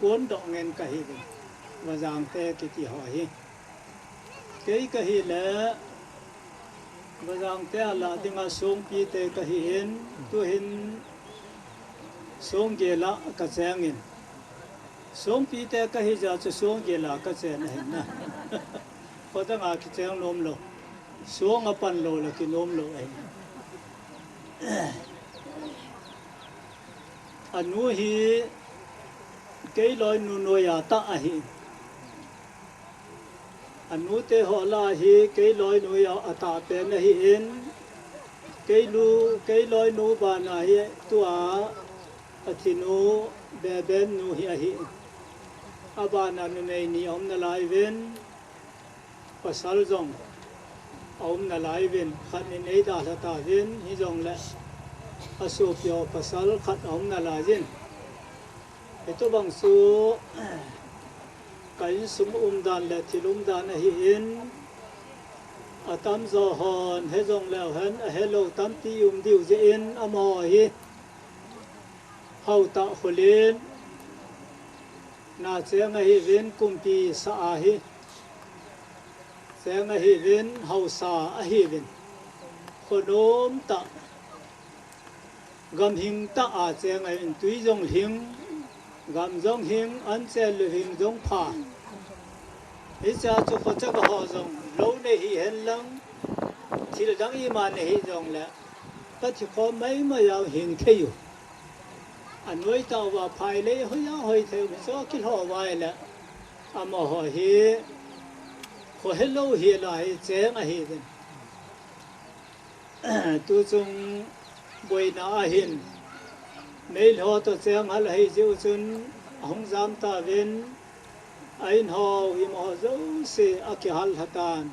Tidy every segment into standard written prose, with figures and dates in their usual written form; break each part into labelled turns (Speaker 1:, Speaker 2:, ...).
Speaker 1: cuốn độ ngân cái hi và giang te cái gì hỏi cái hi lẽ và giang te là tiếng nga sông pi te cái hi hin tu hin sông kia là cái giang in sông pi te cái hi giờ cho sông kia là cái giang này na có tiếng nga cái giang nôm lo sông ở pan lo là cái nôm lo ấy anh nuôi hi cái loài nuôi à ta hi anh nuôi te họ là hi cái loài nuôi à ta bên hi in cái loài nuôi ban hi tua thì nu bé bên nu hi aban anh này ni ông na lai ven pasal zong ông na lai ven khát nên ấy đã là ta ven hi zong lệ asopio pasal khát ông na lai ven itu bangsu kain sum dan le thilum dan hi in atam zo hon he jong leo hen hello tam ti diu je in amo hi hau ta khulin na cheng hi ven kumpi sa hi cheng hi ven hau sa hi ven khonom ta gam hing ta a cheng in tui jong hing gam dong hing an che lu hing dong pha hi cha chu kho cha ga ho dong lo ne hi hen lang thil dang i man hi dong la ta thi kho mai ma yaw hing the yu an noi taw wa phai le ho ya hoi the so ki ho wai la am ho hi kho hello hi la hi che nga hi den tu chung boi na hin mấy họ tôi xem hal hay diệu chân hong giam ta ven ain họ im họ dấu se aki hal hatan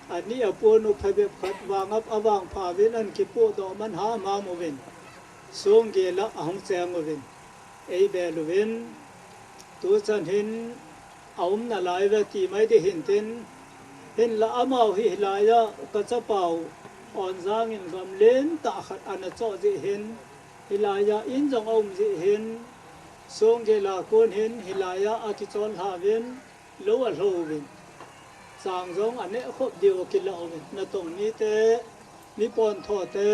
Speaker 1: ani aponu phabe khat wang ap awang pha ven an ki po do man ha ma mo ven song ge la hong chang mo ven ei be lu ven tu chan hin aum na lai ve ti mai de hin ten hin la amau hi la ya ka cha pau on zang in gam len ta khat an cho ji hin hilaya in jong om ji hin song ge la kon hin hilaya ati chon ha ven lo a lo ven sang jong ane khop dio ki lo ven na tong ni te ni pon tho te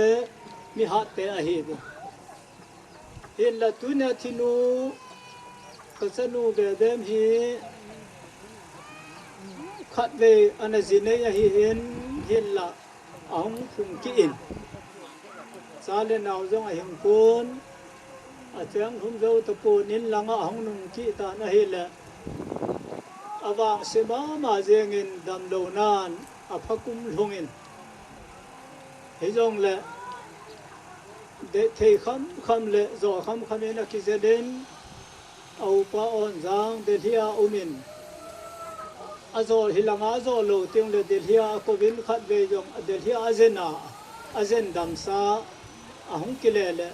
Speaker 1: ni hat te a hi ven hin la tu na thinu ka sanu ge dem hi khat ve ana ji ne a hi hin la ong phung ki in sa le nào giống ai hùng côn à chém hùng dâu tập côn nín lăng à hùng nung kỹ ta na hi lệ à vàng se mà riêng in đầm đầu nan à phá cung lung in thế giống lệ để thầy khăm lệ rồi khăm in là khi sẽ đến âu pa on giang để hia umin à rồi hi lăng à rồi lâu tiếng lệ để hia cô vin khát về giống để hia azen đam sa ahung kilele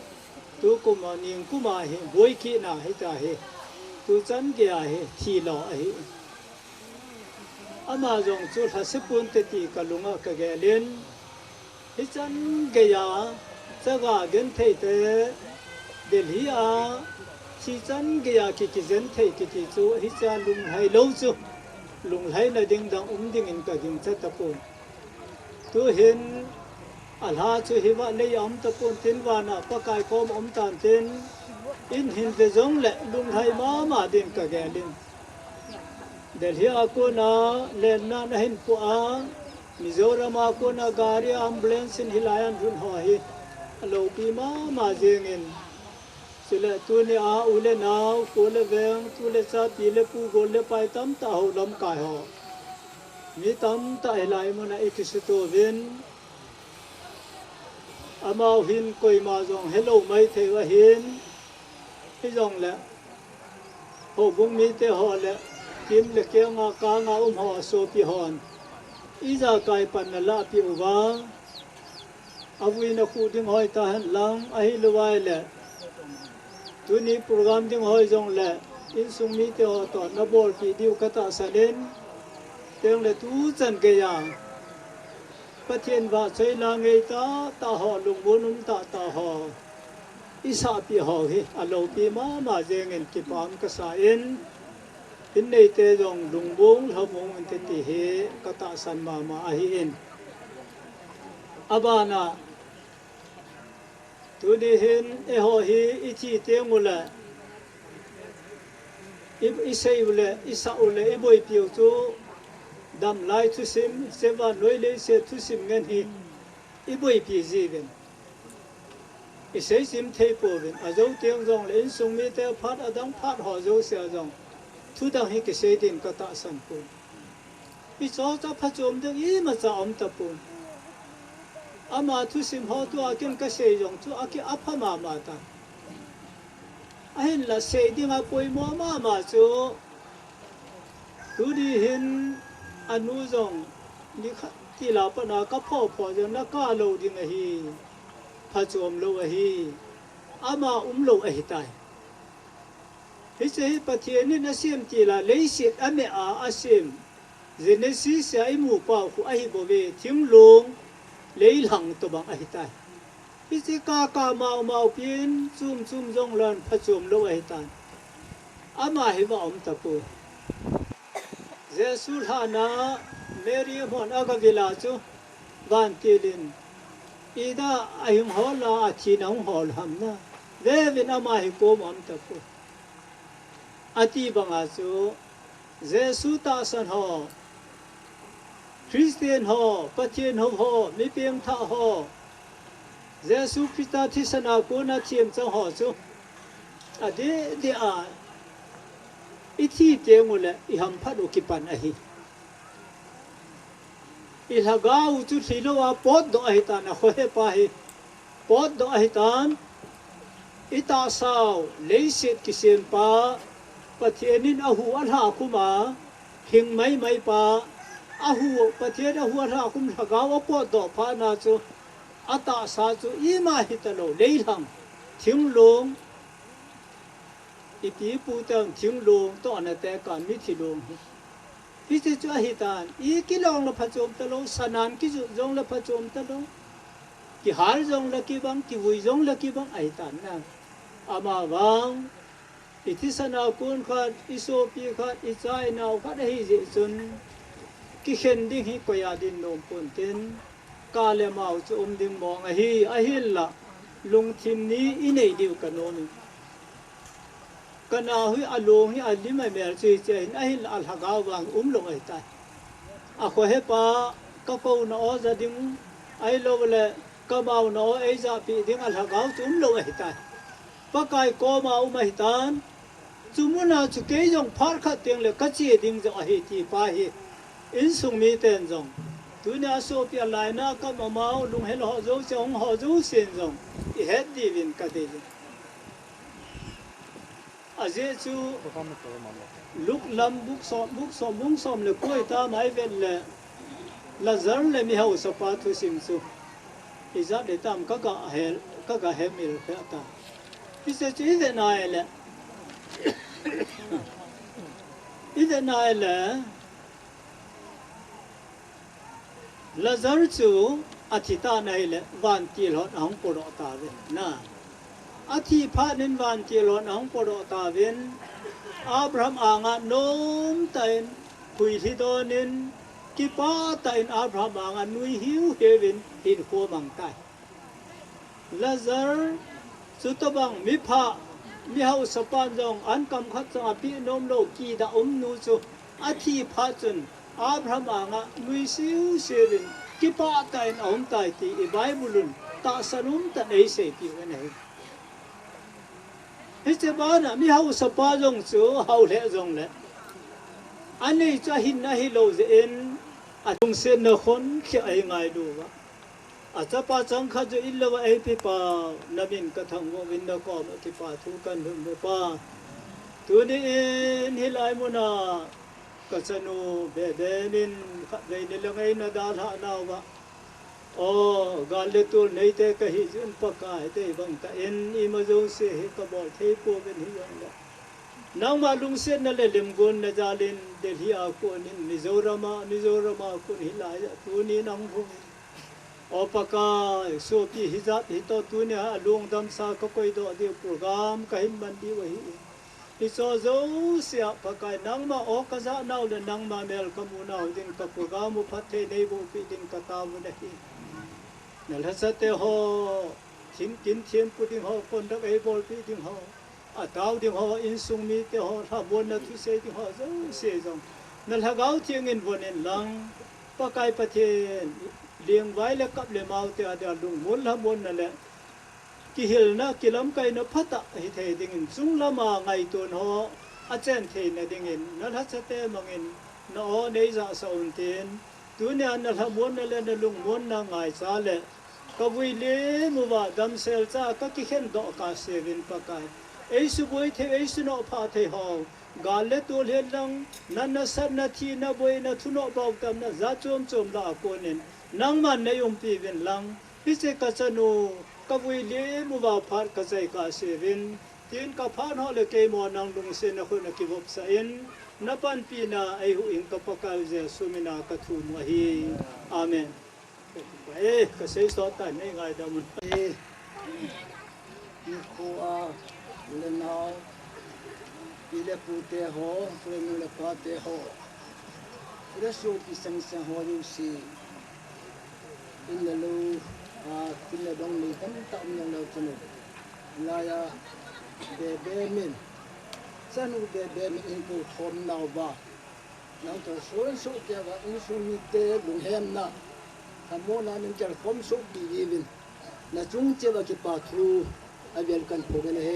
Speaker 1: tu kuma ning kuma hi boi ki na hi ta hi tu chan ge a hi thi lo a hi ama jong chu tha sipun te ti kalunga ka ge len hi chan ge ya chaga gen thei te delhi a chi chan ge ya ki zen thei ki ti chu hi cha lung hai lo chu ลุงไหลน่ะดิ่งดังดิ่งอินกะดิ่งจัตตะปูนตัวเห็นอัลฮาจูฮิวะเลยตะปูนตินวานะปะกายโคมตานตินอินหินเตจงและลุงไหมาดิ่งกะแกลินเดลฮีอากูนาเลนนานะหินปัวมิโซรามากูนากาเรียอัมบูเลนซินฮิลายันรุนหอยโลปีมาเจงินสิเลตัวเนี่ยอุเลนาวกูเลเวงตัวเลซาปีเลปูกูเลไปตั้มตาหูลำกายหอมีตั้มตาไหลมันอิคิสโตเวนอามาหินกุยมาจงเฮลโลไม่เทวหินที่จงแหละหกบุ้งมีเตหอแหละกิมเลเกียงากางาหอโซปีหอนอีจากไกปันนละปีอุบาอาวินักูดิ้งหอยตาหันลังอหิลวายแหละตัวนี้โปรแกรมดิ้งหอยจงแหละอินสุงมีเตหอต่อนบอลปีดิวกตาสเลนเตียงเลตูจันเกียงปะเทียนว่าใช้ลางเอตาหอลุงบุนุมตาหออิสาปีหอฮิอโลปีมาเจงินกิปามกษาอินอินในเตจงลุงบุงหบงอินเตติเฮกตาสันมาอหิอินอบานาตัวนี้เห็นหอฮิอิจิเตียงอุละอิเซอุละอิสาอุละอิบอยปิวจูดำไลทุสิมเซวานวยเลเซทุสิมเงินฮิอิบอยปีจีกันอิเซซิมเทปโอกันอาจจะเตียงจงเลนสุงมีเตพัดอดังพัดหอโจเสียจงทุดังฮิกเสดินกตาสันปูอิจอจะพัจมเดอีมาจะตะปูอามาทุสิมหอตัวอากินกเสยจงตัวอากิอัพมาตาอาเห็นละเสดิงอาปุยมาจูตัวดีเห็นอนุจงนี่ที่ลาปนาก็พ่อจงนักก้าโลดิงฮีพัจมโลฮีอามาโลหิตายฮิเซปะเทียนี่นะเสียมจีลาเลสิตอเมอาเซมเจเนซิสไอหมู่ป่าหูไอโบเวทิมลงเลยหลังตัวบังไอตายฮิเซกามาเปียนซุ่มจงลันพัจมโลไอตายอามาฮิว่าตะปูเจสุลฮานาเมรีมอนอากาวิลาจูวันติลินอีดาอายุฮอลาอาชีนองฮอลฮัมนะเววินามาฮิโกมตะปูอธิบังอาจูเจสุตาสันหอคริสเตียนหอปฏิเนหอมีเพียงท่าหอเจสุคริสต์ที่สนากุนาเทียมจังหอจูอดีอิที่เตียงอุละอิหัมพัดอุกิปันอหิอิลากาอุจุสิโลวาปอดดอหิตานะโคเฮปาหิปอดดอหิตานอิตาสาวเลเซตกิเซมปาปะเทียนินอาหูอัลฮาคุมาหิงไม่ปาอาหูปะเทียนอาหูอัลฮาคุมลากาวปอดดอพานาจูอัตาสาจูอีมาหิตโลเลยหังทิงลงอีปีปูตังทิงลงตอนนั้นแต่การมิถิลงพิจิตรหิตานอีกิลองละพัจมตะลงสนานกิจุจงละพัจมตะลงกิหาร์จงละกิบังกิวุยจงละกิบังไอตานนะอามาวังอิทิสนากุนขัดอิโซปีขัดอิจายนาวขัดให้เจจุนกิเข็นดิ้งฮิกอยาดินนมปนเต็นกาเลมาอุจดิ้งมองอหิลละลุงทิมนี้อินเอดิวกันโนนกันอาหุยอโลงฮิอัลลิมาเมลซีเจนอหิลอัลฮะกาวังลงไอตายอาขวเฮปากะโกนอจะดิ้งไอโลเวลกะมาวโนเอจะปีดิ้งอัลฮะกาลงไอตายปะกายโกมาไอตานจุมุนาจุเกยงพาร์คัดเตียงเลกัจเจดิ้งจะอหิตีปาหิอินสุงมีเต็นจงตุนยาโซเปียไลน่าก็มาลุงเฮลฮอโจเซงฮอโจเซนจงอีเฮดดีวินกัดเดอาเจจูลุกลำบุกสอมเลคุยตาไม่เวลเลลาซาร์เลมีเฮาสปาทุสิมซูอิจาเดตามก็เฮมิลเฟตาพิเศษอีเดนายเลลาซาร์จูอธิตานายเลวันตีหลอนอังปโรตาเวนะอธิพานินวันตีหลอนอังปโรตาเวนอับราฮัมอ่างโนมเตน คุยที่ตอนนี้กี่ป้าแต่อินอาบรามังอันนุยหิวเฮวินหินขัวมังไตลาซาร์สุตบังมิพะมิฮาวสปานจงอันกำขัดจงอภินมโลกีดานูจูอาทิพาจุนอาบรามังอันนุยสิวเซวินกี่ป้าแต่อินอาไตตีไบเบิลุนตาสนุมตันเอเซติวันไหนฮิจบานะมิฮาวสปาจงจูฮาวเลจงเลอันนี้จะหินนะฮิโลเซนอาจงเสนคนขี้ไอไงดูวะอาจจะป้าจังข้าจะอิลล์ว่าไอพี่ป้านบินกระทั่งว่าวินดากอมที่ป้าทุกันหุ่นป้าตัวนี้ฮิลายมุนาก็สนุเบเบนินเบนิลงไงนาดาลานาวะโอ้กาลตุลในเตกหิจุนปากายเตบังตะเอ็นอิมาจงเสหกบอลเทปูเป็นหิยังละนางมาลุงเส้นนั่นแหละลิมกุนนาจาลินเดลีอากุนินมิโซรามากุนฮิลายตัวนี้นางพงโอปากายโซปีฮิจับฮิตตัวนี้ฮะลุงดำสาก็คอยตัวเดียวโปรแกรมก็หิมบันดีวะฮิฮิโซโซเสียปากายนางมาโอกาสนาวเลยนางมาเมลกมูนาวดิ้งกับโปรแกรมมุพัฒน์ในบุปิดิ้งกับตามุนฮินั่นแหละสัตย์ห่อทิมกินเทียมปุดิ้งห่อคนรักไอ้บอลปีดิ้งห่ออาตาวดิ้งห่ออินซุงมีเตห่อถ้าบนนัทุเสดิ้งห่อเสียจังนั่นแหละเขาเที่ยงเงินบนเงินหลังปากายประเทศเลี้ยงไว้แล้วกับเลมาเตอเดียลุงมุนละมุนนั่นแหละกิฮิลนะกิลำไก่นพัตตะฮิเทดิ้งซุงละมาไงตัวห่ออาจารย์เทนดิ้งเงินนั่นแหละสัตย์มังเงินน้อในจ่าสาวเทนตัวนี้นั่นแหละมุนนั่นแหละลุงมุนนั่งไงซาเลก็วิเลมัวดำเซลจ้าก็คิดเห็นดอกกาเซวินปากายเอสุบวยเทเอสุนอพาเทหาวกาเลตัวเลี้ยงนั่นน่ะสัตนาทีน่ะบวยน่ะทุนอบอกกันน่ะจัดโจมละโกนินนังมันในยมปีวินลังพิเศษกัสนูก็วิเลมัวพาดกัสไอกาเซวินทีนกับพาดหอเลเกมอนังลุงเซนคนนักกิบสายนนับปันปีน่ะไอหูอิงกับปากายเจสุมินากัทุมวะฮีอาเมนก็เสียสอดแต่ในไงดามัน
Speaker 2: มีครัวเลนเอาปีเลปูเตหอเฟรนเลปาเตหอเรสูปีสังสังหอยูซีอินเลลูกินเลดงลีตั้มตั้มยังเลวจนุลายาเบเบมินสนุเบเบมินอินกูทอมนาวบาน้องจะสวนสุเกี่ยวกับอินสุมิเตลุงเฮมนะทำโมนานึงจะคมสุกีวินนะจุงเจ้ากิปาทรูอาเบลกันพกันเฮ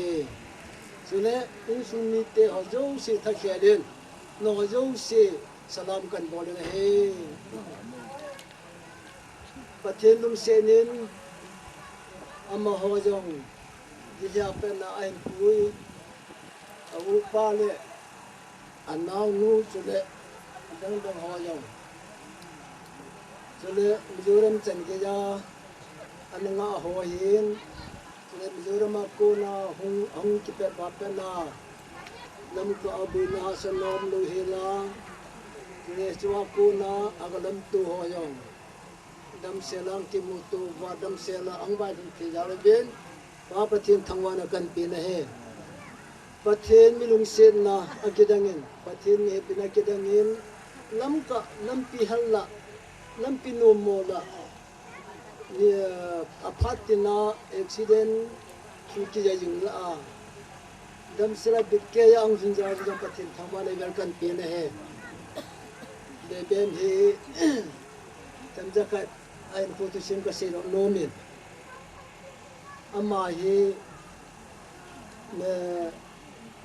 Speaker 2: สุนัขอินสุมิเตฮะโจเสทักเขียนน้องโจเสสลามกันบอลเฮประเทศลุงเซนินอามาฮอจงที่จะเป็นอันคุยอาวุปาเลอันนาวนูสุเลดังดังฮอจงสุเลมิโซรัมจันเกียอันงาหัวหินสุเลมิโซรัมอากูนาหงกิเปปาเปนาลำตัวอบินาสนอมลุฮิลาสุเลจวากูนาอากลัมตูหัวยองดำเสลังกิมุตูว่าดำเสลังอังบาดิที่ยาวเบนว่าประเทศทั้งวันกันปีนะเฮประเทศมิลุงเซนนะอากิดังเงินประเทศนี้เป็นอากิดังเงินลำกะลำปีฮัลละลำปีโนโมละเนี่ยอาพาตินาอุบิเหตุสุกี้จะยิงละดำเสลังบิดเกยอังสุนจาร์จังประเทศทั้งวันกันปีนะเฮเบเบนเฮจำจะกัดไอ้ผู้ที่สิ่งก็เสียโนมินอามาฮี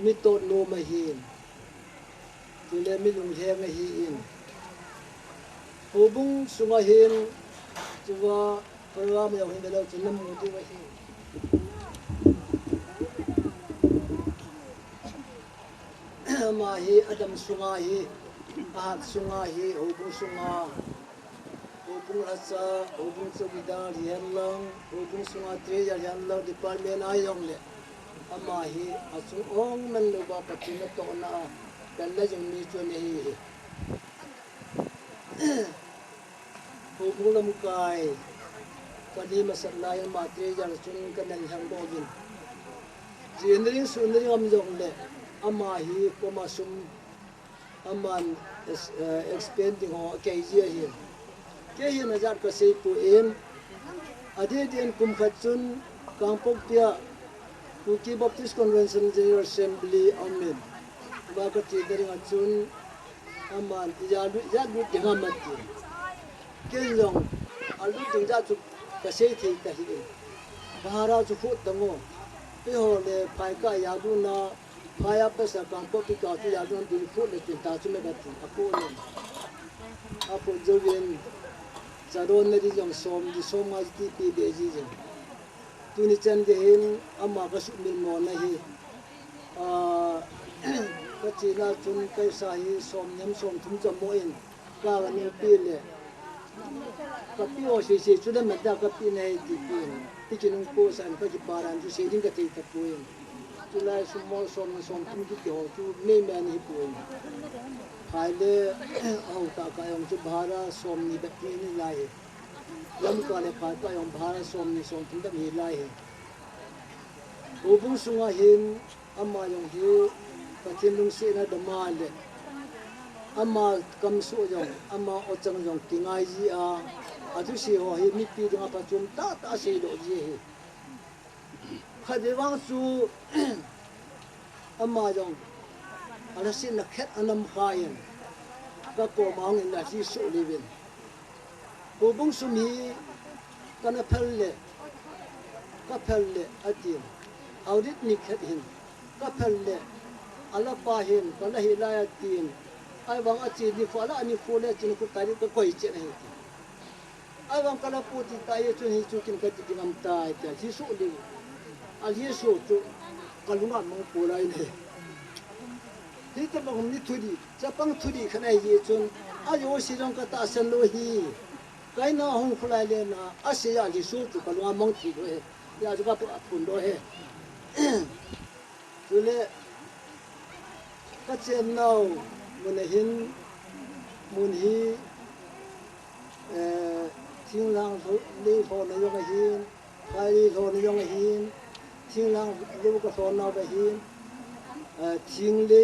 Speaker 2: มิโตโนมาฮีนดูแลมิลุงเฮงฮีอินผู้บุ้งสุมาฮีนจะว่าพระรามยาวหินเดลจะนำมุติวะฮีอามาฮีอดัมสุมาฮีอาฮัดสุมาฮีผู้บุ้งสุมาHubung asa, hubung sebidang rialang, hubung sumatri rialang departemen ayong le. Amahi asung ong man luba patina to na dalla jong ni chon hi. Hubung lamukay. Kadi masalay matri jar chun kanan hang dogin. Jinring sunring am jong le. Amahi ko masum aman expanding ho ke ji hi ke hi na zat ka sei pu en ade den kum khat chun kangpok pia Kuki Baptist Convention General Assembly amen ba ka ti dering achun aman ya du tinga mati kelong alu tingja chu ka sei thi ka hi bahara chu khu tango pe ho le pai ka ya du na phaya pa sa kangpok pi ka ti ya du du khu le tin ta chu me ka ti apo ne apo jogen charon ne di jong som di som ma ti pi be ji je tuni chan de hin amma ka su min mo na hi ka chi na chun kai sa hi som nyam som thum cham mo in ka ga ni pi le ka pi o si si chu da ma da ka pi nei ti pi ti ki nung ko san ka ki paran ju se ding ka ti ta pu in chu lai su mo som thum ki ho chu me me ni pu in hai le au ta ka yong chu bhara som ni ba ti ni lai lam ka le pa ka yong bhara som ni som thum da mi lai he ubung sunga hin amma yong hi patin lung se na da ma le amma kam su jong amma o chang jong tingai ji a adu si ho hi mi pi ding pa chum ta ta se do ji hi khade wang su amma jong ala sin na khet anam khayen ka ko maung in la si su livin ubung sum hi kana phelle ka phelle atin audit ni khet hin ka phelle ala pa hin kala hi la tin ai wang achi ni fo ala ani fo le chin ku tari ko koi che nei ai wang kala pu ti ta ye chu hi chu kin ka ti ngam ta ta ji su li al ye su chu kalunga mong pu lai ne hi ta bang ni thudi cha pang thudi khana ye chun a yo si rong ka ta san lo hi kai na hong khulai le na a se ya li su chu kalunga mong thi do he ya ju ka pun do he tule ka chen nau mun hin mun hi thing lang le pho na yo ka hin kai li tho na yo ka hin thing lang lu ka tho na ba hin thing le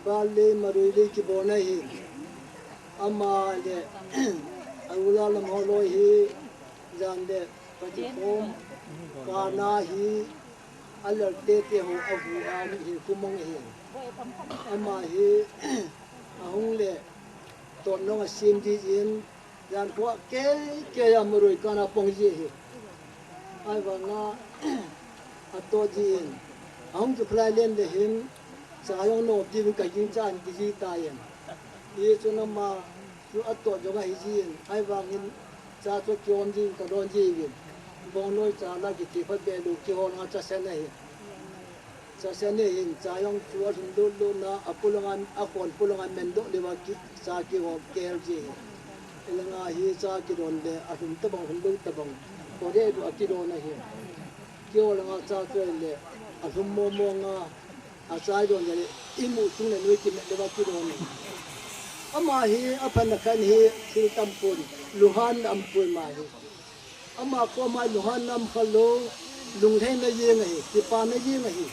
Speaker 2: ba le marui le ki bo na hi ama le awula lam ho lo hi jan de ka ti phom ka na hi alal te te ho abu am hi kumong hi ama hi ahung le to no nga sim di in jan ko ke ya murui kana pong ji hi ai wa nga ato ji in ahung ju phrai len le hin sa yong no di ka yin chan di ji ta yen ye chu na ma chu ato jo ga hi ji in ai wa ngin cha chu kyon ji ka don ji yin bong loi cha la ki ti phat be lu ki ho nga cha sen nei cha sen nei in cha yong chu a thun lu na apulangan akon pulangan men do le wa ki cha ki ho kel ji elanga hi cha ki don le a thun ta bang hun lu ta bang ko de du a ki do na hi ki ho langa cha chu le a thum mo mo nga a cha don le imu chung le noi ki le wa ki do ni ama hi apan na kan hi thil tam pun luhan am pui ma hi ama ko mai luhan nam khalo lung thai na ye ngai ki pa na ye ngai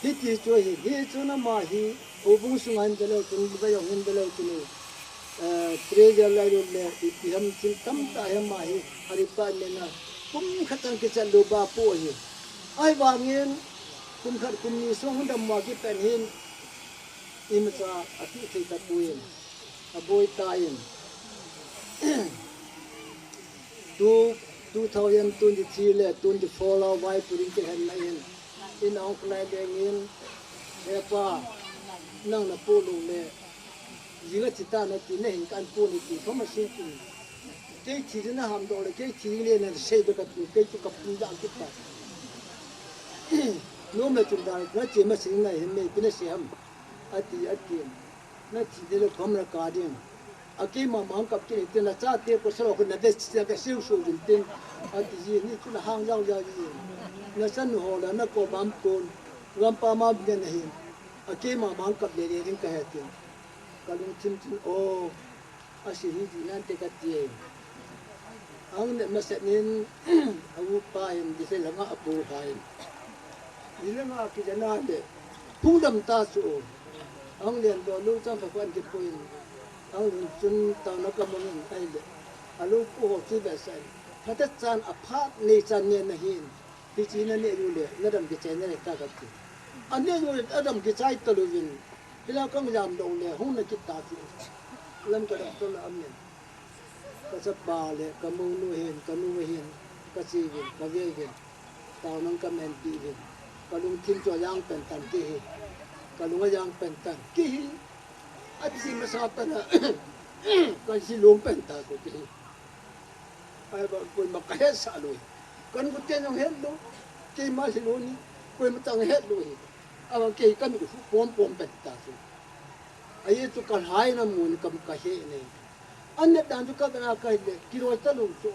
Speaker 2: hi ti chu hi chu na ma hi obung sungan jalo chung ba yong hin jalo chu tre jala ro le ti ham chin tam ta he ma hi ari pa le na kum khatang ki chalo ba po hi ai wa ngin kum khat kum ni song dam ma ki pen hin im cha ati thei ta puin a boy ta in 2023 le 24 la wai puring ke han mai in ong klai deng in e pa nang na pu lu le yinga chita na ti ne hin kan pu ni ti thoma sin ti ke chi na ham do le ke chi le na se be ka tu ke chu ka pu ja ki ta no me chu da na che ma sin na hin me ki na se ham ati na chi de le khom na ka ding aki ma mang kap ki tin na cha te ko so ko na de chi ka siu su jin tin ati ji ni chu na hang jao ja ji na san ho la na ko bam kun ram pa ma bi na hin aki ma mang kap le le ring ka he tin kalung chin chin o asi hi ji nan te ka ti ang ne ma se nin awu pa in di se la nga apu hai ni la nga ki jana de phung dam ta su ông liền đồ lưu trong phải quan kịp quên ông chun tao nó cầm mình tay được alu ku ho chi be sai mà tất chan aphat ni chan ne na hin hi chi na ne yu le na dam ki chen ne ta ka ti an ne yu adam ki chai to lu vin bila kang jam do le hung na ki ta ti lam ka da to la am ne ka sa ba le ka mu nu hin ka chi vin ka ve vin tao nang ka men ti vin ka lung thin cho yang pen tan ki hi ka lung yang pen tan ki hi at si ma sa ta na ka si lung pen ta ko ki ai ba ko ma ka he sa lu kan ko ten yang he lu ki ma si lu ni ko ma tang he lu hi awa ki ka mi ku pom pen ta su ai tu ka hai na mun kam ka he ne an ne dan tu ka na ka le ki ro ta lu su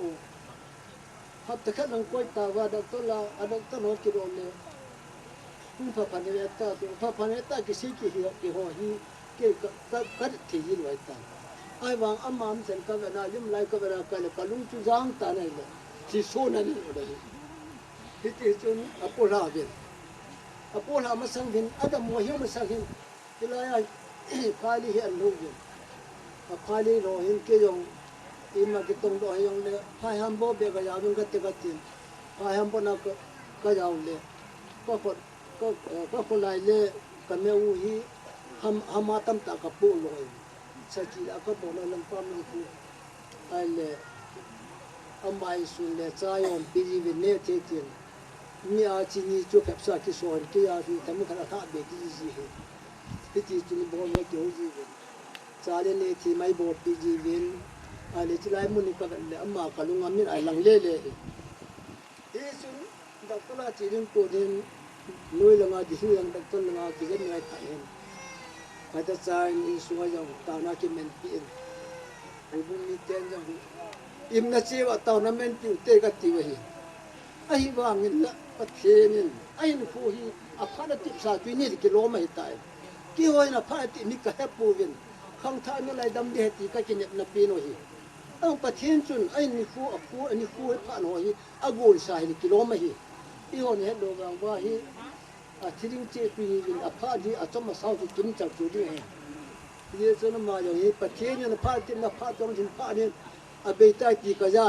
Speaker 2: hat ta ka nang ko ta wa da to la adok ta no ki ro le kun pa pa ne ta ki si ki ho hi ke ka thi hi lo ta ai wang amam sen ka na lim lai ka ra ka le ka lung chu jang ta nei le si so na ni o dai hi ti chun apola ma sang hin adam mo hi ma sang hin ilaya khali hi an lu hin khali ro hin ke yong ima ki tong do yong le phai ham bo be ga ya bung ka te ka tin phai ham bo na ka ya le ko lai le ka me u hi ham tam ta ka pu loi sa chi la ka bo na lam pam ni ku ai le amai su le cha yon pi ji vi ne te tin ni a chi ni chu phep sa ki so ki ya fi tam ka tha be ki ji he ti chu ni bo me ki ho ji ve cha le ne thi mai bo pi ji vin a le chi lai mun ni ka le amma ka lu ngam ni ai lang le e chu da ko la chi rin ko din noi la nga di hu yang da ko la nga ki gen ngai tha hen ai ta cha ni su nga yang ta na ki men pi en ai bun ni ten jang im na chi wa ta na men pi te ka ti wa hi ai wa ngin la pa thenin ai ni fu hi a pha na ti sa tu ni ki lo mai tai ki hoi na pha ti ni ka he pu vin khang tha no lai dam de ti ka ki net na pi no hi ang pa thiên chun ai ni fu a fu ani fu pha no hi a gol sa hi ki lo mai hi i hon he do gang wa hi a thiring che pi vin a pha di a chom ma sau ki kim chak chu di he ye chun ma yo hi pa thiên na pha ti na pha chong jin pha ni a be tai ti ka ja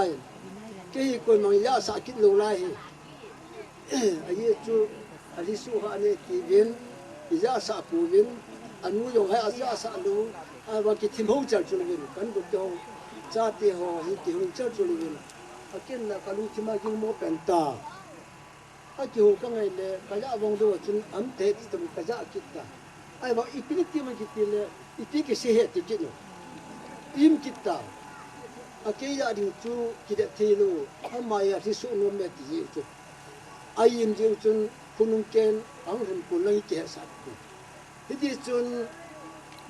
Speaker 2: ke ko mang ya sa ki lo lai hi a ye chu ali su ha ne ti vin ya sa pu vin anu yong hai a sa lu a wa ki thim ho chal chu vin kan bu to cha ti ho hi ti ho chal chu vin a ken na ka lu thima ki mo pen ta a ki ho ka ngai le ka ya bong do chun am te ti tum ka ja ki ta ai wa ipini ti ma ki ti le ipi ki se he ti ki no im ki ta a ke ya ding chu ki de thi lu ama ya ri su no me ti chu ai im ji chun punung ken ang run ku lai ke sa ku hi chun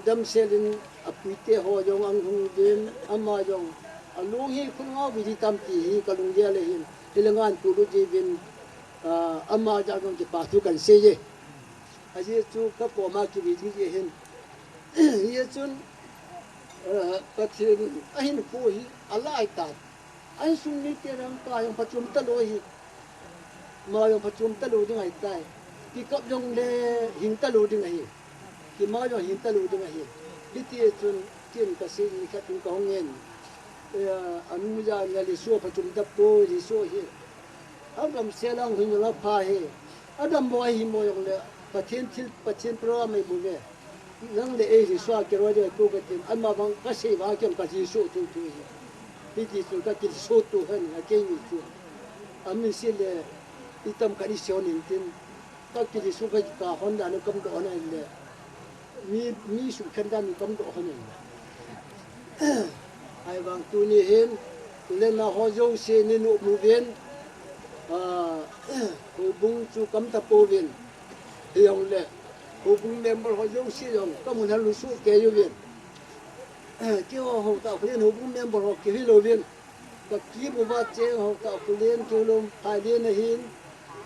Speaker 2: dam selin apuite ho jong ang hung den ama jong alung hi khunga bi di tam ti hi kalung ya le hin tilangan ku ru ji bin ama ja jong ki pa tu kan se ye aji chu ka ko ma ki bi ji hin hi chun ka thin ahin pu hi alai ta ai sung ni te rang ka yang pachum ta lo hi ma yang pachum ta lo ding ai tai ki kap jong le hing ta lo ding ai ki ma jong hing ta lo ding ai hi ti chun kin ka se ni ka tung ka hong en anu ja ya li so pachum ta po li so hi adam se lang hin la pha he adam bo hi mo yong le pathin pro mai bu le nang le e li so ke ro de ko ka tin amma bang ka se wa kem ka ji so tu hi ti chun ka ki so tu han a ke ni chu amin se le itam ka ni so nin tin ka ki su ka honda no kam do na le mi su khan da mi kam do han ne ai bang tu ni hen tu le na ho jo se ni no mu ven ko bung chu kam ta po ven yong le ko bung member ho jo se yong ka mun halu su ke yo ven ki ho ta ko len ho bung member ho ke hi lo ven ka ki bu ba che ho ta ko len ke lo pa de na hin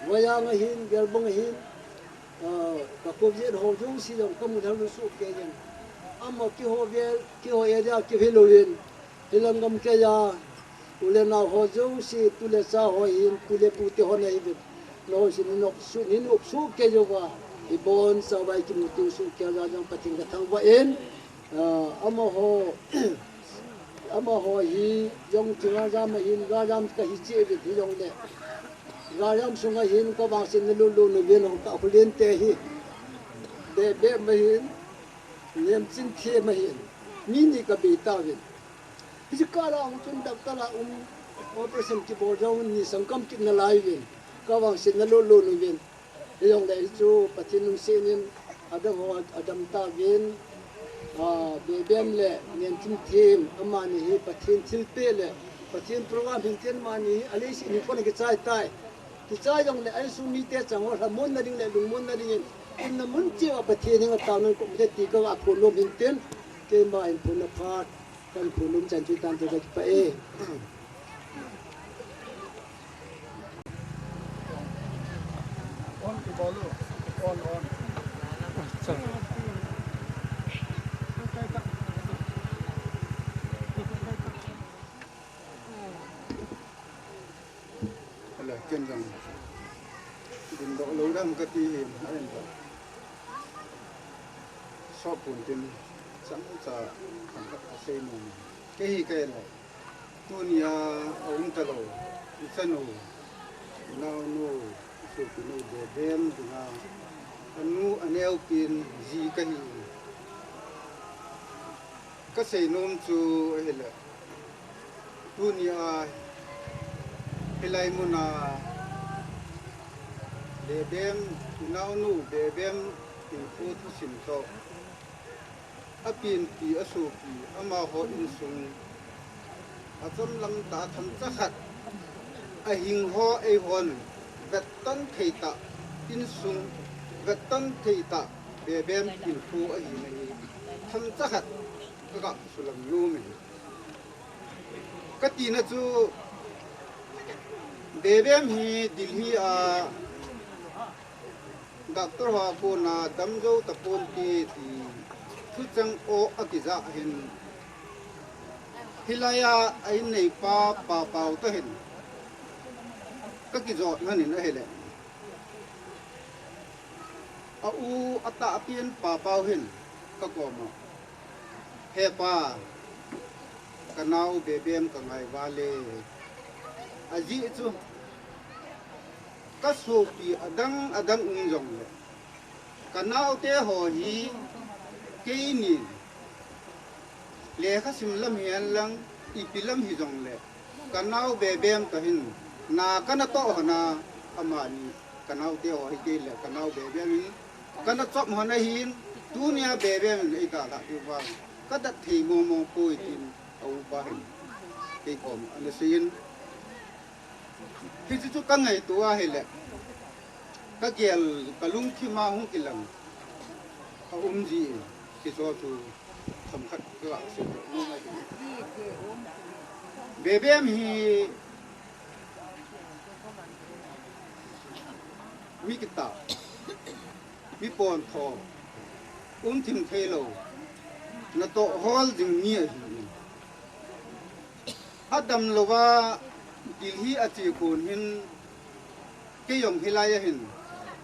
Speaker 2: wa ya nga hin ger bung hin ka ko je ho jo se yong ka mun halu su ke yen amma ki ho ya ja ki hi lo ven ilang gam ke ya ule na ho jo si tu le sa ho hin tu le pu te ho nei vet no si ni no su ke jo ba ibon sa wai ki mutu su kya ga jang pating ka thang wa en ama ho hi jong chinga jam hin ga jam ka hi che bi jong le ga jam sunga hin ko bang sin lu lu nu ben ho ka hulen te hi be ma hin nem chin the ma hin ni ni ka be ta win hi ka la ang chun dak ta la operation ki bo jong ni sangkam ki na lai win ka bang sin lu lu nu ben yong le chu pathin nung se nin adam ho adam ta win be bem le nem chin them ama ni hi pathin thil pe le pathin program hin ten ma ni ale si ni ko ni ki chai tai ki chai jong le ai su ni te chang wa mon na ding le lung mon na ding in na mun chi wa pathin ni ta no ko te ti ka wa ko lo hin ten ke ma in pun na phat kan phulum chan chu tan te ka pa e on ki bolu on
Speaker 3: là chân rằng đừng độ lâu đó một cái gì hiểm hay là shop buồn chân sẵn sa thành các xe mù cái gì cái này tôi nhà ông ta rồi sân hồ nào nô số cái nô để đem từ nào anh eo pin gì cái gì cái xe nôm chú hay là tôi nhà hilai muna bebem tunau nu bebem info tu simto apin pi asu pi ama ho in sung atom lam ta tham chakhat a hing ho e hon vet tan theita in sung vet tan theita bebem info a hi nei tham chakhat ka sulam nu me katina chu bebem hi Delhi a doctor ha ko na damjo tapon ti thu chang o akiza hin hilaya ai nei pa pau ta hin ka ki zo na ni na hele a u ata pian pau hin ka ko mo he pa kanau bebem ka ngai wale aji chu kasopi adang unjong le kanau te ho hi keini le kha simlam hian lang ipilam hi jong le kanau bebem ta hin na kana to hona amani kanau te ho hi ke le kanau bebem hin kana chop hona hin tunia bebem ei ta da ti wa kada thei mo poi tin au ba hin ke kom an sin khi chú các ngày tua hay lệ các gel cả lung khi mà không kỹ lắm gì thì cho chú thầm khắc các bạn sử dụng về bên thì mi cái tạo mi pon thò thìm thay lâu nó to hall dừng nia Adam lova Delhi ati kun hin ke yom hilaya hin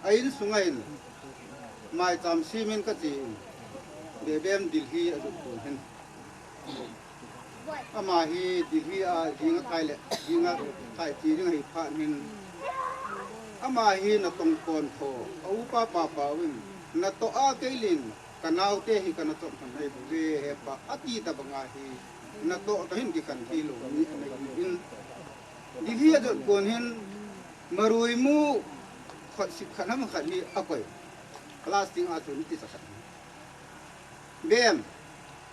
Speaker 3: ain sungain mai tam simin ka ti bebem Delhi ati kun hin ama hi Delhi a jinga kaile jinga kai ti ring hi pha hin ama hi na tong kon tho au pa win na to a keilin kanau te hi kana to kan nei bu he pa ati ta banga hi na to ta hin ki kan thi lo ni in Delhi adot kon hin marui mu khat sik khanam khat ni akoi plastic a chun ti sakhat bem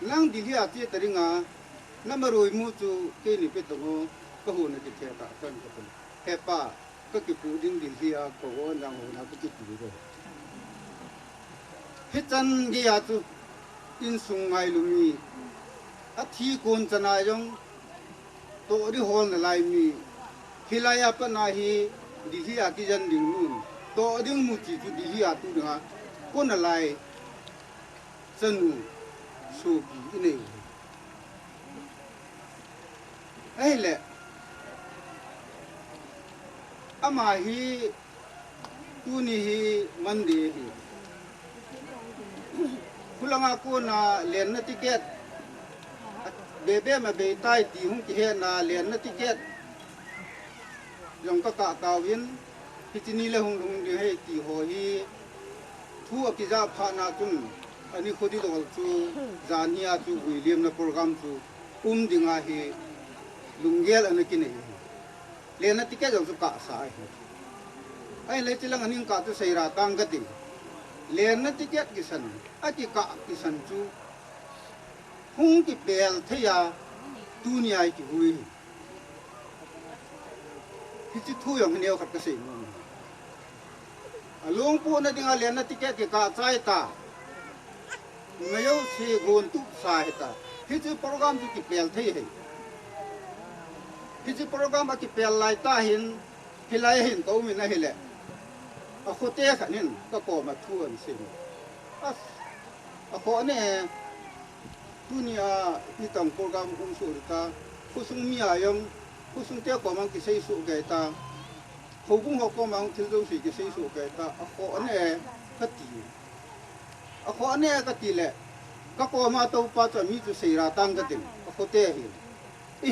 Speaker 3: lang Delhi a ti taringa na marui mu chu ke ni pe tongo ka hu na ki the ta kan ka pun he pa ka ki pu ding Delhi a ko na ho na ki pu ro he chan gi ya chu in sung ngai lu mi a thi kon chana yong to ri hol na lai mi hilaya pa na hi Delhi a ki jan ding nun to ding mu chi chu Delhi a tu nga ko na lai chanu su ki ine ai le ama hi tu ni hi mande hi kulanga ko na len na ticket bebe ma be tai ti hung ki he na len na ticket yong ka kawin hitini le hung lung de he ti ho hi thu akiza pha na chun ani khodi dol chu zania chu William na program chu dinga hi lunggel anakin hi len na ticket jong chu ka sa hi ai le chilang aning ka tu seira tang ga ti len na ticket kisan ati ka kisan chu hung ki pel thaya dunia ki hui hi chi thu yong neo khat ka sei mo along po na dinga len na ticket ki ka chai ta ngayo si gon tu sa heta hi chi program chu ki pel thai hi hi chi program ki pel lai ta hin hilai hin to mi na hile a khote khanin ka ko ma thu an sim as a ko ne dunia itang program unsur ta kusung mi ayam kusung te ko mang ki sei su ge ta hobung ho ko mang thil do si ki sei su ge ta a ko ne ka ti a ko ne ka ti le ka ko ma to pa cha mi chu sei ra tang ka tin a ko te hi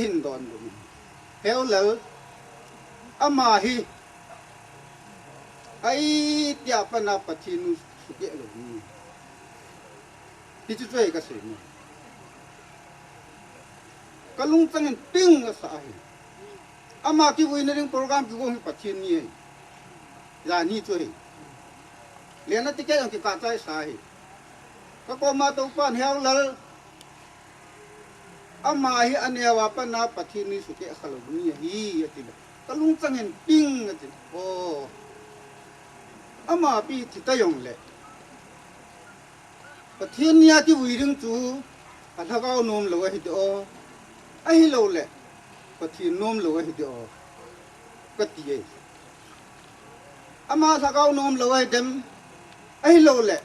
Speaker 3: hin don du heo le ama hi ai tia pa na pa thi nu su ge lo ni ti chu chei ka sei ni kalung changin ping la sa hi ama ki win ring program ki go hi pathin ni ya ni choi le na ti ke yang ki ka chai sa hi ka ko ma to pan hel lal ama hi anewa pa na pathin ni su ke khalo ni hi ati kalung changin ping ati o ama pi ti ta yong le pathin ni ati wi ring chu a thagao nom lo hi to ai lo le pathin nom lo hi do ka ti ye ama thakau nom lo ai dem ai lo le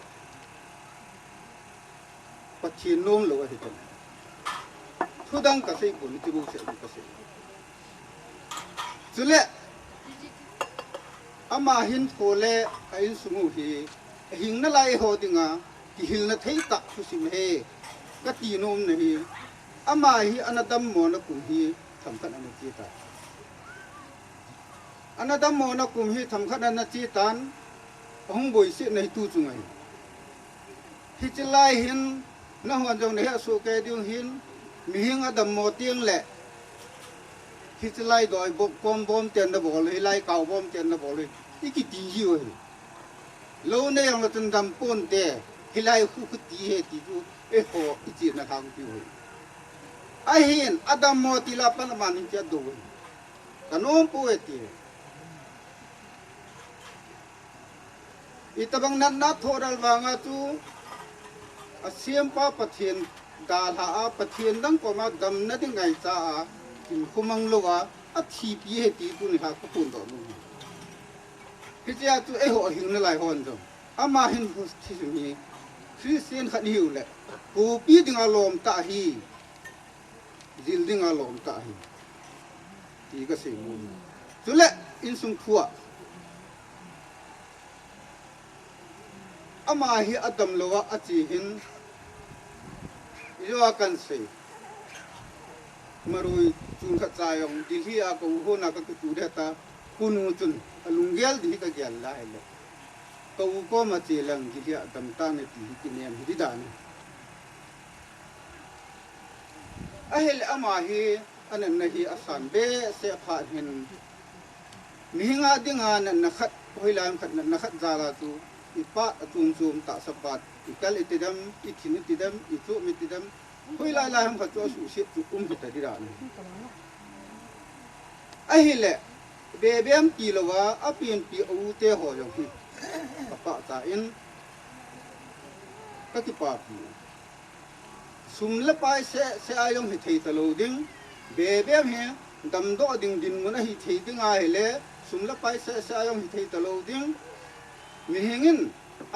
Speaker 3: pathin nom lo hi dem thudang ka sei kun ti bu se ka sei chule ama hin thole ain sungu hi hing na lai ho dinga ki hil na thei ta su sim he ka ti nom ne hi ama hi anadam mo na kum hi thamkhan an chi ta anadam mo na kum hi thamkhan an chi tan hong boi si nei tu chungai hi chlai hin na hwan jong ne su ke diung hin mi hing adam mo tiang le hi chlai doi bok kom bom ten na bol hi lai kau bom ten na bol hi ki ti hi oi lo ne yang la tan dam pon te hi lai khu khu ti he ti ju e ho i chi na thang pi oi ahin adam mo tila pan manin cha do kanom po eti itabang nan na thoral wanga tu asiam pa pathin dal ha pathin dang ko ma dam na ding ngai cha kin khumang lowa a thi pi he ti tu ni ha ko pun do nu pijia tu e ho hing na lai hon jo ama hin hu thi ni christian khat hiu le ku pi ding a lom ta hi zilding alom ta hi ti ka sei mun chule in sung thua ama hi adam lowa achi hin yo kan sei marui chung kha chayong dilhi a ko ho na ka tu de ta kunu chun alunggel di ka gyal la hele ko ko ma chi lang gi ya dam ta ne ti ki nem hi da ne ahel ama hi anan na hi asan be se pha hin mihinga dinga nan na khat hoilam khat nan na khat zala tu ipa atum zum ta sapat ikal itidam ithin itidam itu mitidam hoilai la ham khat su se tu ki ta dira ne ahile be bem ti lowa apin pi u te ho yong hi pa ta in ka ki pa pi sum la pai se ayong hi thei talo ding be bem he dam do ding din mun hi thei ding a hele sum la pai se ayong hi thei talo ding mi hingin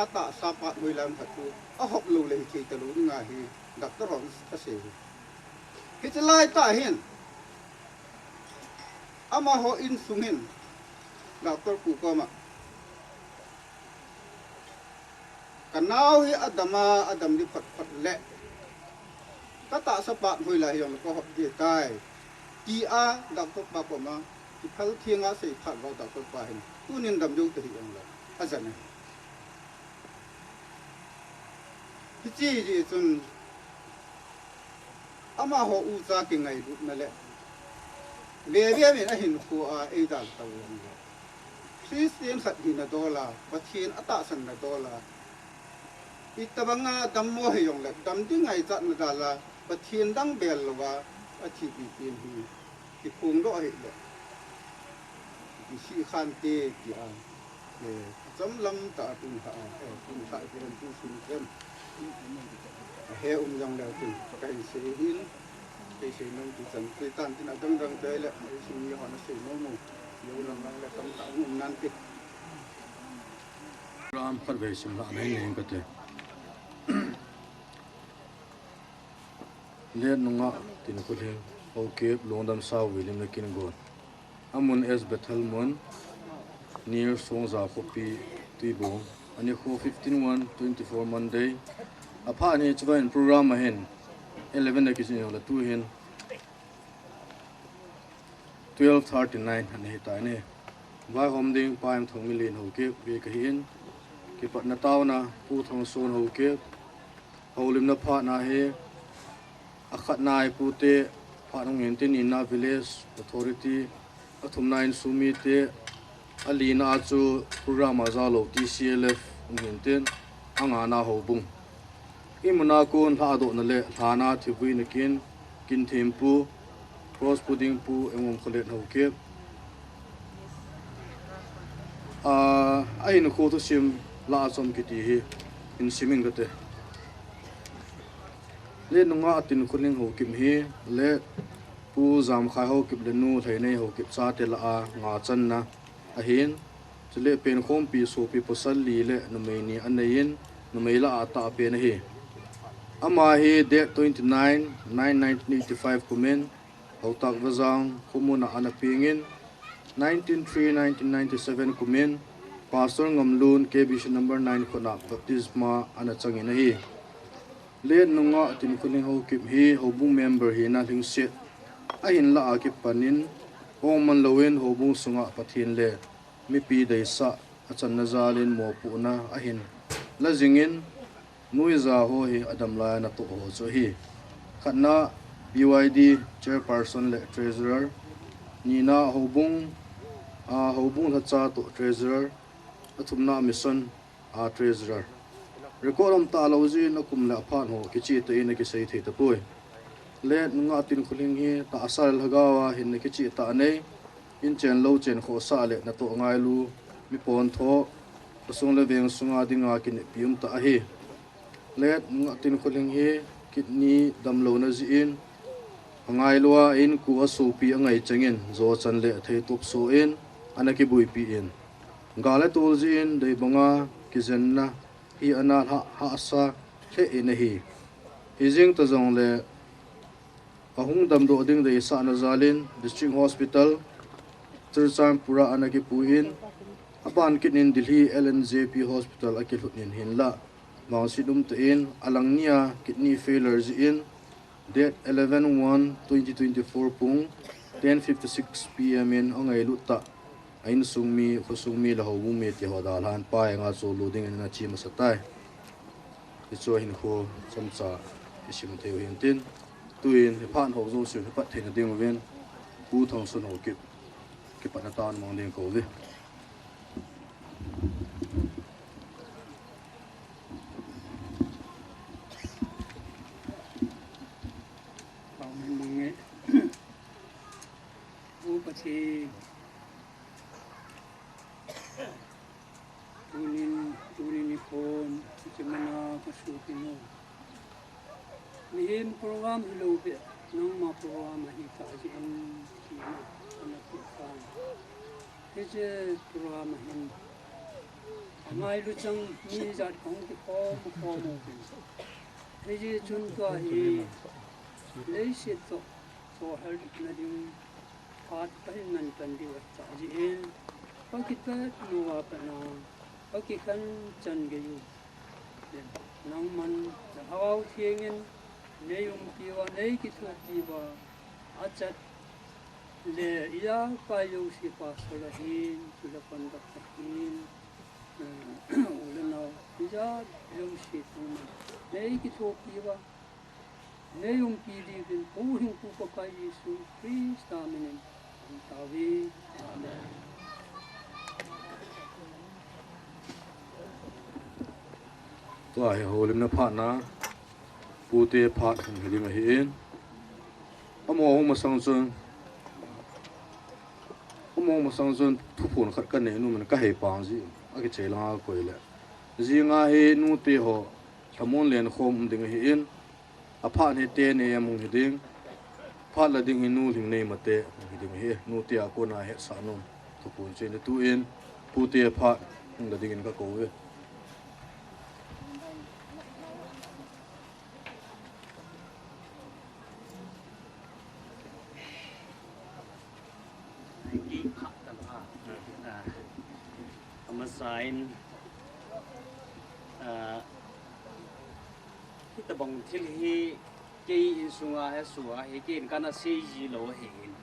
Speaker 3: ata sapa hoilam khatu a hop lo le hi thei talo ding a hi doctor on ta se hi chlai ta hin ama ho in sungin doctor ku ko ma กันนาวให้อดัมดิพัดเละก็ตาสปะหุยละอย่างก็เดียได้กีอาดับตบปะปมาที่พัลเทียงอาศัยพัดเราดับตบไปตู้นินดำยุติอย่างละอาจารย์เนี่ยที่จีจนอามาหัวอุจากิงไงดูนั่นแหละเวียมีนะเห็นหัวไอ้ดัลตัวนี้คริสเตียนขัดหินตัวละประเทศอัตสันตัวละอิตบังอาดัมโมเหยองละดัมดิ้งไงจัดนั่นดาละประเทศดังเบลละว่าอาชีพปีนหีที่คงร้อยเลยที่ชีขันเตที่อ่ะจำลำตาตุนหาตุนหาเป็นผู้สุนทรเฮยังแล้วถึงไก่เสียหินไก่เสียน้องที่สันติตันที่นั่งดังใจละไอ้สิ่งนี้หอนเสียน้องอยู่ลำบากและคำถามนั้นติดรามพัดเวชิมละไม่เองก็เถอะเลี้ยนงะตินคุเฮงโอเคลงดำสาววิลิมเลกินก่อนอามุนเอสเบทัลมุนนิวสงซาคปีตีบงอันนี้คู่15/1/24 Mondayอาภานี่จะเป็นโปรแกรมมาเห็น11เด็กที่นี่ละตู้เห็น12:39อันนี้ตายเนี่ยว่าหอมดิ้งปลายทองมิลินโอเคเบียกเห็นกิปัตนาตาวนะผู้ทองโซนโอเคเอาลิมนาพานาเฮอาขัดนายผู้เตะพาน้องเห็นที่นี่นาวิลเลจออทอริตี้อาทุมนายสุมิเตะอาลีนาจูโปรแกรมมาซาโล TCLF เห็นเต้นอ่างานาหูบุงอิมนาคูนท่าโดนเละฐานะที่วินกินเทมปูครอสพุดดิ้งปูเอ็มคอลเลตหูเก็บไอ้หนูโคตุชิมลาสมกิติฮีอินชิมิงก็เตะเล่นงาตินคนเลี้ยงหูกิมฮีเล่ปูจามขายหูกิบเลนูไทยในหูกิบซาเตละงาจันนะอาหินจะเล่เป็นคมปีสูปีปุสัลลีเล่นุเมนีอันนี้นุเมละอาตาเป็นฮีอามาฮีเดท29/9/1985 คุมินเอาตักวะจังคุมุนะอันพิงิน19/3/1997 คุมินพาสตอร์งำลูน KBC number 9 คนนับบัพติสมาอันจังอินฮีเล่นนงะตินคุลิงหูกิบฮีหูบุงเมมเบอร์ฮีน่าลิงเสียอาหินละอากิปานินโอมันลวินหูบุงสุงะปะทินเล่มีปีเดสะอาจารย์นาซาลินโมปูนะอาหินละจิงินนุยซาโฮฮีอดัมลายนัตโตโฮโซฮีขันนา BYD chairperson และ treasurer นีนาหูบุงทัชจาโต treasurer อาทุมนามิสันtreasurer record am ta lo ji na kum la phan ho ki chi te in ki sei the ta pui le nga tin khuling hi ta asal hagawa hin ki chi ta nei in chen lo chen kho sa le na to ngai lu mi pon tho pasung le veng sunga dinga kin pium ta hi le nga tin khuling hi kidney dam lo na ji in ngai lua in ku asu pi angai changin zo chan le thei top so in anaki bui pi in gale tul ji in dei banga ki zen na hi ana ha sa the in hi izing ta jong le ahung dam do ding dei sa na zalin district hospital churcham pura anaki puin apan kinin Delhi LNJP hospital akilunin hinla mausidum te in alangnia kidney failure in date 11/1/2024 pung 10:56 pm in angai luta ain sungmi la ho mi ti ho dal han pa nga zo loading na chi ma satai ti cho hin kho chamcha isim te hin tin tuin phan ho zo su pa the na ding wen pu thong sun ho ki pa na tan mong ding ko ve
Speaker 4: tunin ikon mana kasupino mihin program hilobe nang ma program hita ji an kina ana program heje program hin ngai lu chang mi jat kong ki ko mo heje chun ka hi lei se to so hal na ding pat pai nan tan di wa cha ji in pakita nuwa pa na pakikan chan gayu nang man hawau thiengin neyum piwa nei ki thu piwa achat le ya kayu si pasolahin sulapan hin ulana ya yung si tuma nei ki thu piwa neyum pidi bin puhin pupakai Yesu Christ amen tawi amen
Speaker 5: ตัวไอ้โหลิมนะพานะปูเตพาถึงลิมเห็นอมองมาสังสนอมองมาสังสนทุกคนขัดกันเนี่ยนู่นมันก็ให้ปางสิอากิเจลางก็เลยจีงาเห็นนู่นเตหอทำมนเลียนคมดึงเห็นอภาเนี่ยเตเนี่ยมุงเห็นดึงพาละดึงนู่นถึงเนี่ยมาเตะดึงเห็นนู่นเตะก็น่าเห็นสานุนทุกคนเจนตัวเองปูเตพาละดึงก็โกเว
Speaker 6: sign khi ta bong thil hi ke in sunga he suwa he ke in kana se ji lo he in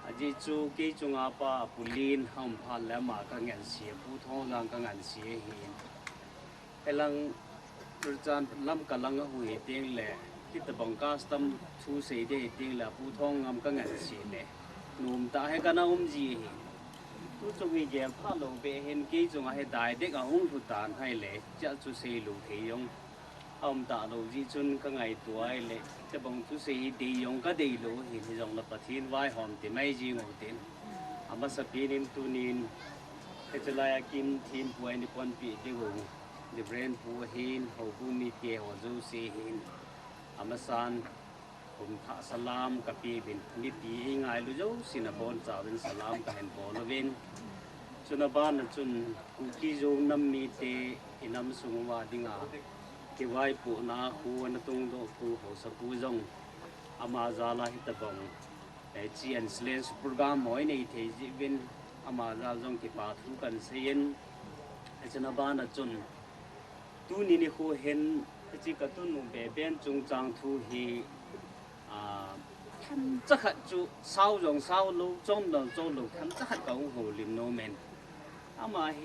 Speaker 6: aji chu ke chunga pa pulin ham phal la ma ka ngan sie pu thong lang ka ngan sie hi elang turchan lam ka lang hu he teng le khi ta bong custom thu se de teng la pu thong ngam ka ngan sie le num ta he kana ji hi tu chung hi gem pha lo be hen ke chung he dai dek a hung thu tan hai le cha chu se lu the yong om ta lo ji chun ka ngai tuai le te bong tu se hi de yong ka de lo hi hi jong la pathin vai hom ti mai ji ngo tin ama sa pinin tu nin ke chala ya kim thin puai ni pon pi de ho the brain pu hin ho bu mi ke ho zu se hin ama sanผมพระสลามกับปีบินนิตีง่ายรู้เจ้าสินะบอลจ่าเป็นสลามกับเห็นบอลเวนจุนบ้านจุนกุกีโจน้ำมีเตอิน้ำสุงวาดิงาเกวายปูนาคูนตุงโดคูโหสกูจงอามาซาลาฮิตบังจีเอ็นสเลนส์โปรแกรมหอยในเทจิบินอามาซาจงที่ปาทุกันเซียนจุนบ้านจุนตูนี่นี่คูเห็นจีกตุนมุเบเบนจงจางทูฮีท่านจะขัดจูเศร้าจงเศร้าลูจมดงจมลูท่านจะขัดกับหูลิมโนเมนอามาเฮ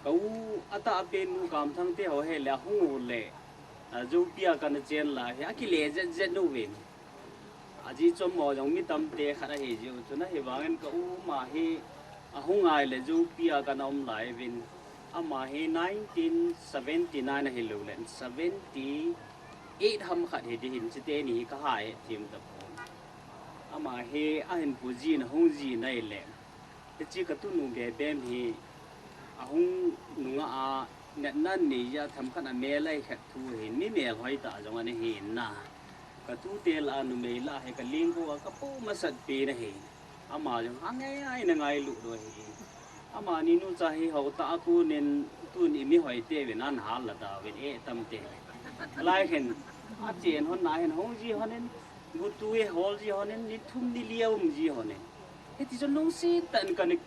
Speaker 6: กูอัตตาเป็นมูกามทั้งที่เขาเฮแล้วหูเลยจูเปียกันเจนละเฮอกิเลสเจนดูเวนอาจีจมมอจงมีตำเตะขัดเฮจิวจุนเฮบางเงินกูมาเฮหูง่ายเลยจูเปียกันอมหลายเวนอามาเฮ1979เฮลูเลน70 ทำขัดเหตุหินสเตนี่ก็หายทีมตะโพนอามาเฮอาเห็นผู้จีนหงจีนได้แหละแต่จีกระตุ้นนุ่งแก่เบมเฮอาหงนุ่งอาเนี่ยนั่นนี่จะทำขนาดเมลัยขัดทูเห็นไม่เมลหอยตาจังวันนี้เห็นนะกระตุ้เตลอานุเมล่าให้กระลิงกูกระปูมาสัตปีนะเห็นอามาจังหางง่ายๆนะไงลุด้วยเห็นอามานี่นู่นจะให้เขาตาคูเน้นตุ้นอีไม่หอยเตเวนอันหาละดาเวนตำเตลายเห็นอาเจนคนไหนเห็นหงจีคนนั้นกุตุยฮอลจีคนนั้นนิทุ่มนิเลียวมจีคนนั้นเฮ้ยที่จะลงซีตันกันเ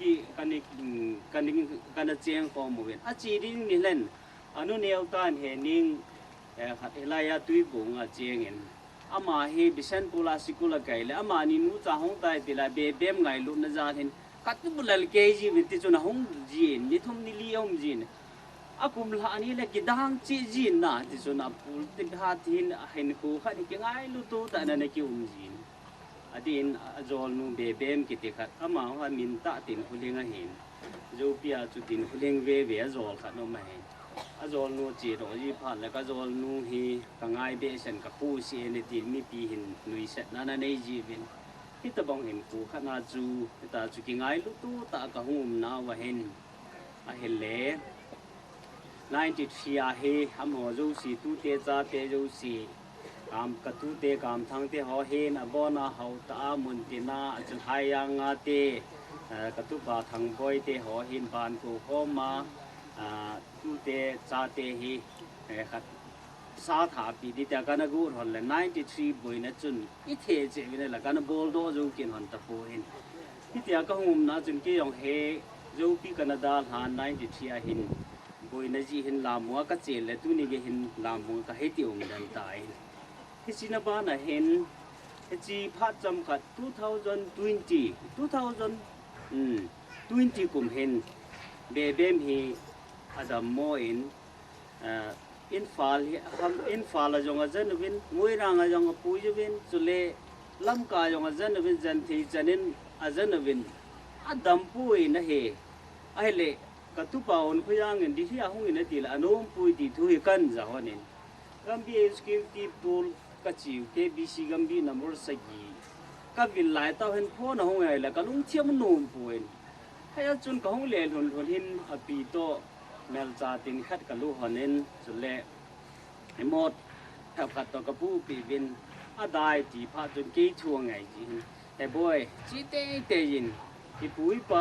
Speaker 6: จียงฟอร์มเวนอาจีดิ้งนี่เล่นอนุเนียวตานเห็นนิ่งขัดเฮลายาตุยบุงอาเจียงเห็นอามาเฮบิเซนปูลาสิกุลไก่เลยอามานี่นู้จ่าหงตายติลาเบมไงลุนน่าจะเห็นกัดตุบุลลเกจีวิติจุนหงจีนนิทุ่มนิเลียวมจีนอากุมลานี่แหละกิดังจีนนะที่สุนับปูติดหาทินเห็นคู่ขัดที่ง่ายลุตุแต่นั่นคิวมจีนอดีนจอลนูเบมกิติขัดอามาว่ามินตาตินคุลิงเห็นจูเปียจุตินคุลิงเวจอลขัดโนมาเห็นจอลนูจีโรจีพันแล้วก็จอลนูฮีกังไงเบสันกับผู้เสียในดินมีปีหินนุยเสนั่นในจีบินที่ตะบองเห็นคู่ขัดนาจูแต่จุกิง่ายลุตุตากะหุมนาว่าเห็นเห็นเล่93อาเฮฮัมหัวจูสีตูเตจ้าเตจูสีกามกระตูเตกามทั้งเตหอเฮนอบอนาเฮาตามุนตินาจนหายยังอาเตกระตูบาทั้งบอยเตหอเฮนบานกูโฮมาตูเตจ้าเตเฮขัดสาถาปีดิตากันกูหันเลย93บอยนะจุนอิเทเจวินละกันบอลโดจูกินหันตะโพเฮนที่เตียก็หุ่มนะจุนกี่ยองเฮจูปีกันดาลหา93อาหินบ bồi na ji hin làm mua cái chuyện là tu ni cái hin làm mua cái hết tiêu mình đang tại cái gì nó ba là hin cái gì phát trong cả 2020 2020 cùng hin bề bên hi adam mo in fall là dòng dân bên ngôi rang là dòng pui bên chule lâm cả dòng dân bên dân thì dân dân bên adam pui na he ai lệ cả tu bảo ông khuyên anh đi thi không nghe thì là anh ông pui thì thui căn giờ họ nên gambi executive tool cái chiều cái bc gambi number sagi cái việc lại tao hen phone không ai là cái lung chiêm nôm pui hay là chun cái không lệ hồn hin api to mel cha tin khát cái lu họ nên chun lệ một theo khát to cái bu bị viên đai thì phát chun kỹ chuông ngày gìแต่บ่อยจีเตยินที่ปุ้ยไป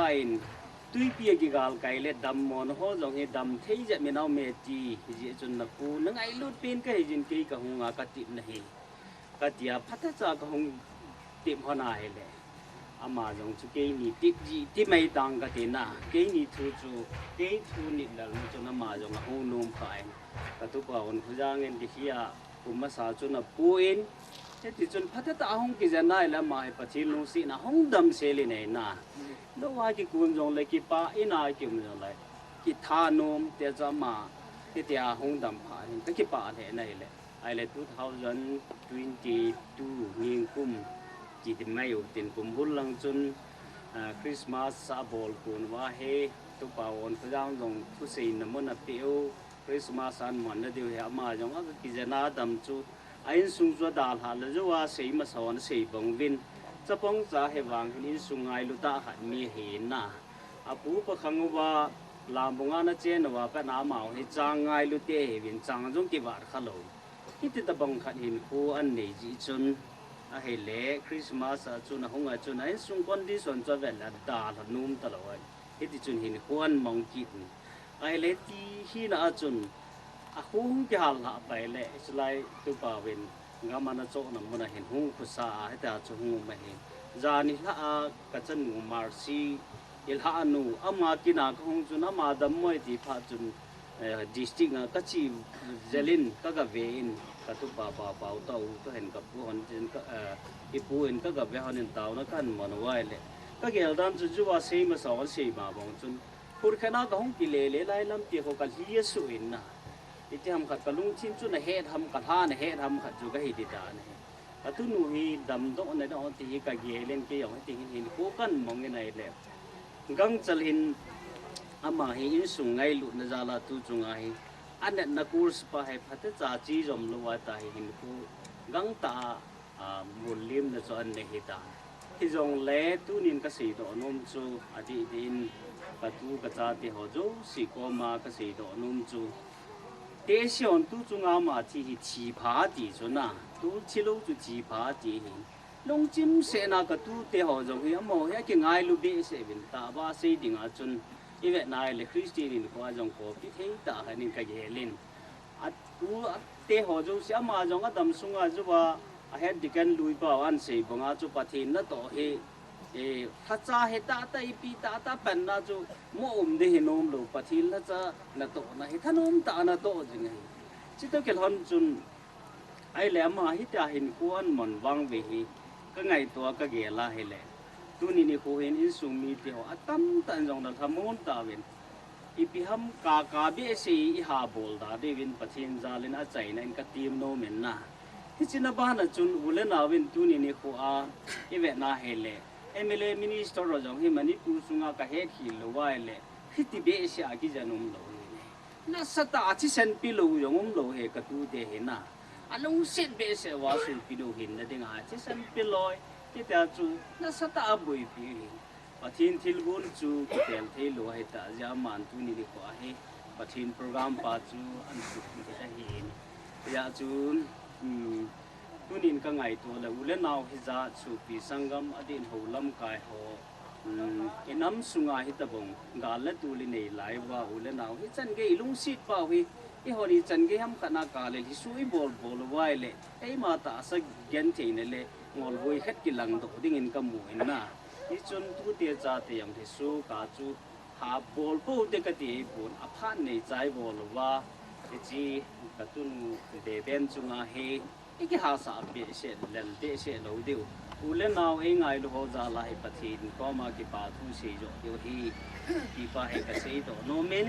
Speaker 6: ตุยเปียกิกาลไก่เล็ดดำมอนหัวจงเฮดำเที่จะไม่เอาเมจีจีจนนับปูนังไอลุดเป็นก็เฮจินกีกะหงากะติบนะเฮกะเตียพัฒจากะหงติบหนาเฮเลยอามาจงจุเกนี่ติบจีติไม่ตังกะตินะเกนี่ทูจูเกทูนิดละจนอามาจงหงนุ่มไปกะตุปะอนคุจางเงินดิเฮียอุมมาสาจนปูอินที่จนพัฒนาห้องกิจนาแล้วมาให้ปฏิลุสีนะห้องดำเสลีเนี่ยนะแล้วว่าที่กุมจงเลยกี่ป้าอินากี่กุมจงเลยกี่ทานมเดี๋ยวจะมาที่เดี๋ยวห้องดำผ่านก็กี่ป้าเนี่ยนี่แหละไอ้เลย2022นิ่งกุมจีนไม่อยู่ตินกุมบุญลังจนคริสต์มาสซาบอลกุนว่าเฮตุปาวอนพระเจ้าจงผู้สิ่งนั้นมันเปียวคริสต์มาสอันมันเดียวเหมาจงก็กิจนาดำจูไอ้สุงจวดาลหาเลยจะว่าสีมาสอนสีบังวินจะป้องจะให้วางหินสุงไงลุตาหันมีเห็นนะอาปูประคังว่าลามบงานเจนว่าเป็นน้ำเมาให้จางไงลุเตะวินจางจงกิบาร์ขลุ่มที่ติดตะบังขัดหินคู่อันนี้จีจนให้เละคริสต์มาสจนหงจนไอ้สุงคนที่สนจะเวลาดาลนุ่มตลอดที่ติดจนหินคู่อันมองกินไอ้เละที่หินอาจนหงที่หันหลับไปเลยสไลตุปาวินงามันโจนมันเห็นหงคุษาให้แต่จะหงไม่เห็นจานิละกัจจนูมาร์ซีอิลฮานูอามากินาหงจุนอามาดมวยที่พาจุนดิสติกกัจจิเจลินก็กับเวนกัตุปาปาเปาเต้าก็เห็นกับผู้คนจินก็อีปูเห็นก็กับเวหันเต้านักกันมันไว้เลยก็เกี่ยวดำจุว่าเสียมาสอนเสียมาบางจุนพูดแค่นั้นก็หงกิเลเลไล่ลำตีเขากันเฮียสุอินนะที่ทำขัดกระลุงชิ้นจุนเฮทำกระทานเฮทำขัดจูก็เฮดิตาเนี่ยกระตุ้นหูฮีดำโตในดอกที่กะเกเล่นเกี่ยวให้ที่เห็นคู่กันมองยังไงเลยกังจะเห็นอามาเห็นสุงไงลุนจาลาตุจุงไงอันนั้นนักอุสปะให้พัฒนาจีจอมลวตาเห็นคู่กังตามุลลิมนะจอนเนหิตาที่จงเล่ตุนินกษีดอนมจูอดีดินกระตูกระจาติหอจูสิโกมากษีดอนมจูเดี๋ยวช่วงตู้จงอามาที่ชีพาดีจนะตู้ชิโลจูชีพาดีเห็นลงจิมเสนาก็ตู้เตะหอจงเฮียมอเฮียกิง่ายลูกเบสเอวินตาบ้าเสียดิ่งอาจนอีเวนายเลยคริสเตียนก็อาจงก็พิเทตาให้นินก็เยลินอัดตู้เตะหอจงเสียมาจงก็ดำสุงอาจูว่าเฮ็ดดิกันลุยป่าวันเสียบงอาจูปะทินนั่นต่อเฮถ้าจะเห็นตาอีปีตาเป็นนะจูมั่วเดหินอมลูกปะทินถ้าจะนั่นต่อนะเห็นท่านอมตานั่นต่อจริงไงจิตตะเกียบหันจุนไอ้แหลมมาฮิตาเห็นควนมันวังเวหีก็ไงตัวก็เกล่าเฮเลยตัวนี้นี่เขาเห็นอินสุมีเดียวตั้มตันจงนั่นทำมุนตาเวนอีพิหำกาเบสีอีหาบอลดาเดวินปะทินจาลินอาใจนั่นก็ทีมโนเมนนะที่จินบ้านจุนอุเลนาวินตัวนี้นี่เขาอีเวน่าเฮเลยMLA Minister เราจงให้มันนี่ปูสุงอาก็เฮ็ดหิลไว้เลยที่ที่เบสอากิจะนุ่มโลน่าสตาที่เซนปิโลจงโลเฮกตูเดเห็นนะอันนู้นเซนเบสว่าสุปิโลเห็นนะเด้งอาที่เซนปิโลที่แต่จูน่าสตาบุยปีปะทินทิลบุนจูที่เตลเทโลให้ตาจามันตุนี่ดีกว่าให้ปะทินโปรแกรมปาจูอันสุดที่จะเห็นยาจูตุนินก็ไงตัวเลยอุเลนเอาฮิจาสุปีสังกัมอดีตหูลำกายหอิน้ำสุงาฮิตบงกาลตุลินีไลว่าอุเลนเอาฮิจันเกยลุงสิทธิ์ป่าวฮิฮอดีจันเกยฮัมขณะกาเลฮิสุยบอลไว้เลยไอ้มาตาสักเกนเทนเลยงอลวุยเฮ็ดกิลังตัวดิ่งอินกมูอินนะฮิจนทุเตียจ่าเตียมที่สุกาจู หาบอลปูเด็กกติบุญอภันในใจบอลว่าจีกระตุ้นเดเบนจุงอาเฮอีกหาสาเบียเสเลนเดเสโลดิวอุเลนเอาเองไงลูกจะลายปฏิทินก็มากีปาทุเสียอยู่ที่กีปาเฮกเสียตัวโนเมน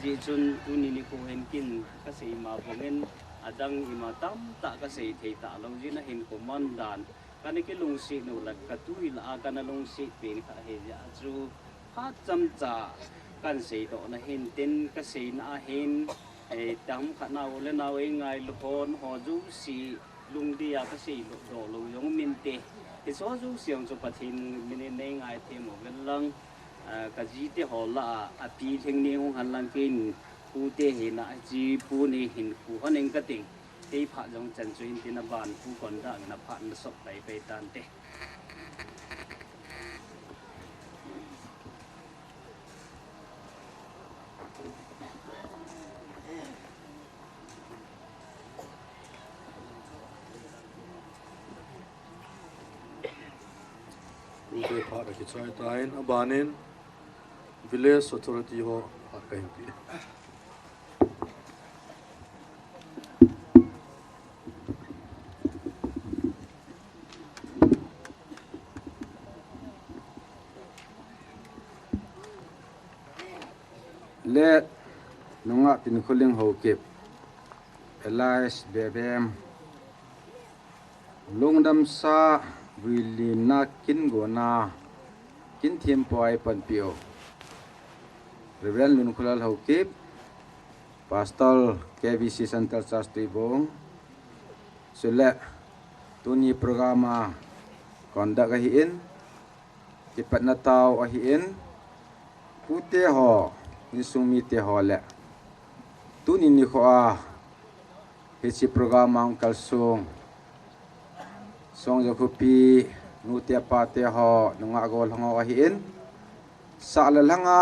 Speaker 6: จีจุนตุนินิโคเห็นกินก็เสียมาพงเงินอดังอิมาตั้มตะก็เสียที่ตะลงจีน่ะเห็นกุมันดานกันนี่ก็ลงสีนูลักกระตุยละกันลงสีเป็นข้าเฮียจูพาจำจ่ากันเสียตัวน่ะเห็นเต็นก็เสียน่ะเห็นดำขนาดเล่นเอาเองไงลูกคนหอจูสีลุงเดียก็สีลูกโดลุงยงมินเตที่สอจูเสียงจุปทินมินเนงไงเทมกันลังกะจีเตหอละอปีเทงเนียงหันลังกินปูเตเห็นอะจีปูนี่เห็นปูเขาเองก็ติงที่พระจงจันทร์จุนตินบานปูคนด่างนับพันศพไปตันเต
Speaker 5: รูเดพาร์กิจใจตายนอบานิน village authority ho akai pi
Speaker 3: let nunga tin khuling ho kep elias bebem lungdam sa wilina kin gona kin thiem poi pan pio reverend lun khulal ho kep pastor KBC Central Church Tibong sele tuni programa konda ka hiin kipat na tao a hiin pute ho nisumi te ho le tuni ni kho a hichi programa ang kalsong song jokupi nu te pa te ho nunga gol hango a hiin sa la langa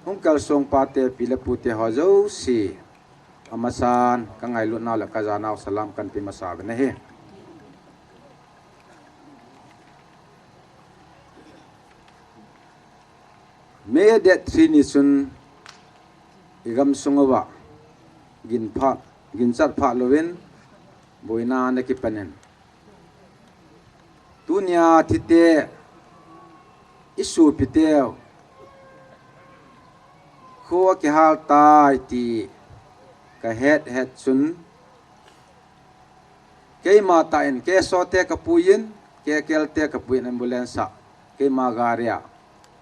Speaker 3: hong kalsong pa te pila pute ho zo si amasan kangai lu na la kazana salam kan pi masabe na he May that Trinison igam sungawa ginsat pha lovin boina na kipanen tunya thite isu piteo kho ki hal tai ti ka het sun ke ma ta en ke so te ka puyin ke kel te ka puyin ambulance ke ma garia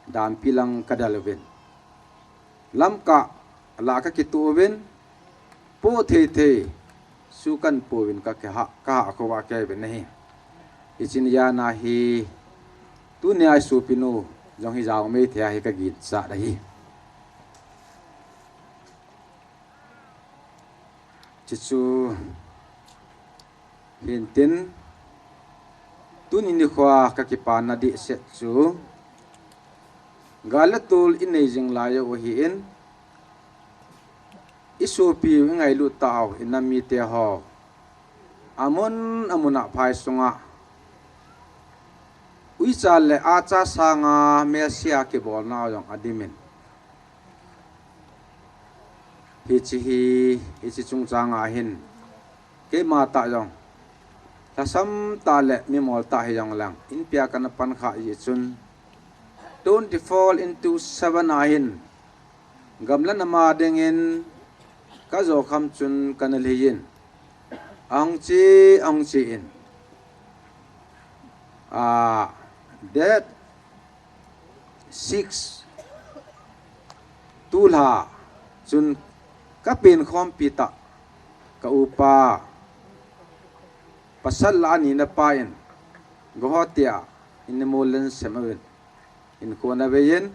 Speaker 3: dan pilang kadalwin lamka la ka kituwin po the sukan powin ka ka ko wa ke ben hi ichin ya na hi tu ne ai su pinu jong hi jaw me thia hi ka git sa da hi chichu hintin tu ni khwa ka ki pa na di se chu galatul inajing layo hi in isupi ngai lu taw inami te ho amuna phai sunga uichal le acha sanga mesia ke bol na yong adimin hichi chung changa hin ke ma ta yong tasam ta le mi mol ta hi yong lang in pia kana pan kha yi chun don't fall into 7 ahin gamla nama dengin kazo kham chun kanaliyin angchi in that 6 tulha chun kapin khom pita ka upa pasal ani na pain gohotia in molen semawin in kona beyen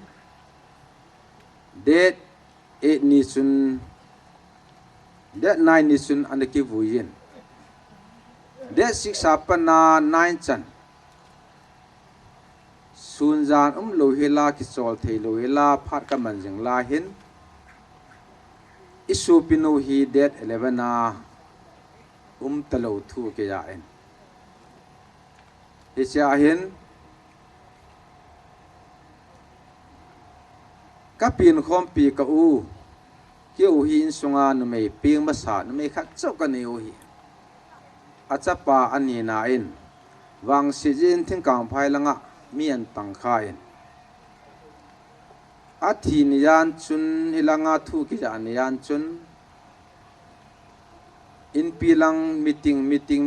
Speaker 3: date 8 ni sun date 9 ni sun anaki vuyen date 6 apana 9 chan sunjan lohila ki chol thei lohila phat ka manjing la hin isu pinu hi date 11 na talo thu ke ya en isya hin
Speaker 7: ka pin khom pi ka u ki u hi in sunga nu mei ping ma sa nu mei khat chau ka ne u hi achapa ani na in wang si jin thing kang phai langa mian tang kha in a thi ni yan chun hilanga thu ki ja ni yan chun in pilang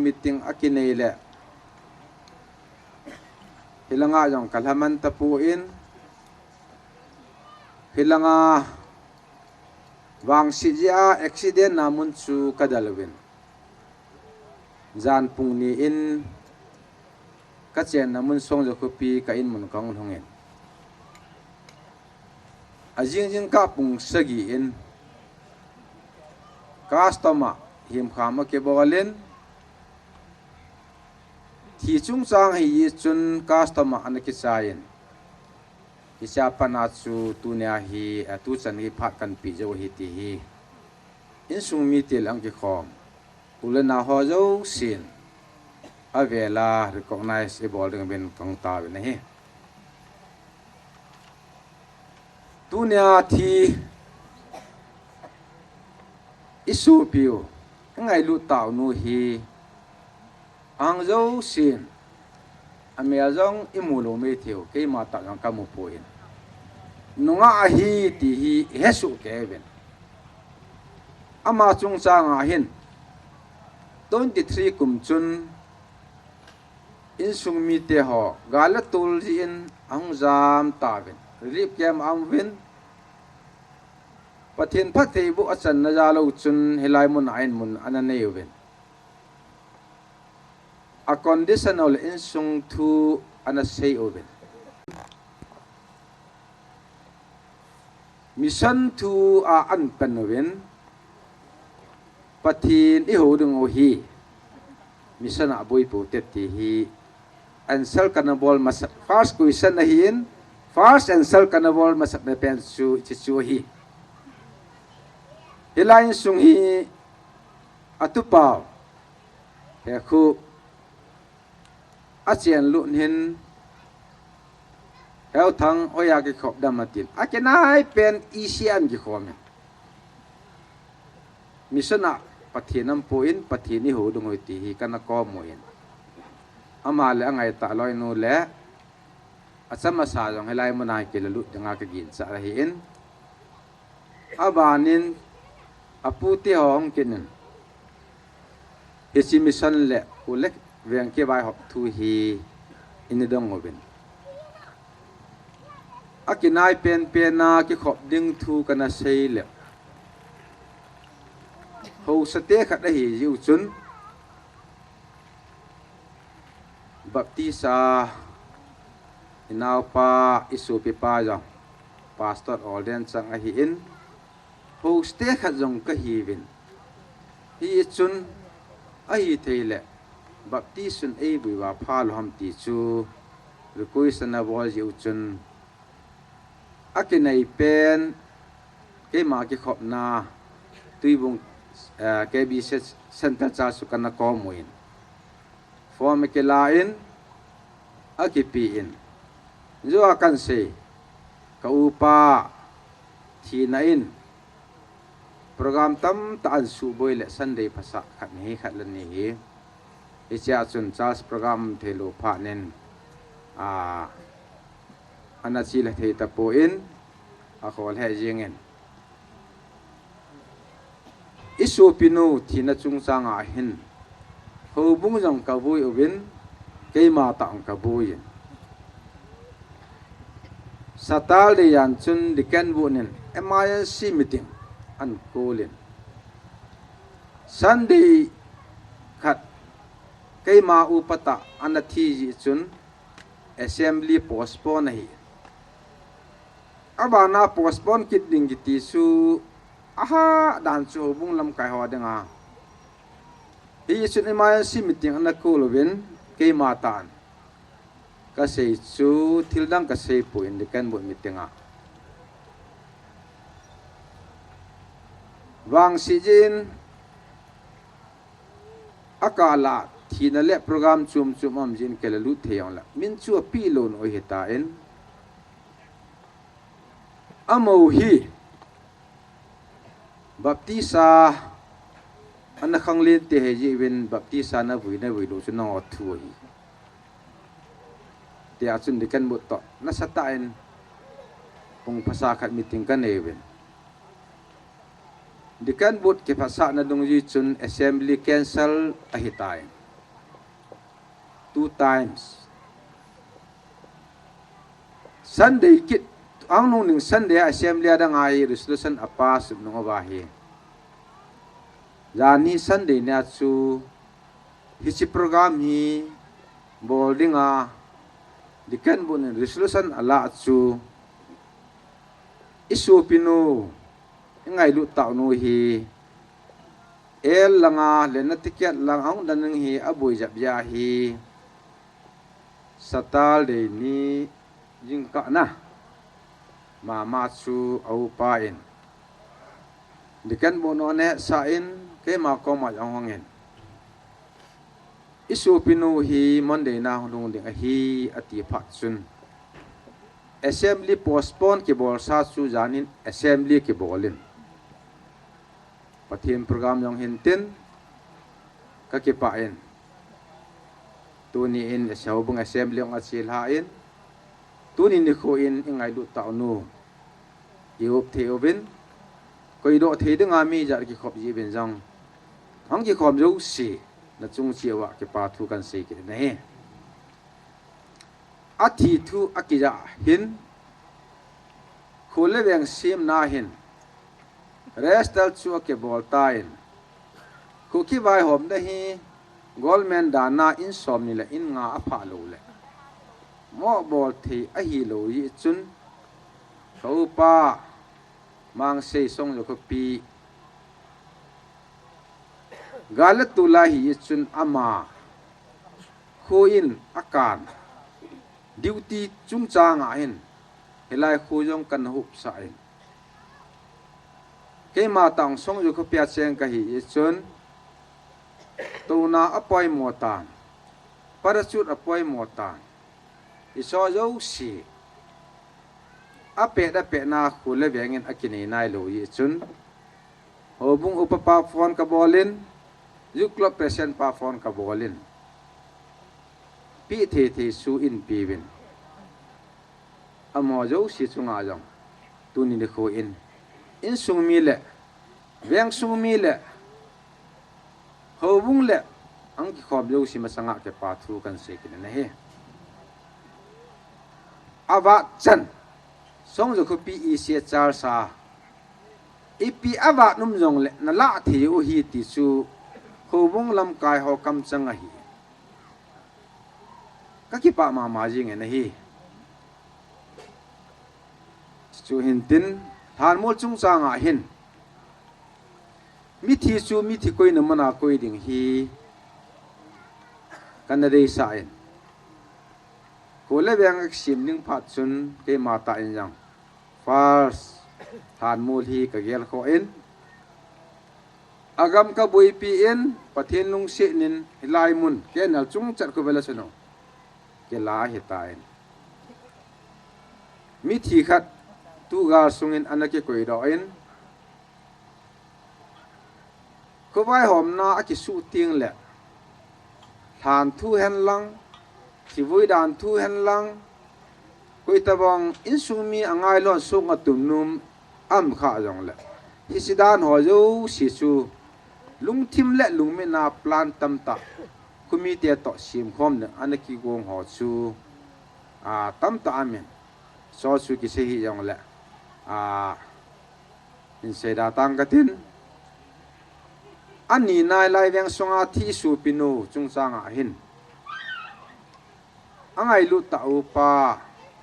Speaker 7: meeting akinei le hilanga jong kalhaman tapu in hilanga wang si ja accident namun chu kadalwin zan pung ni in ka chen namun song jo khopi ka in mun kang thongin ajing ka pung sagi in customer him khama ke bolen thi chung chang hi chun customer an ki chain isa pana chu tunia hi atu chan hi phat kan pi jo hi ti hi in sung mi tel ang ki khom ulena ho jo sin avela recognize e bol ding ben kang ta ben hi tunia thi isu piu ngai lu tau nu hi ang zo sin amia zong imulo me thiu ke ma ta jang ka mu poin nunga hi ti hi hesu ke ben ama chung cha nga hin 23 kum chun in sung mi te ho gala tul ji in ang jam ta ben rip kem am win pathin phathei bu achan na jalo chun helai mun ain mun anane yuben a conditional in sung thu ana sei oben mission thu a an panoven pathin I ho dung o hi mission a boy po te ti hi answer kanabol mas first question na hin first answer kanabol mas me pen chu hi hilain sung hi atupaw he khu achian lu hin hel thang oya ki khop damatin akenai pen isian ki khome misana pathinam poin pathini ho dungoi ti hi kana ko moin ama le angai ta loi nu le achama sa jong helai manai ke lu danga ka gin sa hi in abanin aputi hong kinin isi mission le ulek veng ke bai hop thu hi inidong obin akinai pen na ki khop ding thu kana sei le ho sate khat hi yu chun baptisa inau pa isu pi pa jong pastor olden chang a hi in ho ste khat jong ka hi win hi chun a hi theile baptisun ei bui wa phal ham ti chu rukui sana bol yu chun akinai pen ke ma ki khop na tuibung KB center cha su kana ko muin form ke la in akipi in zo akan se ka upa thi na in program tam ta an su boi le sunday phasa khat ni khat lan ni hi icha chun chas program thelo pha nen anachi la thei ta po in a khol he jingen isu pinu thina chung changa hin ho bung jong ka bui ubin keima tang ka bui satal de yan chun dikan bunin MIC meeting an kolin sunday khat keima upata anathi ji chun assembly postpone hi abana postpone kit ding ti su aha dan chu bung lam kai ho denga hi chun MIC meeting an kolwin keima tan ka sei chu thildang ka sei pu in dikan bu meetinga wang sijin akala thina le program chum am jin kela lu theyang la min chu pi lon o heta en amo hi baptisa anh khang lên thì hệ gì bên baptisa na vui lo cho nó thui thì à chun đi căn bộ tọ nó sát tại pung phasa khát meeting kan này bên đi căn bộ cái phasa na dong gì chun assembly cancel a hitai 2 times Sunday kit ang nung ning Sunday assembly ada ngai resolution apa sub nung abahi Jani Sunday ni acu hisi program hi bolding a dikan bun resolution ala acu isu pinu ngai lu tau nu hi el langa lena tiket lang ang danang hi aboy jap ya hi satal de ni jingka na mama chu au pain dikan bono ne sain ke ma ko ma yang hongin isu pinu hi monday na hung ding hi ati phat sun assembly postpone ke bol sa chu janin assembly ke bolin pathian program yang hintin ka ke pain tuni in saubung assembly ang asil hain tuni ni ko in ingai du ta nu iup theovin koi do the ding ami jar ki khop ji ben jang ang ki khom jo si na chung chiwa ke pa thu kan se ke ne athi thu akija hin khole beng sim na hin restal chu ke boltain khu ki vai hom da hi goldman dana in som ni la in nga apha lo le mo bol thi a hi lo yi chun ko pa mang se song lo ko pi galat tu la hi chun ama khu in akan duty chung cha nga hin helai khu jong kan hup sa in ke ma tang song yo ko pya cheng ka hi chun tu na apoi mo tan parachute apoi mo tan iso yo si ape da pe na khule bengin akini nai lo yi chun hobung upapa phone ka bolin yuklo present pa phone ka bolin pi the su in pi win amo yo si chunga jong tuni de kho in sung mi le veng sung mi le hobung le ang ki khob yo si masanga ke pa thu kan se kin na he ava chan song jo ko pi i se char sa ipi ava num jong le na la thi u hi ti chu hobung lam kai ho kam chang a hi ka ki pa ma jing na hi chu hin tin than mo chung chang a hin mi thi chu mi thi koi na mana koi ding hi kanade sa in ko le bang sim ning phat chun ke mata in yang first than mo hi ka gel kho in agam ka boi pi in pathin lung se nin hilai mun ke nal chung chat ko bela suno ke la hi ta in mi thi khat tu ga sungin anake koi do in ko vai hom na aki su ting le than thu hen lang si vui dan thu hen lang koi tabang in sung mi angai lon sung atum num am kha jong le hi sidan ho jo si chu lung thim le lung me na plan tam ta kumi te to sim khom ne anaki gong ho chu a tam ta amen so chu ki se hi jong le a in se da tang ka tin ani nai lai veng songa thi su pinu chung changa hin angai lu ta upa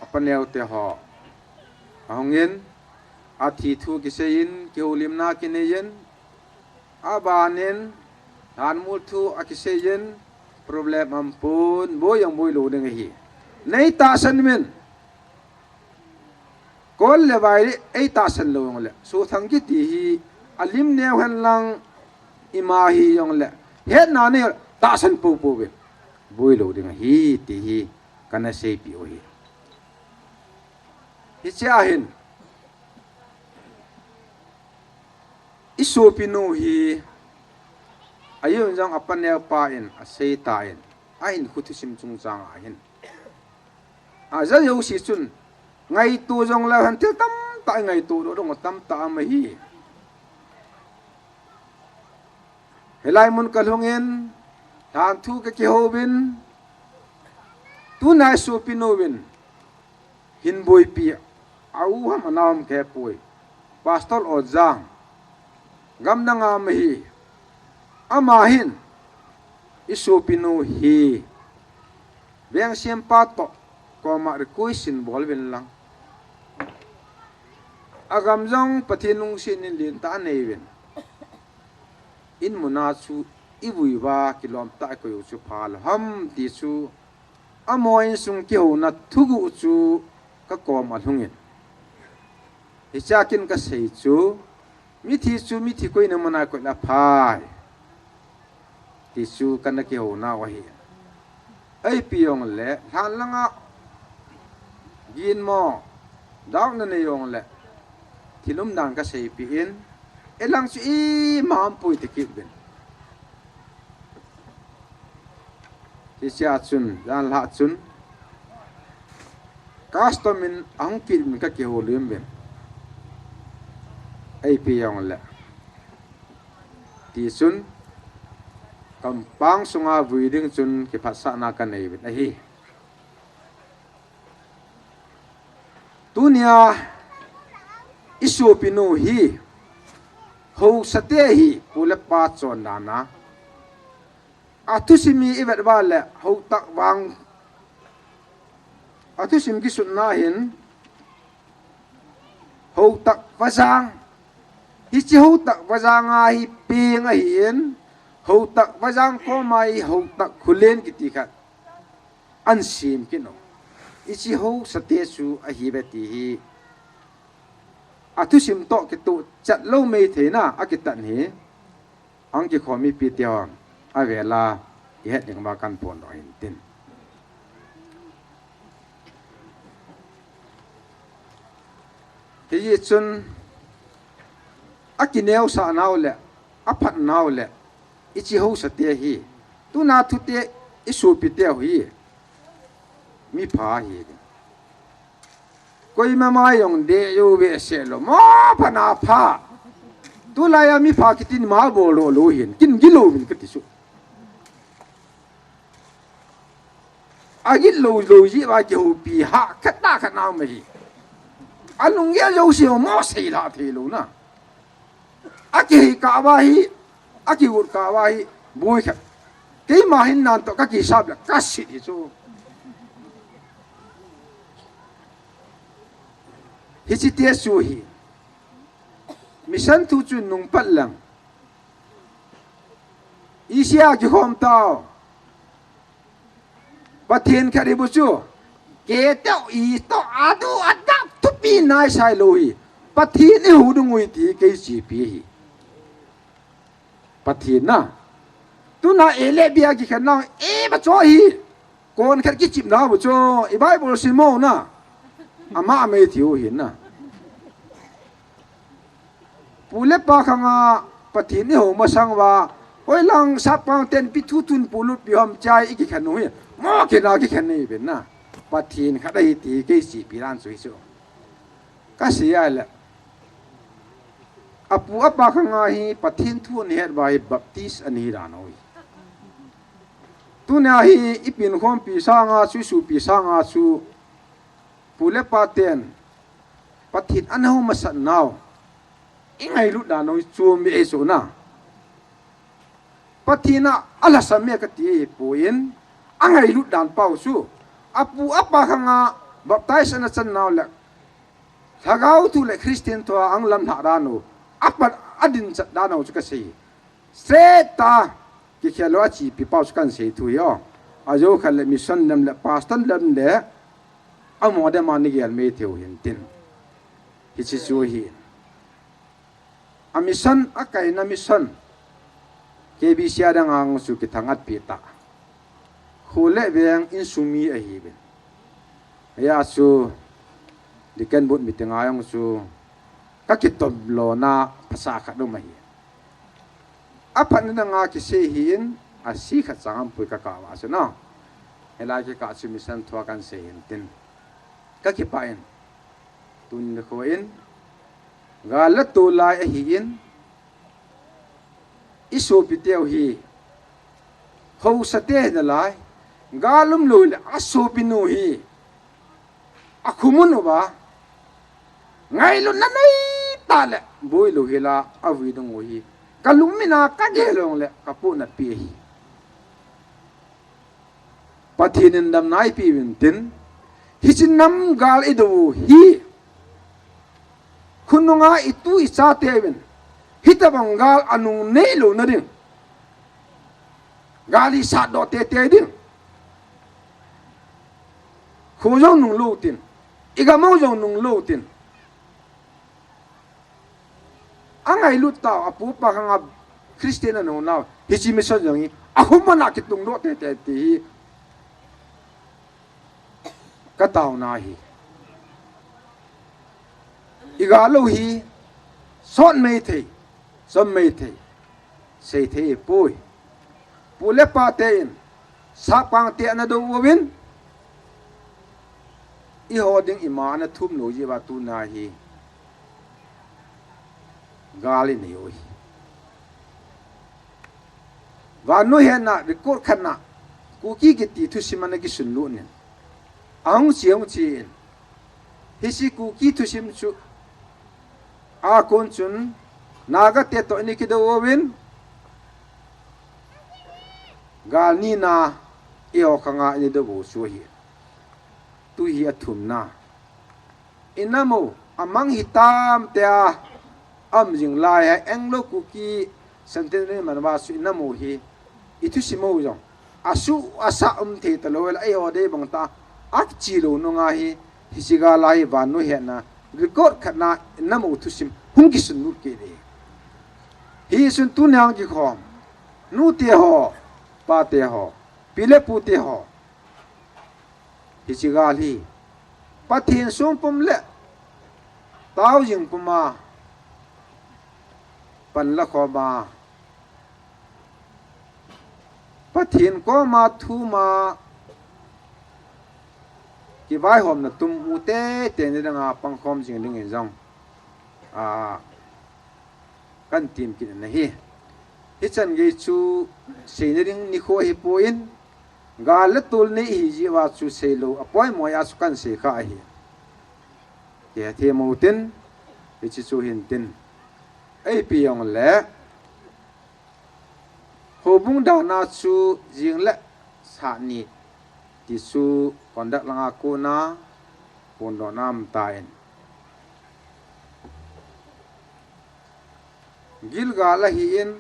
Speaker 7: apaneu te ho ahongin athi thu ki sein ki ulim na ki neyen abanin han mul thu akiseyen problem ampun boyang boy lo ding hi nei ta san men kol le bai ei ta san lo le so thang ki ti hi alim ne han lang ima hi yong le he na ne ta san pu pu be boy lo ding hi ti hi kana sei pi o hi cha hin isu pinu hi ayun jang apanel pa in asei ta in ain khutusim chung chang a hin a za yo si chun ngai tu jong la han til tam ta ngai tu do dong tam ta ma hi helai mun kalhongin han thu ka ki hobin tu na su pinu bin hin boi pi au ham anam ke poi pastor ojang gam na nga mahi amahin isu pinu hi beng siam pato ko ma rekui sin bol bin lang agam jong pathinung sin in lin ta nei bin in muna chu ibui wa kilom ta ko yu chu phal ham ti chu amoin sung ki ho na thugu chu ka kom alhungin hichakin ka sei chu mi thi koi na mana ko la phai ti chu kan ki ho na wa hi ai piong le han langa gin mo daw na ne yong le thilum dan ka sei pi in elang chu i mam pui ti ki ben ti sia chun dan la chun customin ang ki min ka ki ho lim ben ai piong le ti sun kampang sunga vuiding chun ki phasa na ka nei bet hi tunia isu pinu hi ho sate hi pule pa chon na na atusimi ibet ba le ho tak wang atusim ki sun na hin ho tak wazang hi chi ho tak wazang a hi ping a hin ho tak wazang ko mai ho tak khulen ki ti khat an sim ki no ichi ho sate su a hi beti hi atusim to ki tu chat lo mei the na a ki tan hi ang ki khomi pi tiang a vela i het ning ma kan pon ro hin tin hi chun a ki neu sa naw le a phat naw le ichi ho sate hi tu na thu te isu pi te hi mi pha hi koi ma ma yong de yo ve se lo mo phana pha tu la ya mi pha ki tin ma bo lo lo hin kin gi lo min ka ti su a gi lo lo ji ba ki ho pi ha khat na ma hi anung ya yo si mo sei la the lo na a ki ka ba hi a ki ur ka ba hi bui kha ke ma hin nan to ka ki sab la ka si ti chu hi chi te su hi mission tu chu nung pat lang isia ki khom tao pathin khari bu chu ke to i to adu adap tu pi nai sai lo hi pathin ni hu du ngui ti ke chi pi hi pathin na tu na ele bia ki khanang e ba cho hi kon khat ki chip na bu cho i bible si mo na ama me thiu hin na pule pa khanga pathin ni ho ma sang wa hoi lang sap pang ten pi thu tun pulut pi hom chai iki khanu hi mo ke na ki khan nei ben na pathin kha dai ti ke si pi ran sui so ka si ya la apu apa khanga hi pathin thu ni het bai baptist ani ra noi tu na hi ipin khom pi sa nga su pi sa nga su pule paten pathit anho masat naw ingai lu da no chu mi e so na pathina ala samme ka ti poin angai lu dan pau su apu apa khanga baptize na chan naw la thagau tu le christian to ang lam na da no apa adin chat da no chu ka sei seta ki khelo chi pi pau kan sei thu yo ajo khal le mission nam le pastor lam le amode mani gel me theu hin tin hi chi chu hi a mission a kai na mission ke bi sia dang ang su ki thangat pi ta khule beng in sumi a hi ben ya su diken bot mi tenga yang su ka ki tom lo na phasa kha do mai apan na nga ki se hin a si khat changam pui ka ka wa so no helai ki ka chu mission thua kan se hin tin ka ki pa in tun ko in gala tu lai a hi in isu pi teu hi ho sa te na lai galum lu le asu pi nu hi akhumun ba ngai lu na nei ta le boi lu hila awi dong hi kalumina ka gelong le kapu na pi hi pathinin dam nai pi win tin hi chin nam gal idu hi khununga itu isa te win hitabang gal anung nei lu na ding gali sa do te te ding khu jong nung lu tin iga mau jong nung lu tin angai lu ta apu pa khanga Christian no na hi chi mission jong ahuma na ki tung do te te ti ka taw na hi iga lo hi son mei thei som mei thei sei thei pui pule pa te in sa pang te na do win i hoding imana thum no ji ba tu na hi gali nei oi wa no he na record khana ku ki ki ti thu simana ki sun lu ne ang chiang chi in hi si ku ki thu sim chu a kon chun naga te to ni ki do win gal ni na e o khanga ni do bu su hi tu hi athum na inamo amang hitam te a am jing lai ha englo ku ki sentene manwa su inamo hi itu simo jong asu asa the ta lo ai o de bang ta ak chi lo no nga hi hisiga lai wa no he na record khana namo thu sim hung ki sun nu ke de hi sun tu nyang ki khom nu te ho pa te ho pile pu te ho hisiga li pathin sum pum le tao jing puma pan la kho ma pathin ko ma thu ma ki vai hom na tum u te te ni nga pang khom jing ling e jong a kan tim ki na hi hi chan ge chu se ni ring ni kho hi po in ga la tul ni hi ji wa chu se lo apoi mo ya su kan se kha hi ke the mo tin hi chi chu hin tin ai pi yong le ho bung da na chu jing le sa ni ti su kondak langa ko na pon do nam ta en gilga la hi in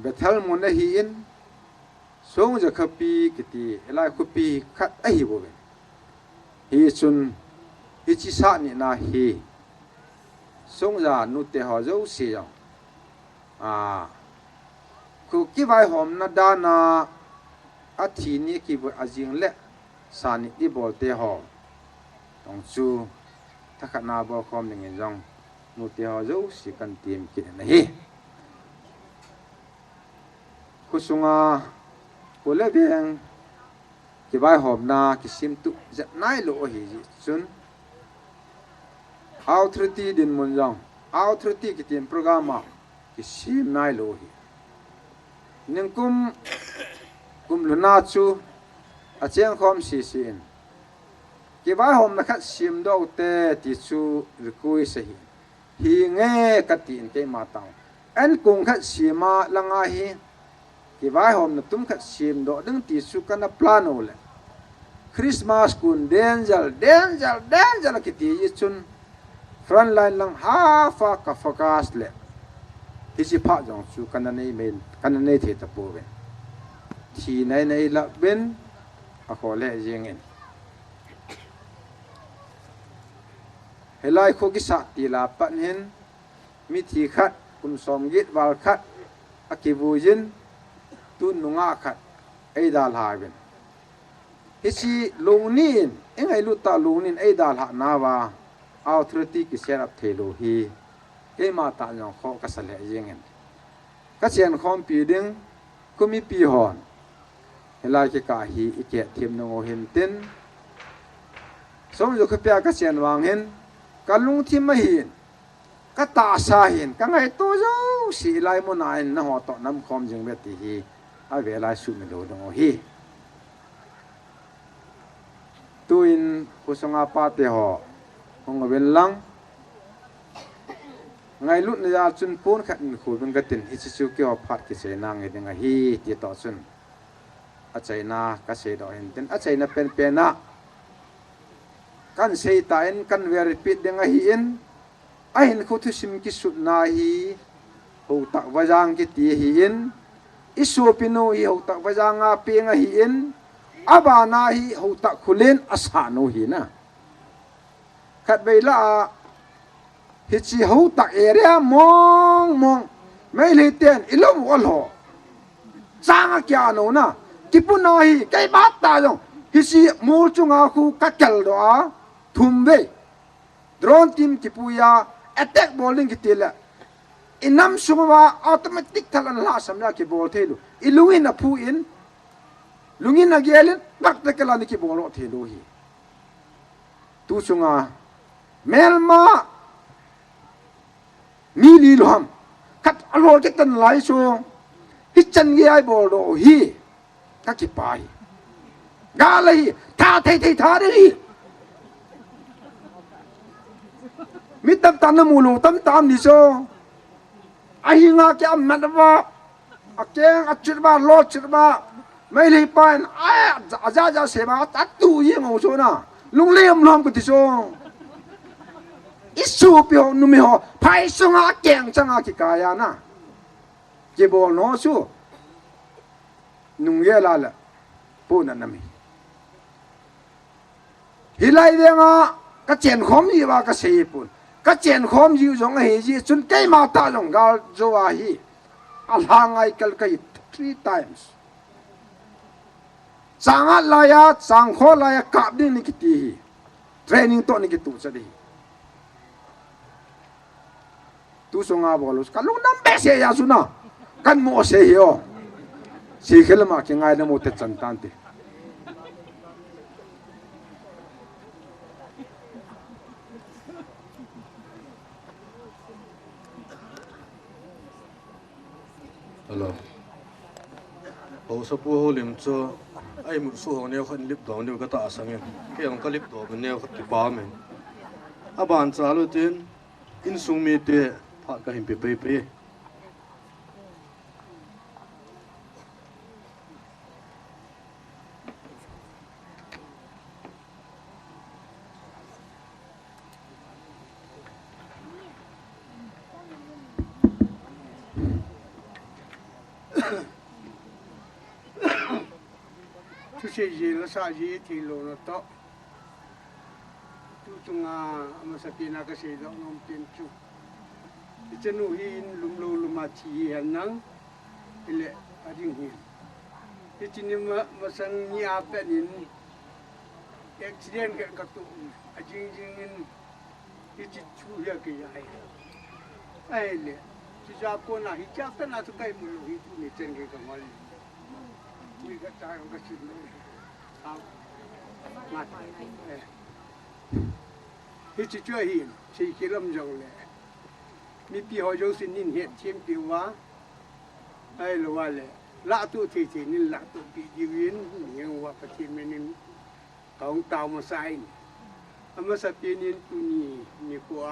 Speaker 7: bethal mon la hi in song ja khapi kiti elai khupi khat a hi bo hi chun hi chi sa ni na hi song ja nu te ho zo si yong a ku ki vai hom na da na a thi ni ki bo ajing le sa ni di bol te ho tong chu thakha na bo khom ning jong nu te ho zo si kan tim ki na hi kusunga pole beng ki vai hom na ki sim tu za nai lo hi ji chun authority din mun jong authority ki tim programa ki sim nai lo hi ning kum luna chu a cheng khom si sin ki vai hom na khat sim do te ti chu rikui se hi nge ka tin te ma tang en kung khat sima langa hi ki vai hom na tum khat sim do ding ti chu kana plano le Christmas kun danger ki ti chun front line lang ha fa ka focus le hi si pha jong chu kana nei men kana nei the ta po ben thi nei la ben a kho le jing en helai kho ki sa ti la pan hen mi thi khat kum som git wal khat a ki bu jin tu nunga khat ei dal ha ben hi si lung nin engai lu ta lung nin ei dal ha na wa authority ki set up thelo hi ke ma ta nyong kho ka sa le jing en ก็เชียนคอมปีดึงก็มีปีหอนเวลาจะกาฮีอีเกะเทียมนงเห็นเต้นสมยุคเปียก็เชียนวางเห็นก็ลุงที่ไม่เห็นก็ตาสาเห็นก็ไงตัวเจ้าสีลายมนายนะหัวต่อน้ำคอมจึงเวทีฮีอาเวลาสุมิโดดงฮีตุอินกุศลปาเตหอหงเวลังไงลุนยาจุนปูนขัดขุดเป็นกระตินอิชิชุกิอพัดกิเสนางเห็นไงฮีที่ต่อจุนอาใจนาก็เสดอเห็นเต็นอาใจนาเป็นนะกันเสตาเอ็นกันเวริปิดยังไงฮีเอ็นไอเห็นเขาทุสิมกิสุนาฮีหูตักวจางกิตีฮีเอ็นอิสุปิโนฮีหูตักวจางอาเปียงฮีเอ็นอาบานาฮีหูตักคุเลนอาสาโนฮีนะขัดเวลาฮิจิหูตักเอเรียมองไม่เลยเตียนอิลมวอลโหจางอาเกียโนนะกิปุนาฮีไกบัตตาจงฮิจิมูจุงอาคูกักเกลโดอาทุมเวโดรนทีมกิปุยาแอตแทกบอลลิงกิติละอินัมสุมาว่าอัตโนมัติทัลันลาสัมยากิบอลเทลูอิลุอินอพูอินลุงินนักเยลินปักตะกลานิกิบอลเทลูฮีตูสุงาเมลมามีลีลฮัมคัดอโลกิตันไลซูฮิจันเกียบอลโดฮีกักิปายกาเลยท่าเทท่าดีมิตรตันนมูลูตามนิโซอาหิงาเกี่ยมมันว่าอาเกงอาชิรบาโลชิรบาไม่เลยไปอาจาเสมาตัดตูยิงเอาโซนะลุงเลี้ยมล้อมกุติโซอิสูเปียวนุมิโฮไพซุงอาเกงจังอากิกายานะเจ็บโนสูนุงเยลาละปูนันนามิฮิไลเดงากระเจนขมยีว่ากระเสียปุ่นก็เจนขอมอยู่จงเฮียจนใกล้มาตาจงกาโจวาฮีอัลฮังไอเกลกัย three times สังอัลลายะสังโคลายะกับดินิกิตีเทรนนิ่งตัวนิกิตูจะดีตูสงอาบอลุสกันลุงน้ำเบสยาสุนะกันโมเสียสีเขลมาเก่งไงนะโมเตจันตันติ
Speaker 5: ฮัลโหลโอ้สปูโฮลิมจ้าไอ้มุสุฮเนี่ยคนลิบดองเนี่ยก็ตาสังเกตแค่ยังก็ลิบดองมันเนี่ยเขาติดป้ามันอาบานจ้าลุตินอินสุมีเตะพักกันหิมเปย์
Speaker 2: ทุกสิ่งที่เราสร้างที่โลกต่อทุกจงอามาสตินักเสียดน้องเป็นจุจะนู่หินลุมมาที่เห็นนังอิเล่อดิ้งหินที่นี่มาสังเงียบเป็นหินเอ็กซิเดนกับตัวจริงหินที่ชูเยอะกี่ใหญ่ไอ้เล่ที่จะคนน่ะฮิจับแต่น่าสุดใกล้มือหินทุนี่เจนกับมาลีมีกระจายของกระชิบเลยครับมาฮิจิช่วยหินชีคิลมจงเลยมีปีหอยงสินินเหตุเชียงปิววะไอ้ละว่าเลยละตัวที่นี่ละตัวปีจีวินยังว่าปฏิมินินของเต่ามาใส่อามาสัตย์นินตุนีมีกัว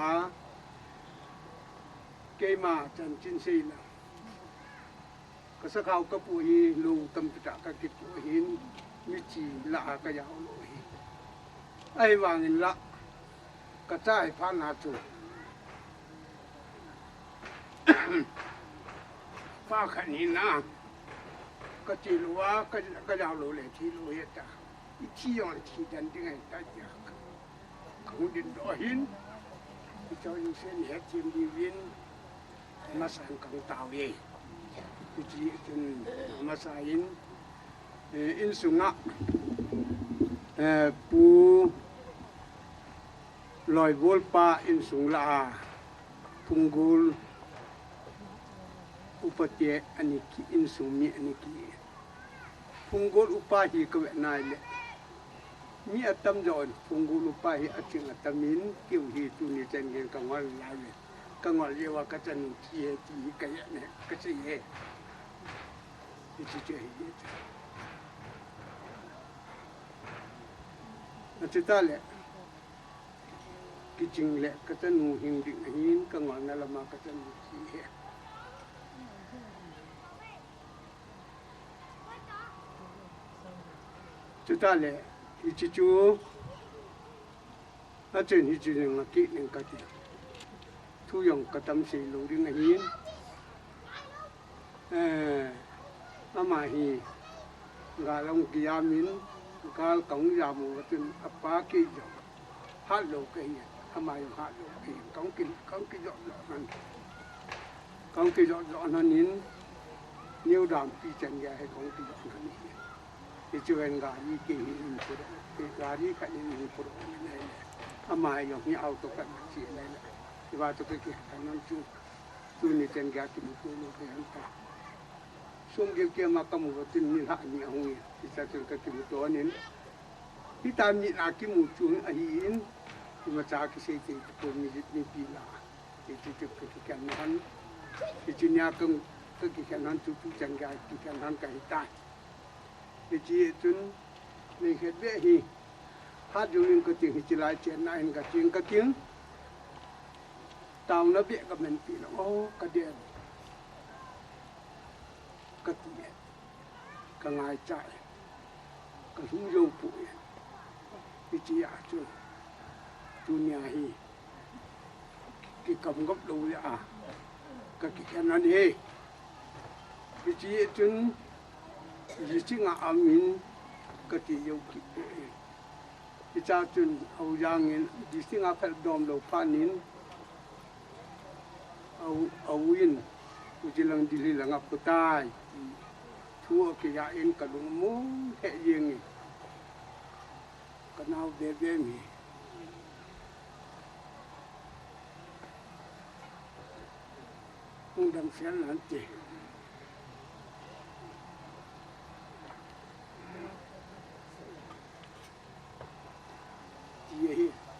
Speaker 2: เกมาจันจินซีละก็สักเขาก็ปุยลูตำตะกะกิปุหินมิจีละกะยาวโลหิไอ้วางินละกระจายพันหาจุฟ้าขันหินนะก็จีรัวก็ยาวโลเลยที่โลเฮตาอีที่ยอนที่ดันดิ้งไงตาอยากของดินดอหินที่เจ้าอยู่เส้นเฮตจิมดีวินมาสั่งของตาวเองที่จนมาสายอินสุงะปูลอยโวลปาอินสุงลาพุงกุล
Speaker 4: upati aniki insumi aniki punggol upahi kawenai le mi atam jon punggol upahi acing atamin kiu hi tu ni cengen kangwal lawe kangwal yewa kacanu kie ti kaya ne kasiye itu je hi Acita le kicing le kacanu hindi hin kangwal na lama kacanu kie Acita le ichichu acin hichi yang laki yang kati tu yang katam si lu dengan hin amahi galong kiamin gal kong jamu betul apa kijo halo kaya amahi halo kaya kong kijo kong kijo nanin nhiều đàm pi chân gà hay kong kijo nanin itu kan gari kihin pura gari kanin pura này amai yang ni auto kan si này iba tu ke kanan tu ni chân gà tu tu lo ke anta sung ke makamu betul ni hak ni ahui kita tu ke tu anin kita ni nak kimu tu ahin macam kisah itu pun ni pila itu ke kanan itu ni akan ke kanan tu chân gà ke kanan ke hitan Jadi itu ni kerja hi, hadu yang keting hijrah cina yang keting, tahun lebih kemen pila, oh kadian, keting, kengai cai, kesujung pui, jadi itu dunia hi, kita menggap dulu ya, kekianan hi, jadi itu Jadi amin ketiyo kita. Kita tu awangin di singa pel dom lo panin. Awin ujilang dili lang aputai. Tuo kiyain kadung mo heyeng. Kanau bebe mi. Undang sial nanti.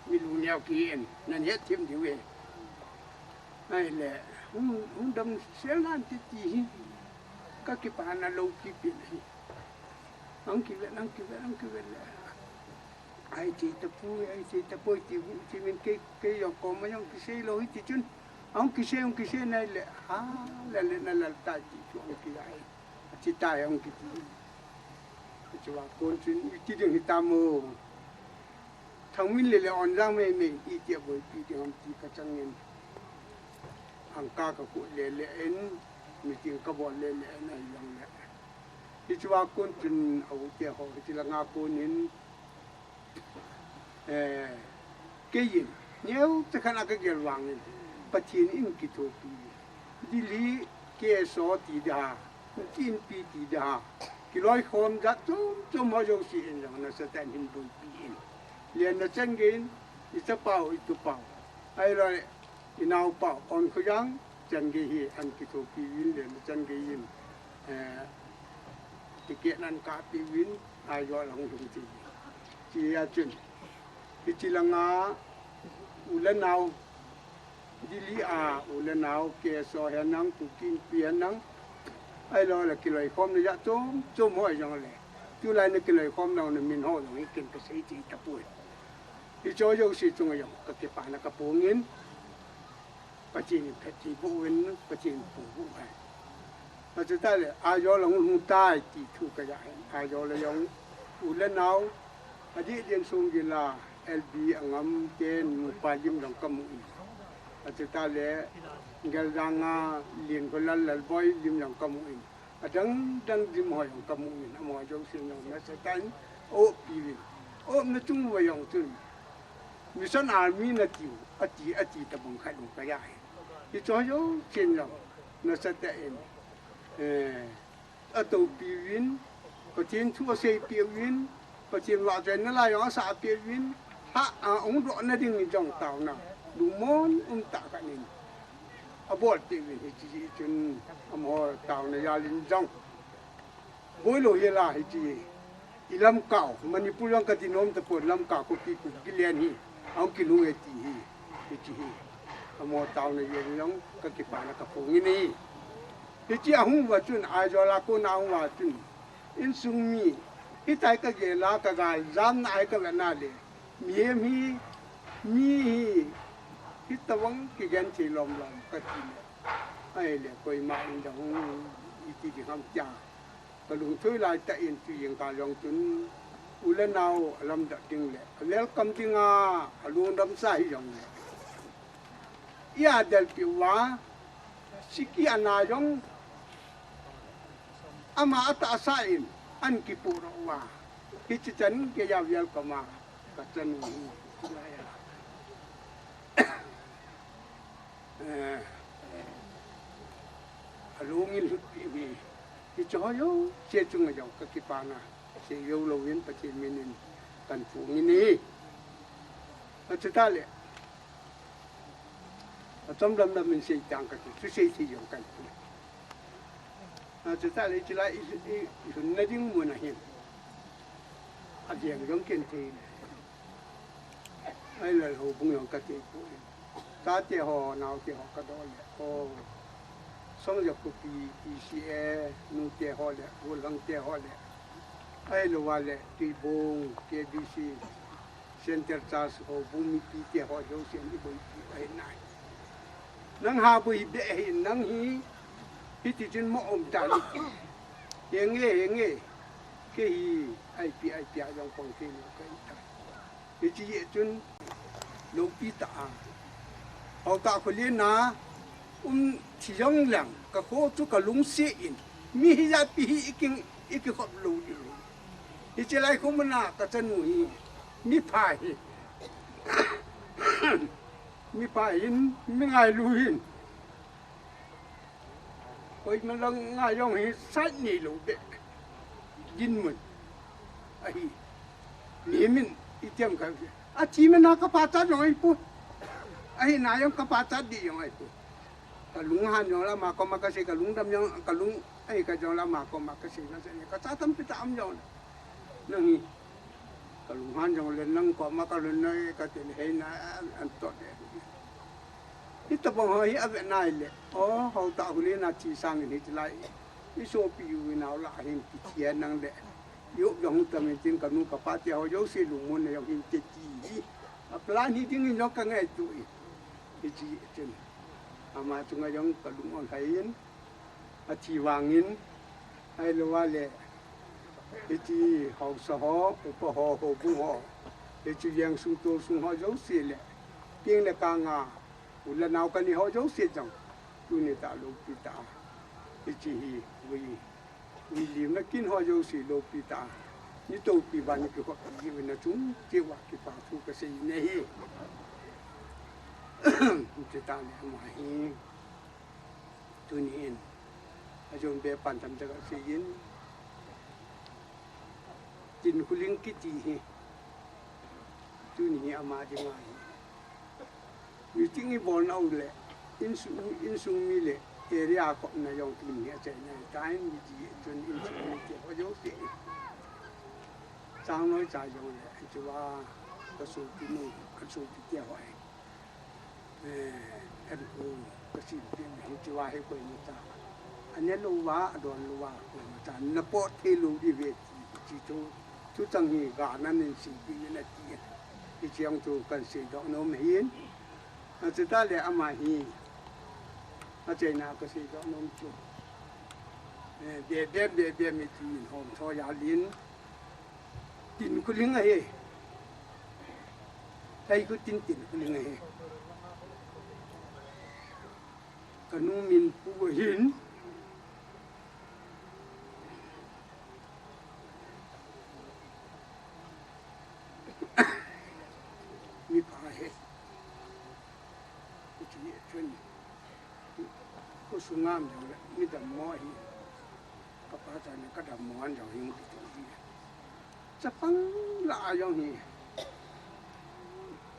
Speaker 4: Milunya kian, nanti tim dia. Aile, undang selan titi, kaki panah lau kipi ni. Angkiwe. Ai tepu, timin ke yang kau macam kisah lau itu cun. Ang kisah naile, lal tadi tu ang kisah. Cita yang kita. Cuba konsen itu yang hitamu. Thằng mình lấy on ra mình đi tiệm với đi tiệm đi cả trăm nghìn hàng ca cả cụ lấy en mình tiền cả bọn lấy này yang này đi chùa con trên ở tiệm họ chỉ là ngã con nên cái gì nếu tất cả các cái vàng này bắt tiền in kỹ thuật đi lý cái số thì đã tin pi thì đã cái loại khom đã chúng họ dùng gì rằng nó sẽ thành hình bồi pi liền là chân gin itu pau ai rồi inau pau on khuyang chân gi hi an ki to pi win liền là chân gi yin tiket nan ka pi win ai rồi long dung chi ya chun chi la nga ulen nau di li a ulen nau ke so he nang tu kin pi nang ai rồi là ki loi khom ya chom moi jong le tu lai ne ki loi khom nau ne min ho nang kin ka sei ti ta pu Ijo yo si tunga yo kakipana kapungin pacin kati buwin pacin buwin Maksudnya le ayo lang huntai ti tu kaya ayo le yung ulan now adi din sunggila LB angam ten mupalim lang kamu Maksudnya le ngel danga lin kolal lalboy lim lang kamu adang dim hoy ang kamu amo yo sin yung maksudnya o piwin o na tungwa yung tun Mission Army na tiu ati tabung khalung kaya ito yo chen lang na sa tain ato piwin ko chen chu se piwin ko chen la chen na la yo sa piwin ha ong ro na ding jong tao na du mon ta ka nin
Speaker 8: abot ti mi hi chi chun amo taw na ya lin jong boi lo hi la hi chi ilam kaw manipur yang katinom ta pon lam ka ko ki ku gilian hi ang ki lu e ti hi chi hi amo taw na ye long ka ki pa na ka pu ngi ni hi chi a hung wa chun a jo la ko na hung wa chun in sung mi hi tai ka ge la ka ga jam na ai ka la na le mi hi tawang ki gan chi lom ka ti ai le koi ma in da hung i ti di ham cha ka lung thui lai ta in tu yang ka long chun ule nau lam da ting le welcome tinga alun dam sai yong le ya del pi wa siki ana yong ama ata sain an ki puro wa ki chan ke ya welcome ka chan alungin huti mi ki choyo che chung yo ka ki pana se yo lo win pa che minin kan fu ni a chata le a chom lam lam min se tang ka su se ti yo kan a chata le chila i hun na ding mu na hin a diang yong ken te ai le ho bung yong ka te ko ta te ho nao te ho ka do le ho song ya ku pi PCA nu te ho le wo lang te ho le ai lo wa le ti bong KBC center charge ho bumi pi te ho jo sen di boi pi ai nai nang ha bui be hin nang hi ti jin mo om ta ni ye nge ke hi ai pi a jong pong ke ni kai ta hi chi ye chun lo pi ta ho ta ko li na chỉ giống lằng cả cô chú cả lúng xị mi ra pi iking hộp lù đi thì chỉ lại không muốn nào cả chân mũi mi phải in mi ngài lù in ôi mà lần ngài dòng hi sát nhị lù đệ dinh mình ai niệm mình đi tiêm cái à chỉ mình nào có phát sát rồi pu ai nào dòng có phát sát đi rồi pu kalung han yong la ma ko makasi kalung dam yong kalung ai ka jong la ma ko makasi na se ka ta tam pita am yong nang kalung han yong le nang ko ma kalun na ka tin he na an to de ita bong ho hi ave nai le o ho ta hu le na chi sang ni ti lai i so pi yu na la hin ti tian nang de yu yong ta me tin ka nu ka pa ti ho yo si lu mun ne yong hin ti ti a plan hi ding yong ka ngai tu i chi chen ama chung ayong kalung on hain achi wangin ai lo wale iti hau sa ho po ho bu ho iti yang sung to sung ho jo si le pieng le ka nga ulan nau ka ni ho jo si jang tu ni ta lo pi ta iti hi wi lim na kin ho jo si lo pi ta ni to pi ba ni ko ki na chung ki wa ki pa thu ka se ne hi kita ni amahi tunin ajon be pantam jaga sein tin kuling kiti hi tuni ama dingai meeting i bon au le in sung mi le area ko na yong tin ni che na time ni ji tun in sung mi ke ho yo se sang noi cha yo le chu wa ka su ti no ka su ti te ho em cô cái gì tiền hình chua hay quên một ta anh ấy lâu quá đòn lâu quá quên một ta nó bỏ thế lâu đi về chỉ chú chẳng gì gà nên nên sự bị như là tiền thì chỉ ông chú cần sự đó nó mới hiến nó chỉ ta là ama hi nó chỉ nào cái sự đó nó chú bé mới tiền hôm sau nhà liên tiền cứ liên ấy hay cứ tiền cứ liên ấy kanu min pu hin mi pa he chi chen ko sungam jo mi da mo hi ka pa ta ne ka da mo an jo hin ki to hi cha pang la yo hi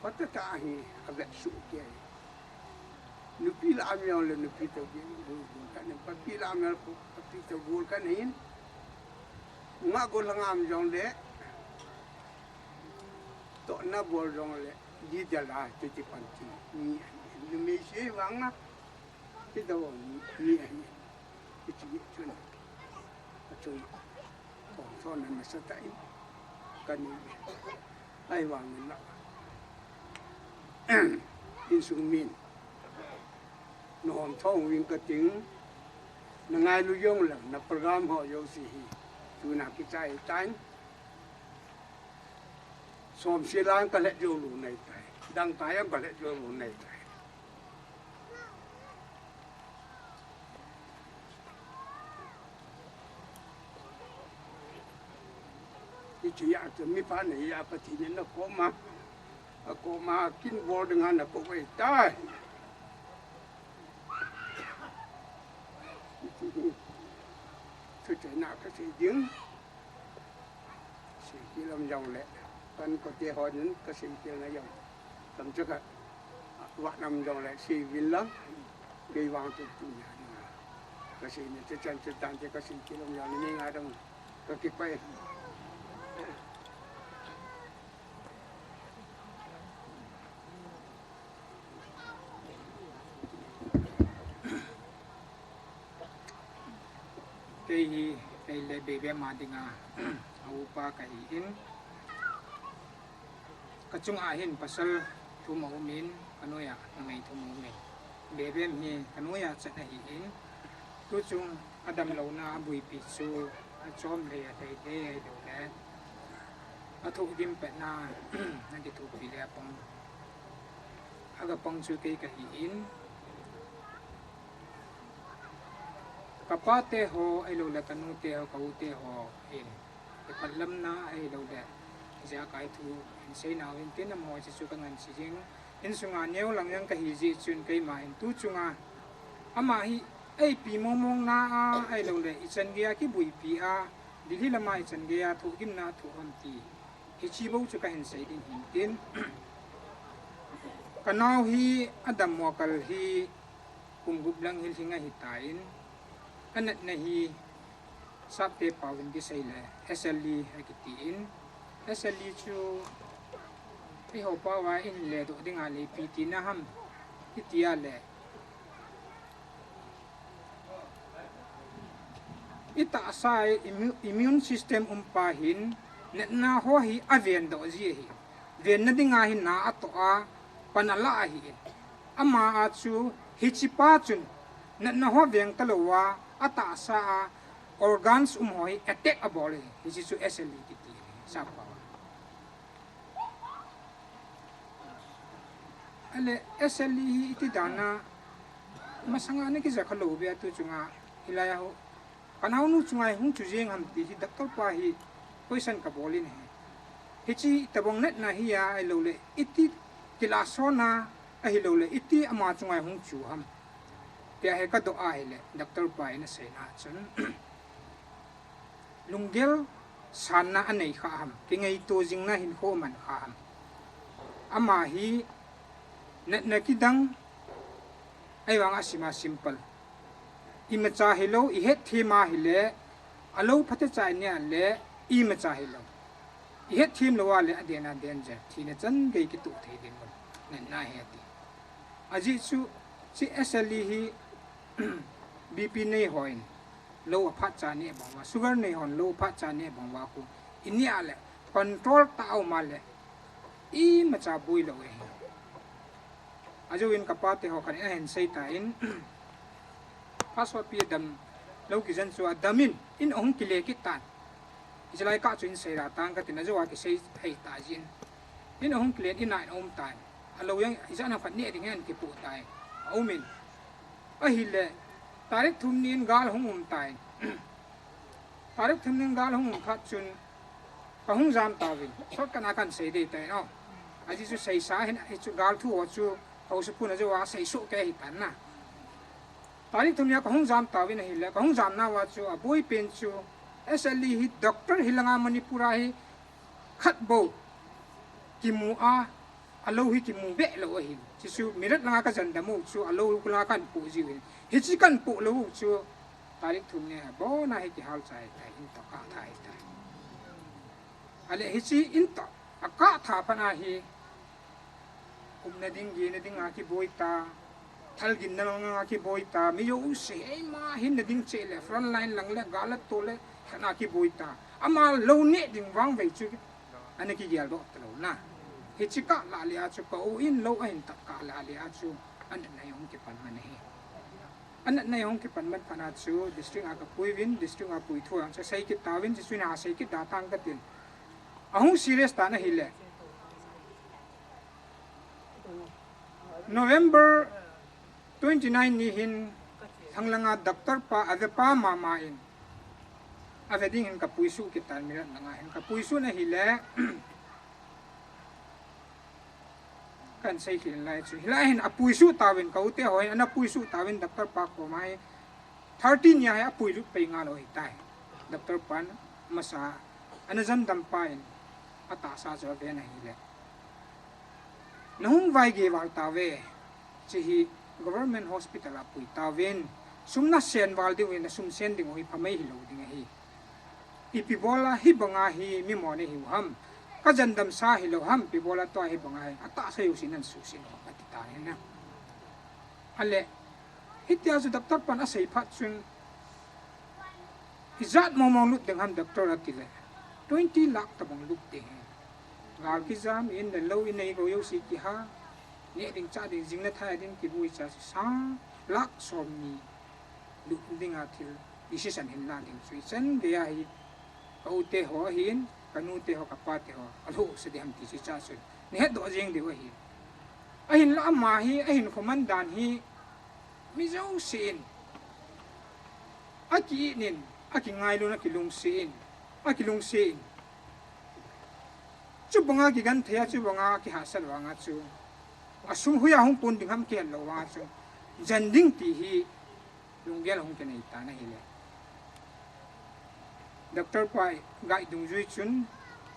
Speaker 8: pa ta hi a ve su ke nupi la amyo le nupi to gul kan papi la amyo papi to gul kan hin nga gol ngam jong le to na bol jong le di jala ti ti panti ni me she wang na ti do ni ai ti ti chun chun ko so na na sa tai kan ni ai wang ni la in sung min nó hòn thong viên cái tiếng là ngay lưu dung là nó program họ yêu gì từ nào cái trái tránh xóm xí lan cái lệ vô lù này trái đăng tái em cái lệ vô lù này trái cái chuyện à từ mi phá này à bắt thì nó có mà kinh vô đừng ăn là có cái trái tôi nào cái gì tiếng sự kia làm giàu lệ còn có tiền họ những cái sự kia là giàu tầm trước ạ vạn năm giàu lệ sự viên lắm gây vang cho tôi nhà cái sự này chân tàn cho cái sự kia làm giàu nên ngay đâu cái kịp quay
Speaker 9: cái lệ bề bề mà tiếng à au pa cái in cái chung à hin pasal thu mẫu min kanoya ngày thu mẫu min bề bề mi kanoya chắc là in tu chung adam lâu na bui pi su chom le thei thei đồ đấy thu dim pe na nên cái thu pi le pong aga pong su cái in kapate ho ai lo la kanu te ho kau te ho in ke palam na ai lo da ja kai thu in sei naw in tin am ho chi chu kangan chi jing in sunga neu lang yang ka hi ji chun kai ma in tu chunga ama hi ai pi mong na a ai lo le ichan ge ki bui pi a dili lama ichan ge a thu kim na thu on ti hi chi bo chu ka hin sei din hin tin kanau hi adam mo kal hi kum gup lang hil hinga hi tain anh này sắp tới bảo vấn cái xây là SLE hay cái tiền SLE chú cái hộp bao vải in lệ độ tiếng Anh là PT na ham cái tiền lệ ít ta sai immune system pahin net na ho hi avian do gì hi ven na tiếng Anh na atoa panala hi ama achu hichipa chun net na ho veng talowa ata sa organs hoi attack abole which is SLE kiti sa pa ale SLE iti dana masanga ne ki zakhalo be atu chunga hilaya ho kanau nu chungai hung chujeng ham ti hi doctor pa hi poison ka bolin he hichi tabong net na hi ya ai lo le iti tilasona ai lo le iti ama chungai hung chu ham kaya he ka doa hele doctor pa ina sei na chun lunggel sana anei kha ham ki ngai to jing na hin ho man kha ham ama hi na ki dang ai wang asima simple ima cha hello i het thima hile alo phate chai nya le ima cha hello i het thim lo wa le adena danger thina chan gei ki tu thei din mon na he ti aji chu si SLE hi BP nei hoin lo phat cha ne bangwa sugar nei hon lo phat cha ne bangwa ku inia le control tao ma le i ma cha bui lo e ajo in kapate ho kan hen sei ta in paswa pi dam lo ki jan chu adamin in ong ki le ki tan islai ka chu in sei ra tang ka tin ajo wa ki sei hei ta jin in ong ki le in nai om tan alo yang izana phat ne ding hen ki pu tai aumin ahile tarik thumnin gal hungum tai tarik thumnin gal hungum khat chun ka hung jam tawin sot kana kan sei de tai no aji chu sei sa hen chu gal thu ho chu ho su puna jo wa sei su ke hi tan na tarik thumnia ka hung jam tawin hile ka hung jam na wa chu aboi pen chu SLE hi doctor hilanga manipura hi khat bo kimu a alo hi ki mu be lo hi chi su mirat langa ka jan damu chu alo kula kan pu ji wi hi chi kan pu lo chu tarik thum ne bo na hi ki hal chai ta in to ka thai ta ale hi chi in to aka tha pana hi kum na ding gi na ding a ki boita thal gin na nga ki boita mi yo se ma hin na ding che le front line lang le galat to le khana ki boita ama lo ne ding wang ve chu ane ki gyal do tlo na hi chi ka la lia chu ko in lo in ta ka la lia chu an na yong ki pan man he an na yong ki pan man pana chu district a ka pui win district a pui thu ang sai ki ta win chi su na sai ki da tang ka tin ahung serious ta na hi le November 29 ni hin thanglanga doctor pa avepa mama in aveding in kapuisu kitan mirat nga hin kapuisu na hile kan sai hin lai chu hilai hin apuisu tawin kaute hoy ana puisu tawin doctor pa ko mai 13 ya apuisu pe nga lo hitai doctor pan masa ana jam dam pain ata sa jo ve na hile nahum vai ge wal tawe chi government hospital apui tawin sumna sen wal di win sum sen ding hoi phamai hi lo ding hi ipi bola hi banga hi mi mo ne hi ham ka jandam sa hi lo ham pi bola to hi banga hi ata sa yu sinan su sin ati ta ne na ale hitia su doctor pan asai phat chun izat mo mo lut ding ham doctor atile 20 lakh ta bang lut de gal ki jam in the low in nei go yo si ki ha ne ding cha ding jing na thai ding ki bui cha sa lak som ni lu ding a thil decision hin la ding sui chen de a hi ka u te ho hin ka nu te ho ka pa te ho alo se de ham ti si cha su ne do jing de wa hi a hin la ma hi a hin khoman dan hi mi zo sin a ki nin a ki ngai lu na ki lung sin a ki lung sin chu banga ki gan thea chu banga ki ha sal wa nga chu asum huya hong pun ding ham ken lo wa chu janding ti hi lunggel hong ken ai ta na hi le doctor pai gai dung jui chun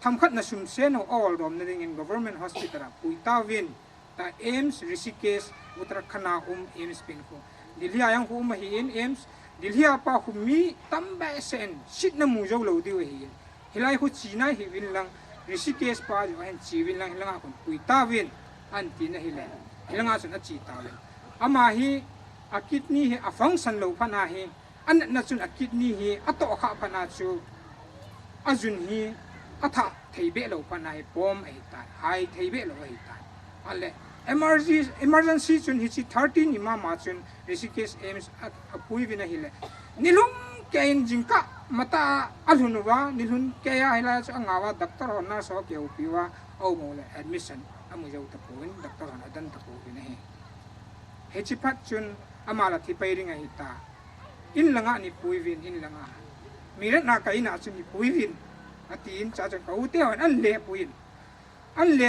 Speaker 9: tham khat na sum se no all rom na ding in government hospital pui ta win ta aims rishikesh uttarakhand aims pin ko dilhi ayang hu ma hi in aims dilhi apa hu mi tamba sen sit na mu jo lo di we hi hilai hu china hi win lang rishikesh pa jo hen chi win lang hilanga kun pui ta win an ti na hile hilanga chun a chi ta le ama hi a kidney hi a function lo phana hi an na chun a kidney hi a to kha phana chu ajun hi a tha theibe lo phana hi pom ai ta hai theibe lo ai ta ale emergency chun hi chi 13 ima ma chun rishikesh aims a pui win a hile nilung kain jingka mata alhunwa nilhun kaya hila chu angawa doctor honna so ke upiwa au mo le admission amu jau ta puin doctor honna dan ta pu ne he hechi phat chun amala thi pairing a hita in langa ni puiwin in langa mirat na kai na chun ni puiwin atin cha cha kau te hon an le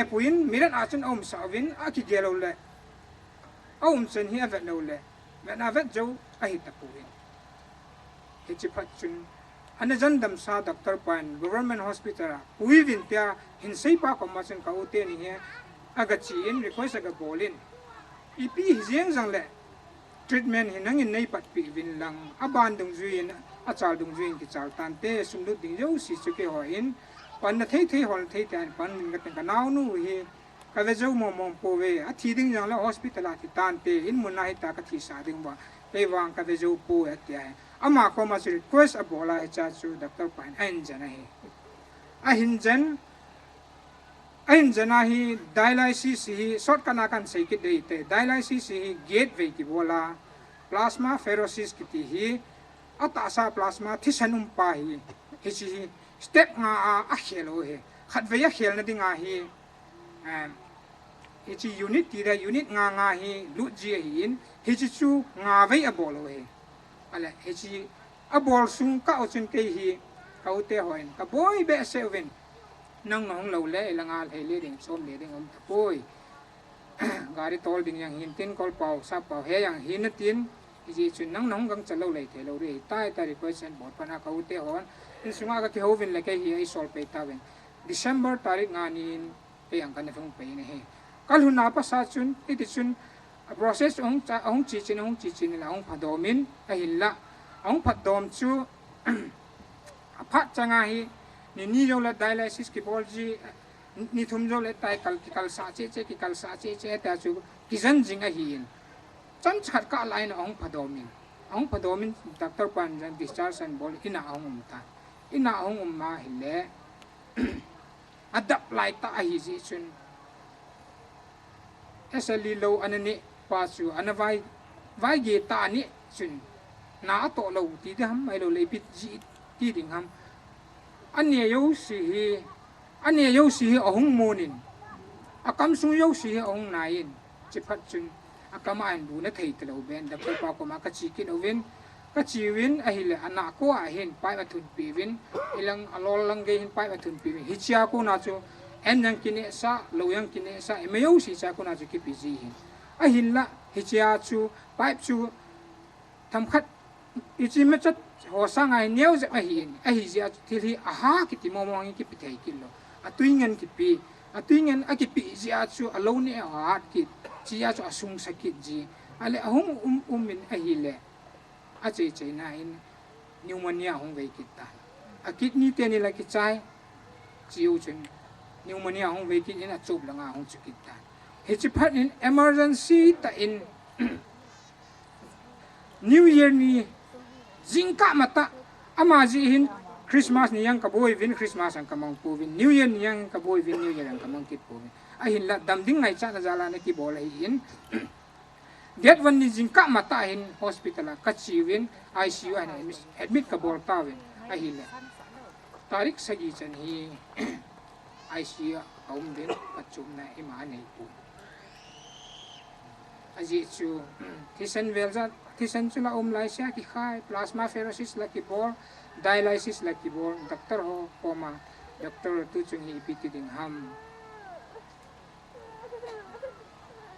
Speaker 9: puin mirat a chun om sawin a ki gelo le om chen hi avet lo le na vet jau a hita puin hechi phat chun ana jandam sa doctor pan government hospital puiwin pya hin sei pa ko ma chen kau te ni he aga chi in request aga bolin ipi hieng jang le treatment hinang in nei pat pi win lang aban dung juin a chal dung juin ki chal tan te sum lu ding jo si chu ke ho in pan na thei hol thei tan pan min ka naw nu hi ka ve jo mo po we a thi ding jang la hospital a ti tan te in mun na hi ta ka thi sa ding ba pe wang ka ve jo po at ya ama ko ma request a bola ha cha chu doctor pan an jana he a hin jan ain jana hi dialysis hi short kana kan sei ki dei te dialysis hi gate ve ki bola plasma pherosis ki ti hi ata sa plasma thisanum pa hi chi step nga a khelo he khat ve ya khel na dinga hi chi unit ti da unit nga hi lu ji hi in hi chi chu nga ve a bolo he ala hi chi a bol sung ka o chun ke hi ka ute hoin ka boy be se wen nang nong lo le langa le le ding som le ding om poi gari tol ding yang hin tin kol pau sa pau he yang hin tin ji chun nang nong gang chalo le the lo re tai ta request bot pana ka ute hon in sunga ka ke hovin le ke hi ai sol pe ta wen December tarik nganin pe yang kan thong pe ne he kal huna pa sa chun iti chun process ong chi chin la ong phadomin a hilla ong phadom chu apha changa hi ni jo la dialysis ki bolji ni thum jo le tai kal sa che ta chu kizan jinga hi chan chat ka lai na ong phadomin doctor pan jan discharge and bol ina ong ta ina ong ma hille adap lai ta hi ji chun esali lo anani pa chu anavai vai ge ta ni chun na to lo ti dam mai lo le pit ji ti ding ham ania yo si hi ahung monin akam su yo si hi ahung nain chiphat chun akama an bu na thei telo ben da pa ko ma ka chi kin oven ka chi win a hile ana ko a hin pai ma thun pi win ilang alol lang ge hin pai ma thun pi win hi chia ko na chu en yang kine sa lo yang kine sa me yo si cha ko na chu ki pi ji hin a hin la hi chia chu pai chu tham khat ichi me chat ho sang ai neu ze a hi ji a thil hi a ha ki ti mo mo ki pi thei kilo a tuingen ki pi a ki pi ji a chu a lo ne a ha ki chi a chu a sung sakit ji ale ahum min a hi le a che na in pneumonia hong ve ki ta a kidney te ni la ki chai chiu chen pneumonia hong ve ki in a chup langa hong chu ki ta he chi phat in emergency ta in new year ni jingka mata ama ji hin Christmas ni yang kaboi vin Christmas ang kamang puvin New Year ni yang kaboi vin New Year ang kamang kit puvin ahin la damding ngai cha na jala na ki bola hin get one ni jingka mata hin hospital ka chiwin ICU ana admit ka bol tawin ahin la tarik sagi chan hi ICU aum din pachum na ima nei pu aji chu thisan velza thisan chula lai sia ki khai plasmapheresis la ki bol dialysis la ki bol doctor ho koma doctor tu chung hi pt ding ham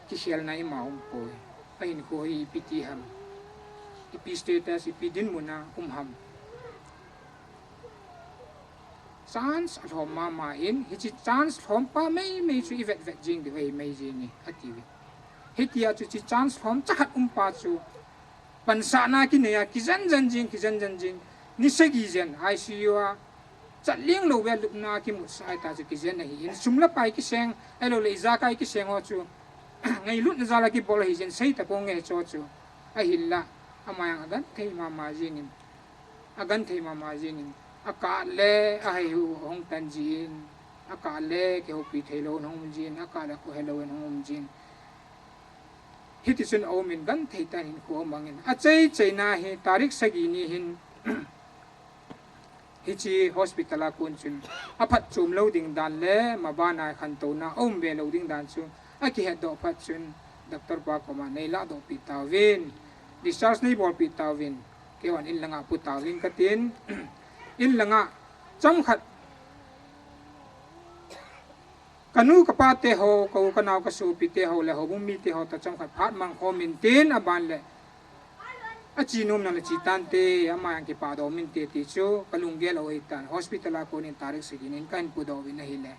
Speaker 9: ki sial na imaum poi ain ko hi pt ham ipi status ipi din muna ham chance thom ma in hi chi chance thom pa mai chu ivet vet jing de wei mai ji ni atiwi hitia chu chi chance thom chahat pa chu pansa na ki ne ya ki jan jan jing ni segi jen ICU a chatling lo wel na ki mu sai ta ki jen hi in sumla pai ki seng elo le za kai ki seng ho chu ngai lut na za la ki bol hi jen sei ta ko nge cho chu a hilla amayang agan thei ma jinin aka le a hi hong tan jin aka le ke ho pi thelo hong jin aka la ko hello hong jin hitisun omin gan thei ta hin ko mangin a chei na hi tarik sagi ni hin hichi hospital a kun chun aphat chum loading dan le mabana khan to na be loading dan chu a ki head do phat chun doctor pa ko ma nei la do pi tawin discharge nei bol pi tawin ke wan in langa pu tawin ka tin in langa cham khat kanu kapate ho ko kanaw ka su pi te ho le ho bum mi te ho ta cham khat phat mang ho min tin aban le achi nom na chi tan te ama yang ki pa do min te ti chu kalungge lo itan hospital a ko nin tarik siginin kan pu do win hi le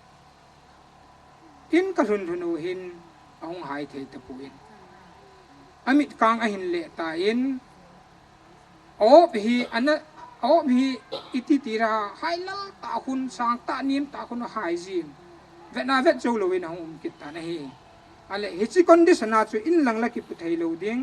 Speaker 9: in ka hun hin ong hai the ta pu in amit kang a hin le ta in op hi iti tira hai la ta hun sang ta nim ta hun hai jin vet na vet jo lo win hong kit ta na hi ale hi chi condition na chu in lang la ki pu thai lo ding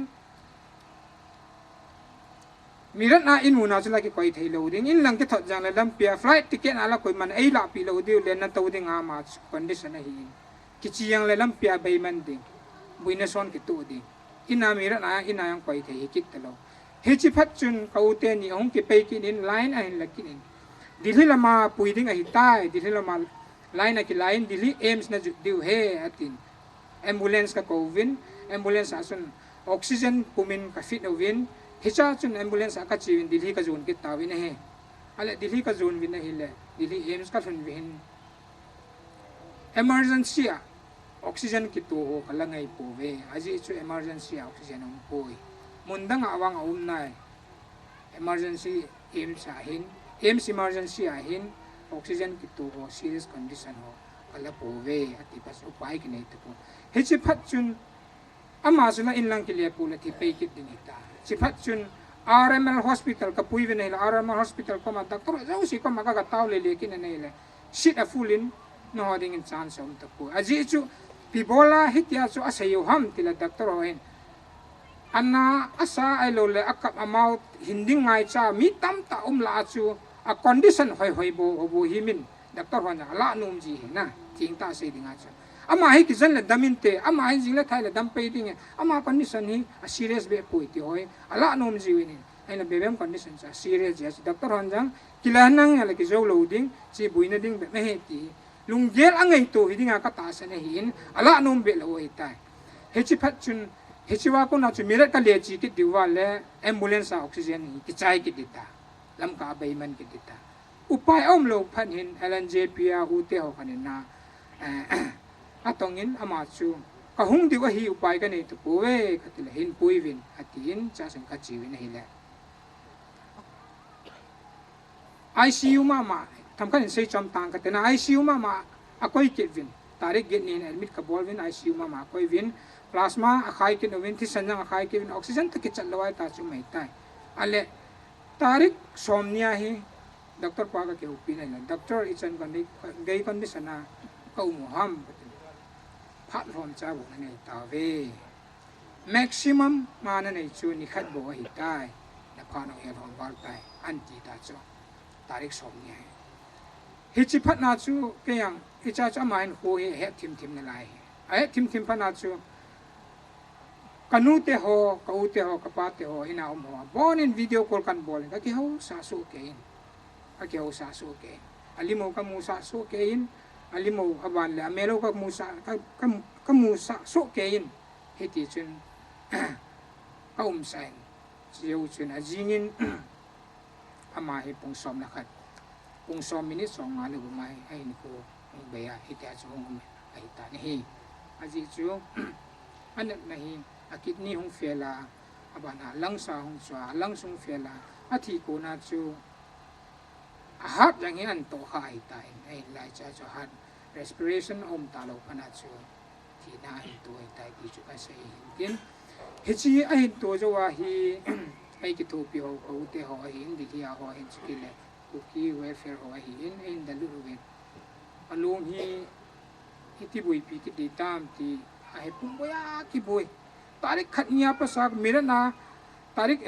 Speaker 9: mirat na in muna chula ki koi thei lo ding in lang ke thot jang la lam pia flight ticket ala koi man ei la pi lo diu le na to ding a ma condition na hi ki chi yang le lam pia bai man ding buina son ki tu ding ina mirat na ina yang koi thei ki ta lo he chi phat chun kau te ni ong ki pe ki in line a hin la ki in dilhi lama pui ding a hi tai dilhi lama line a ki line dilhi aims na diu he atin ambulance ka ko win ambulance asun oxygen pumin ka fit no win hicha chun ambulance aka chiwin dilhi ka zone ki tawin he ale dilhi ka zone win hi le dilhi aims ka thun win emergency a oxygen ki to ho kala ngai po ve aji chu emergency oxygen um poi mundang awang nai emergency aims emergency a hin oxygen ki to ho serious condition ho kala pove ati pas upai kini itu pun heci pat chun ama suna inlang kilia pula ti pekit dinita cipat chun RML hospital kapui venela RML hospital ko doktor jauh si ko makakataw lelekin na nila shit a fulin no hoding chance om tapu aji chu pibola hitia chu asayo ham tila doktor hoin anna asa ai lo le akap amount hinding ngai cha mi tam ta la chu a condition hoi bo himin doktor hona la num ji na ting ta se dinga cha ama hi kizan le daminte ama hi jing le thai le dam pe ding ama condition hi a serious be pui ti hoi ala nom ji wini aina bebem condition cha serious ja doctor hanjang kilanang ala ki zo loading chi buina ding be he ti lunggel angai to hi dinga ka ta sa ne hin ala nom be lo hi tai he chi phat chun he chi wa ko na chu mirat ka le chi ki diwa le ambulance oxygen hi ki chai ki dita lam ka bai man ki dita upai om lo phan hin LNJPA ute ho kanina atongin amachu kahung diwa hi upai ka nei tu puwe katila hin puivin atin cha sang ka chiwin hile ICU mama thamkan sei chom tang ka tena ICU mama akoi kitvin tarik get nin admit ka bolvin ICU mama akoi vin plasma akai kin ovin thi sanjang akai kin oxygen ta kichat lawai ta chu mai tai ale tarik somnia hi doctor pa ka ke upin na doctor ichan kan gai condition na kau muham phát rom cha bu này tao về maximum mà này chu ni khát bo hi tai na pha no he rom bar tai anti ta cho tarik som ni hi chi phat na chu ke yang hi cha cha main ho he thim na lai ai thim pha na chu kanu te ho kau te ho kapa te ho ina om ho bon in video call kan bol ka ki ho sa su ke in ka ki ho sa su ke alimo ka mu sa su ke in alimo aban le melo ka musa ka musa so kein hiti chun kaum sain chiu chun ajingin ama hi pung som na khat pung som minute song nga le bu mai ai ni ko be ya hiti a chu ngum ai ta ni hi aji chu anak na hi akit ni hung fela abana langsa hung chwa langsung fela athi ko na chu hat yang hian to khai tai ai lai cha cho hat respiration om ta lo pana chu thi na hi to tai ki chu ka sei tin he chi ai to jo wa hi ai ki to pi ho ho te ho hi in di hi ho hin chu ki le ku ki welfare ho hi in da lu ve along hi ti bui pi ki di tam ti ai pum boya ki bui tarik khat nya pa sak mirana tarik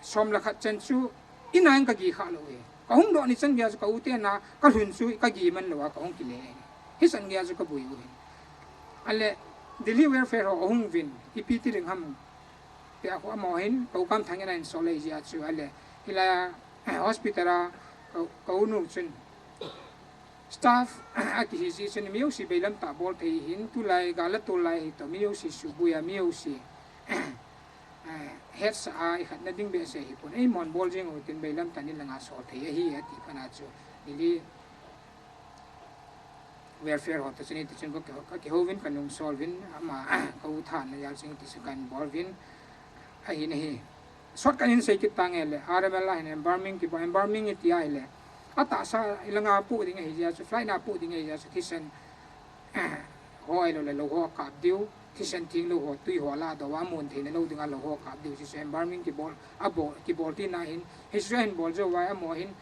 Speaker 9: som la khat chen chu inain ka gi kha lo e kahung do ni chang bia ka ute na ka hun su ka gi man lo ka hong ki le hi san gya ka bui u ale Delhi welfare ho hong vin ipiti ring ham pe ako mo hin ka kam thang na in sole ji a chu ale hila hospital ka unu chun staff aki hi ji chun miu si belam ta bol thei hin tu lai gala tu lai to miu si su buya miu si heads ai khat na ding be se hi pon ei mon bol jing utin belam tanin langa so thei hi ati pana chu Delhi welfare ho tachini tichun ko ka hovin kanung solvin ama ka uthan na yal sing tisukan bolvin ai nei short kanin sei ki tangele RML la hin embalming ki embalming ti ai le ata sa ilanga pu ding hi ja su fly na pu ding hi ja su tisen hoi lo le lo ho ka diu tisen ting lo ho tui ho la do wa mun the ne lo ding a lo ho ka diu si embalming ki bol abo ki bol ti na hin hisrain bol jo wa mo hin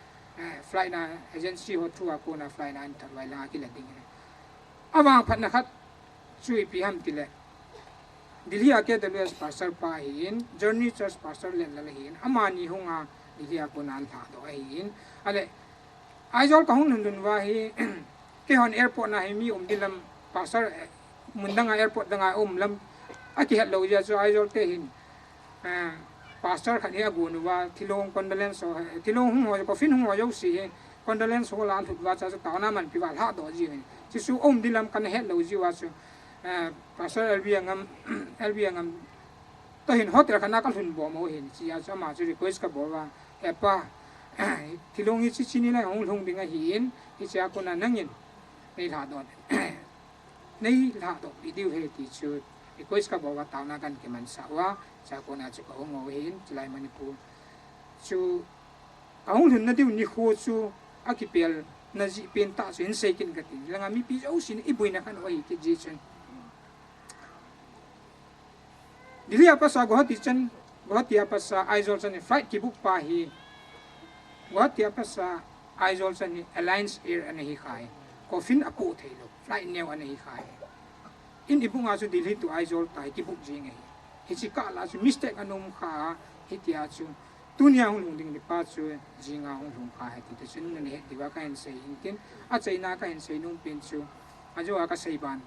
Speaker 9: fly na agency ho thu a ko na fly na in tar wai la ki la ding awang phat na khat chui pi ham ti le Delhi AKWS pastor pa hin journey church pastor le la hin amani hunga Delhi ko nan tha do hin ale aizol ka hung nun wa hi ke hon airport na hi mi dilam pastor mundanga airport danga lam aki hat lo ja so aizol te hin pastor khani agun wa thilong condolence so thilong hung ho ko fin hung ho yo si condolence ho lan thut wa cha ta na man pi wa ha do ji chi su dilam kan het lo ji wa so pastor albiangam to hin hotel kana ka hun bo mo hin chi ya sama chu request ka bo wa epa thilong hi chi chini la hong hong dinga hin hi cha ko na nangin nei tha do nei tha do video he ti chu request ka bo wa ta na kan ke man sa wa cha ko na chu ko ngo hin chlai manipur chu ahong hun na diu ni kho chu akipel na ji pen ta sin sekin gati langa mi pi au sin ibuina kan oi ke ji chen dili apa sa gohati chen gohati apa sa aizol chen flight ki book pa hi gohati apa sa aizol chen alliance air an hi khai kofin apo thailo flight new an hi khai in ibunga su dili tu aizol tai ki book ji ngai hi chi ka la su mistake anom kha hi tia chu tunia hung lung ding ni pa chu jinga hung lung kha he ti chen ne he diwa ka en sei in a chaina ka en sei nung pin chu a jo ka sei ban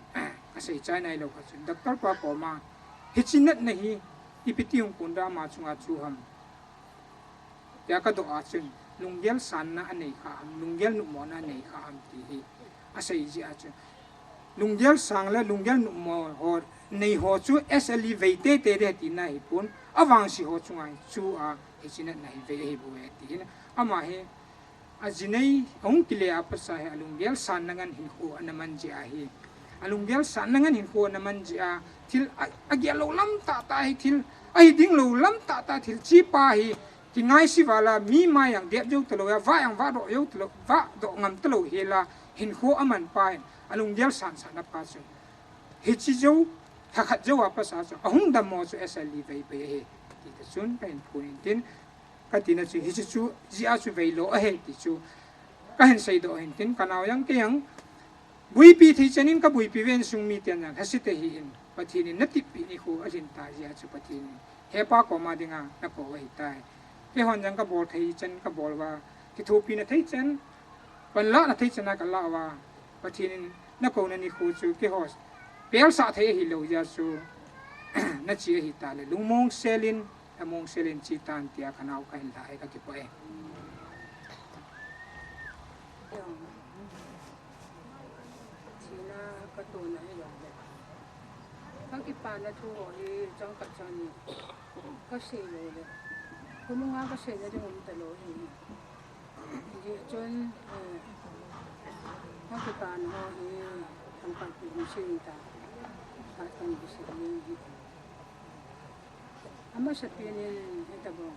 Speaker 9: ka sei chai nai lo ka chu doctor pa ko ma hichinat nahi ipitiung kunda ma chunga chu ham ya ka do a chen lunggel san na anei kha am lunggel nu mo na nei kha am ti hi a sei ji a chu lunggel sang la lunggel nu mo ho nei ho chu SLE veite te de ti na hi pun awang si ho chunga chu a hichinat nahi ve hi bu e ti na ama he ajinei ong kile apasa he lunggel san nangan hin ko anaman ji a hi alunggel san nangan hin ko naman ji a thil agya lo lam ta ta hi thil ai ding lo lam ta ta thil chi pa hi ki ngai si wala mi ma yang de jo tlo ya va yang va do yo tlo va do ngam tlo hi la hin ko aman pa alunggel san san na pa chu hi chi jo tha khat jo apa sa chu ahung dam mo chu SLE ve pe he ti ta chun pen point tin ka ti na chu hi chu ji a chu ve lo a he ti chu ka hen sei do hen tin kanaw yang ke yang bui pi thi chanin ka bui pi ven sung mi tian yang hasite hi in pathini nati pi ni khu ajin ta ya chu pathini he pa ko ma dinga na ko wai tai ke hon jang ka bol thei chen ka bol wa ki thu pi na thei chen pan la na thei chana ka la wa pathini na ko na ni khu chu ke hos pel sa thei hi lo ya chu na chi hi ta le lungmong selin among selin chi tan tia kanaw ka hin lai ka ki pa
Speaker 10: ก็ตัวไหนอย่างเดียวทั้งที่ปานและทั่วที่จังกับจันนี่ก็เสียเลยคุณมึงก็เสียได้ที่ผมตลอดนี่จนทั้งที่ปานเขาที่ทำการปลูกเสียตาหาทางที่เสียนี่อามาสัตย์นี่ให้ตาบอก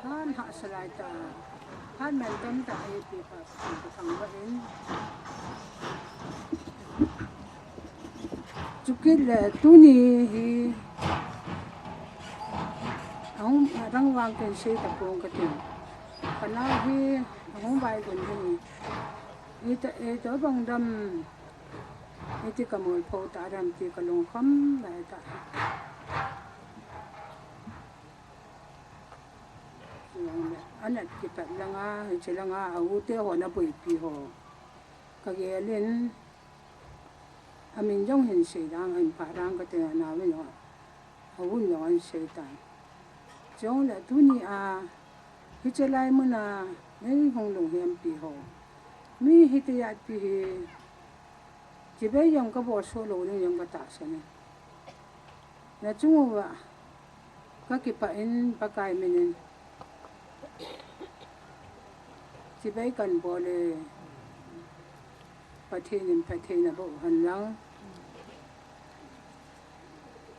Speaker 10: ท่านหาสลายตาท่านแม่นต้นตาให้ปีปากปีฟังว่าเองจุกเลยตัวนี้เขาตั้งวางเป็นเศษตะโกงกระถิ่นขณะที่เขาใบคนนี้ตัวบางดำที่กำมลโพตาดำที่กระลงคำแบบตาอันนั้นที่แบบละงาเฉลงาเอาเตี้ยหัวน้ำปุยปีหัวกะเกลินอามินจงเห็นเสียดังเห็นผ่าร่างก็เตือนนาไม่หนอเอาวุ่นย้อนเสียตายจงและทุนี้ฮิจไลมุนาในห้องหลวงเฮียมปีหอมีฮิตยาปีจีเบยังก็บอกโซโล่ยังก็ตัดสินและจงว่าก็เก็บไปอินปากายมันจีเบกันบอกเลยประเทศนะบอกหันหลัง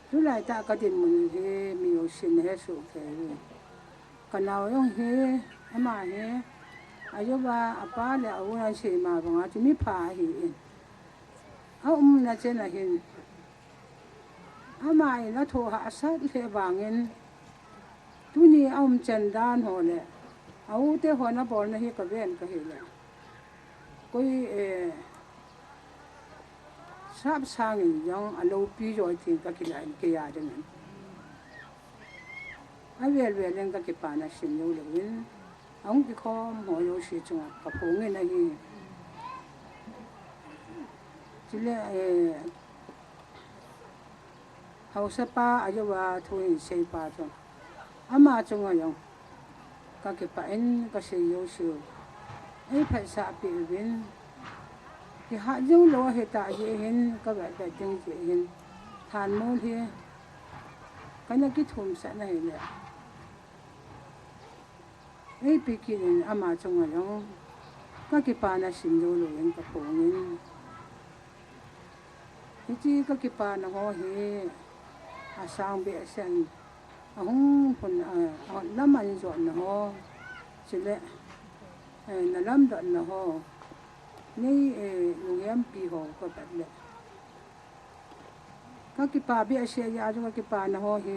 Speaker 10: ทุกหลายตากระดิ่งมันเฮมีโอชินเฮสุเกยกันเอาอย่างเฮอามาเฮอายุว่าอาป้าเลยเอาเงินเสียมาบอกว่าจะมีผ่าเห็นเอาน่าจะน่าเห็นอามาเองแล้วโทรหาสัตว์เลยบางเงินทุนี้เอาจันดานหัวเลยเอาแต่หัวน้าบอลนะเฮกับเวนก็เห็นเลยก็ทราบสร้างอย่างอารมณ์ปีจอยทิ้งก็กินอะไรก็ยาจังนั้นไอ้เวลเล่นก็เก็บปานาสินอยู่เลยวินอังกิคอมหัวโยชิจังกับพงเงินอะไรจิเล่เขาเสพาอายุว่าทุ่งเสพาจังอามาจังอย่างก็เก็บปาอินก็เสียโยชิไอ้ภาษาปีวินที่หาจังโลเหตุการณ์เห็นก็แบบจังเห็นทานมูลที่ก็นักกิทุ่มสันให้เลยไอ้ปีกินอามาจังอะไรก็เก็บปานาสินโดเลยยังกับผมนี่ที่ก็เก็บปานาหัวเฮอาสางเบียเซนอาหงคนน้ำมันจวนนะหัวสิเละ na lam da na ho nei lu yam pi ho ko ta le ka ki pa bi a se ya jo ki pa na ho hi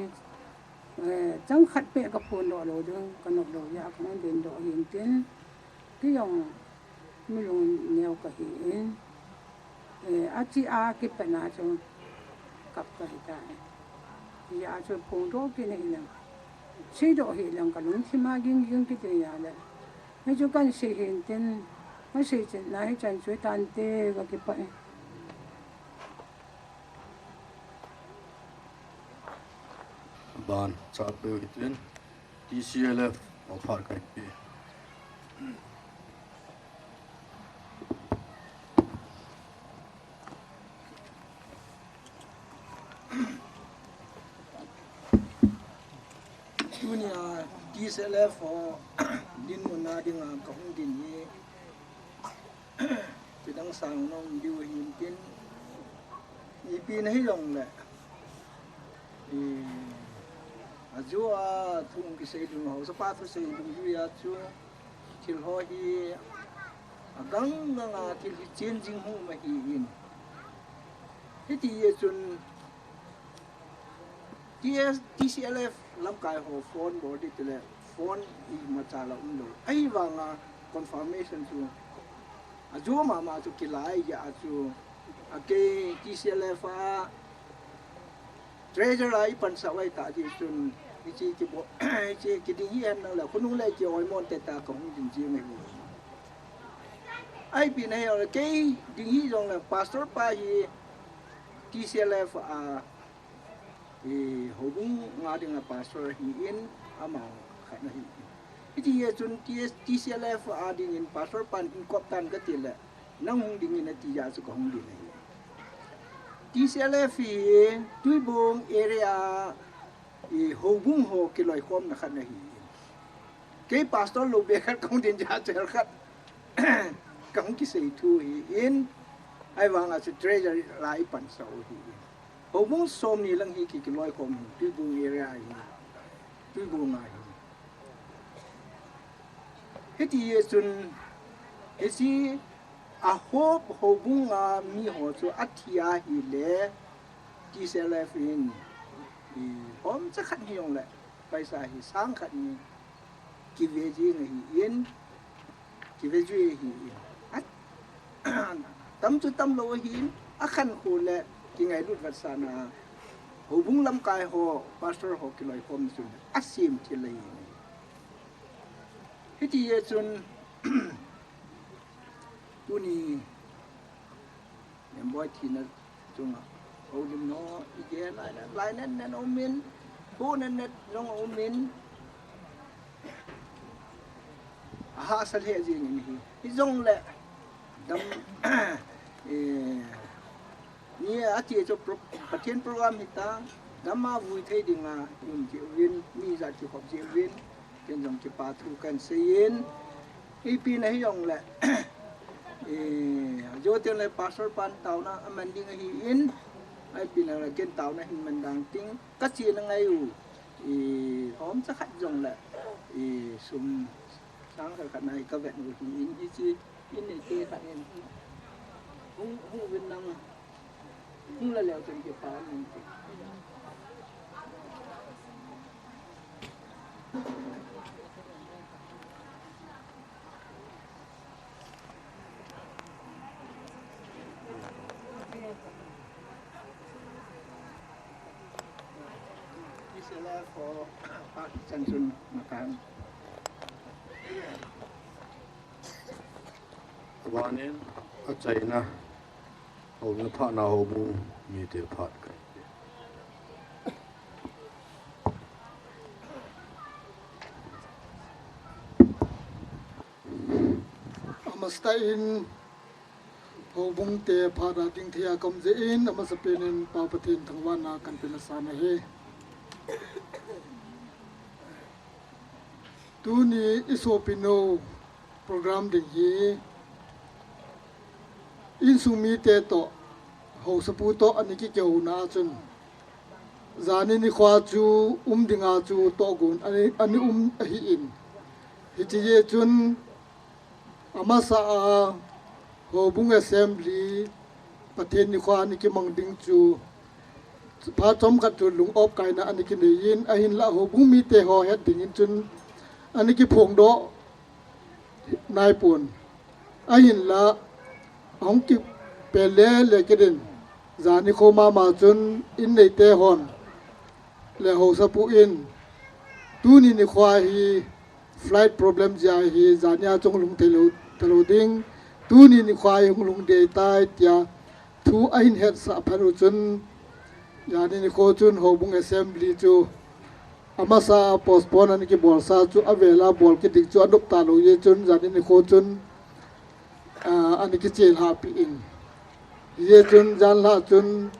Speaker 10: chẳng khát bẹ cái phun đó rồi đừng cái nộp đồ ya cái này đến đó hiện tiền cái dòng mi luôn nghèo cái hiện chị cái bẹ nào cho cặp cái hiện ya cho phun đó cái này là xây đó hiện là cái luôn chỉ mà ging cái gì ya là nói cho cái xây hiện tiền nó xây trên này chân suy tan tê cái bẹ
Speaker 5: ban cha pe hitin TCLF offer kai pe
Speaker 2: dunia TCLF for din muna ding ka hung din ye tidang sang nong diu hin tin ipi na hilong le azua thung ki sei dung ho sapa thu sei dung yu ya chu thil ho hi agang nga thil hi chen jing hu ma hi in ti ye chun TCLF lam kai ho phone body tele phone I ma cha la lo ai wa nga confirmation chu azua ma chu kilai ya chu ake TCLF a treasure ai pan sa wai ta ji chun chi ki bo chi ki ding hi em na la khunu le ki oi mon te ta kong jin ji me ai pi na yo ke ding hi jong la pastor pa hi TCLF a ho bung nga ding a pastor hi in ama kha na hi ti ye chun TCLF a ding in pastor pan in kop tan ka ti le nang hung ding in ti ya su ko hung ding TCLF tui bong area ho bung ho ki loi khom na khan hi ke pastor lo be khat kong din ja cher khat kang ki sei thu hi in ai wang a treasure lai pan so hi ho bung som ni lang hi ki loi khom tui bong area hi tui bong ai heti ye chun esi a hope ho bunga mi ho chu athia hi le TCLF in hom cha khat hi yong le paisa hi sang khat ni ki ve ji hi in ki ve ji hi tam chu tam lo hi a khan khu le ki ngai lut wat sa na ho bung lam kai ho pastor ho ki loi khom chu asim thi le hi ti ye chun tu ni em boy thì nó chung à ô đêm nó ý lại nên ôm min bố nên nó ôm min ha sao thế gì nhỉ cái giống lệ đâm như ở chị cho phát triển program thì ta đâm mà vui thấy đi mà dùng chịu viên mi ra chịu học chịu viên trên dòng chịu pa thu cần xây IP này dùng lệ do tiền lại pastor pan tàu na amending hi in ai pin là trên tàu na hình mình đang tính các chi là ngay u hóm chắc khách dùng lại sum sáng cái khả này các bạn của in hi chi in này kia khả này không Việt Nam không là lèo trên cái phá mình for Samsung makan.
Speaker 5: Wanin a China ho na pha na ho bu mi te phat kai
Speaker 11: amasta in ho bung te pha da ting thia kom je in amasa penin pa pathin thangwa na kan pela sana he tu ni isopino program ding hi in sumi te to ho sapu to ani ki keu na chun zani ni khwa chu dinga chu to gun ani hi in hi chi ye chun ama sa hobung assembly pathen ni khwa ni ki mang ding chu pha chom khat chu lung op kai na ani ki yin a hin la hobung mi te ho het ding in chun ani ki phong do nai pun a hin la ong ki pele le ke den zani khoma ma chun in nei te hon le ho sa pu in tu ni khwa hi flight problem ja hi zania chong lung telo ding tu ni khwa hi lung de tai tia thu a hin het sa pharu chun yani ni ko chun ho bung assembly chu amasa postpone ani ki bol sa chu avela bol ki dik chu anup ta lo ye chun yani ni ko chun ani ki chel ha pi in ye chun jan la chun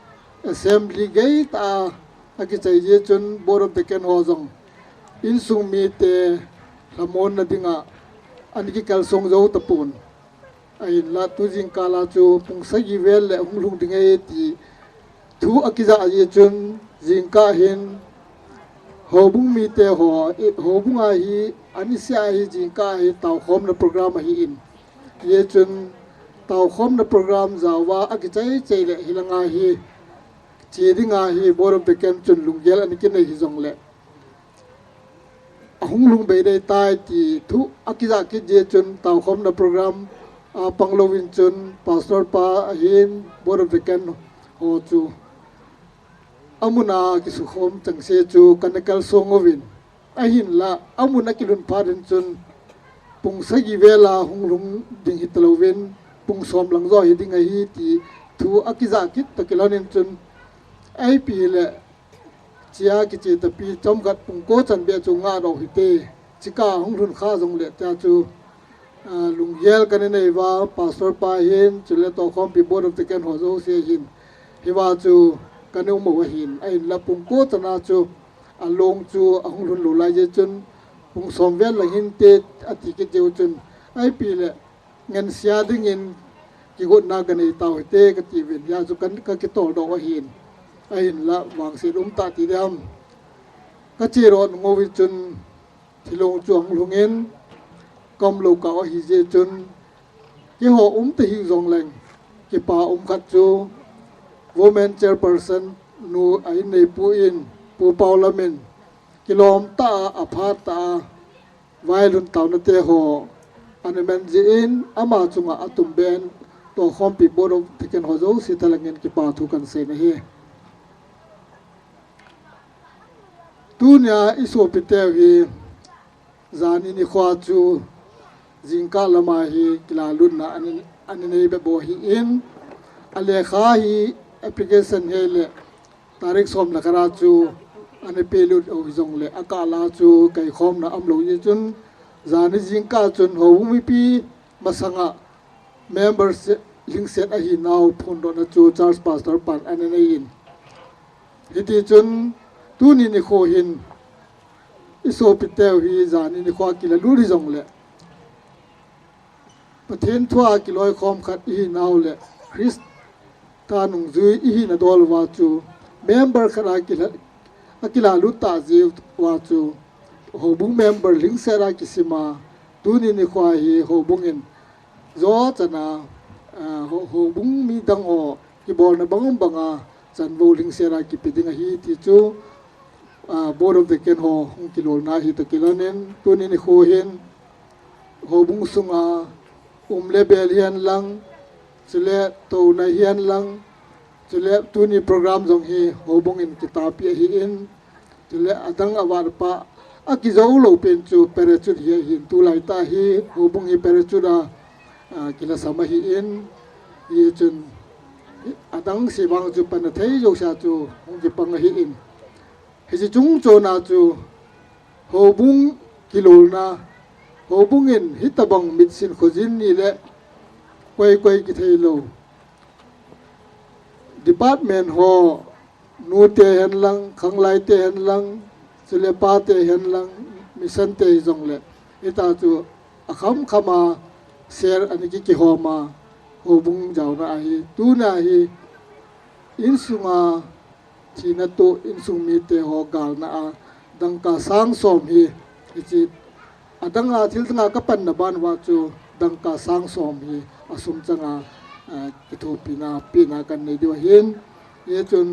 Speaker 11: assembly gei ta aki chai ye chun board of the ken ho jong in sung mi te lamon na dinga ani ki kal song zo ta pun ai la tu jing kala chu pung sa gi vel le hung lung dinga e ti thu akiza ye chun jing ka hin ho bung mi te ho bung a hi ani sia hi jing ka hi taw khom na program hi in ye chun taw khom na program zawa aki chai le hilanga hi chi dinga hi board of the ken chun lunggel ani ki nei hi jong le hung lung be dei tai ti thu akiza ki je chun taw khom na program panglovin chun pastor pa hin board of the ken ho chu amuna ki su khom chang se chu kanakal songovin ahin la amuna ki lun pharin chun pung sagi vela hung lung ding hitlovin pung som lang zo hi ding hi ti thu akiza ki to kilonin chun ai pi le chia ki che ta pi chom gat pung ko chan be chu nga ro hi te chika hung run kha jong le ta chu lung yel kan nei wa pastor pa hin chule to khom pi board of the ken ho zo se hin hi wa chu kan mo wa hin ai la pung ko chana chu along chu hung run lo lai je chun pung som vel la hin te ati ki je chun ai pi le ngan sia ding in ki go na kan nei taw te ka ti ven ya chu kan ka ki to do wa hin ai la wang si ta ti dam ka chi ron ngowi chun thilong chuang lungin kom lo ka hi je chun ki ho te hi zong leng ki pa khat chu women chairperson nu ai nei pu in pu parliament kilom ta apha ta vailun taw na te ho anemen ji in ama chunga atum ben to khom pi board of the ken ho zo si thalangin ki pa thu kan se na hi tunya iso pite hi zani ni khwa chu jingka lama hi kilalun na ani nei be bo hi in ale kha hi application hele tarik som la kara chu ani pelu o jong le akala chu kai khom na amlo ye chun zani jingka chun ho mi pi masanga members link set a hi now phon do na chu church pastor pan ani nei in hiti chun tu ni kho hin iso pitew hi zani ni khwa kila lu ri jong le pathen thwa ki loi khom khat hi naw le christ ta nung zui hi na dol wa chu member khara akila lu ta ji wa chu ho bung member ling sera ki sima tu ni khwa hi ho bung in zo chana ho bung mi dang o ki bol na banga chan vo ling sera ki pidinga hi ti chu board of the ken ho hung kilol na hi to kilonen tunin ni kho hin ho bung sunga lebel hian lang chule to na hian lang chule tuni program jong hi ho bung in kitab hi in chule adang awar pa akizo lo pen chu parachute hi hin tu lai ta hi ho bung hi parachute kila sama hi in ye chun adang si bang chu pan thei jo sa chu hung ki pang hi in hiji chung cho na chu ho bung kilol na ho bung in hitabang mitsin khojin ni le koi ki thei lo department ho nu te hen lang khang lai te hen lang sile pa te hen lang mission te jong le ita chu akham khama ser ani ki ho ma ho bung jaw na hi tu na hi in sunga china to in sung mi te ho gal na dang ka sang som hi chi adanga thil tanga ka pan na ban wa chu ดังกาสร้างสมฮีอสมจังอากิทูปีนากันในดีวหินเยจน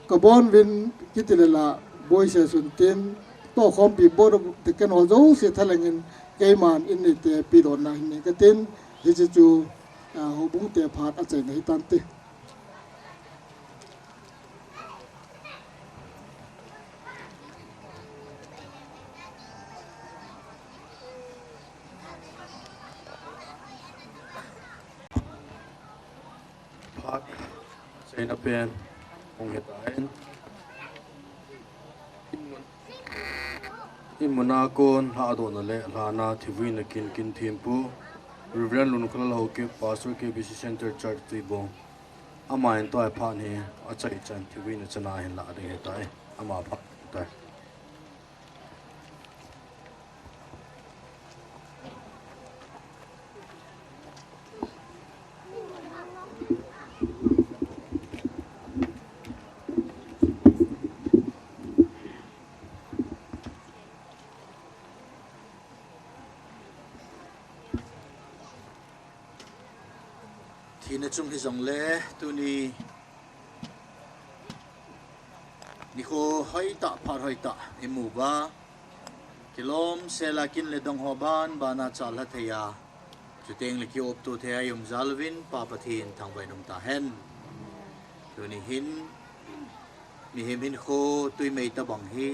Speaker 11: กบอนวินกิติเลละบอยเสสุนตินโตคอมปีบอดตะกันหัวโจเสียทะเลงินเกมันอินนิเตปีโดนนะหินกตินฮิจจูหูบุงเตพาดอาศัยในตันติ
Speaker 5: พักใช้นับเป็นคงเหตุการณ์อิมุนาโกนหาโดนเลยลานาทีวีนักกินทีมปูรีเวนลุนคลาโฮเก็บพาสต์เก็บบิซิเซนเตอร์จัดตีบงอามาอินตัวไอ้ผ่านนี้อาจารย์จันทีวีนัชนาเห็นละได้เหตุการณ์อามาพักได้ ทีนจุงที่จงเล่ตัวนี้นี่เขาให้ตาพาให้ตาเอมูบ้ากิลมเซลากินเลดงฮอบานบานาจัลฮัตยาจุดเองเลกิอบตัวเทียยมจัลวินปาปทีนทางไปนุมตาเฮนตัวนี้หินมีหินโคตุยเมตาบังฮี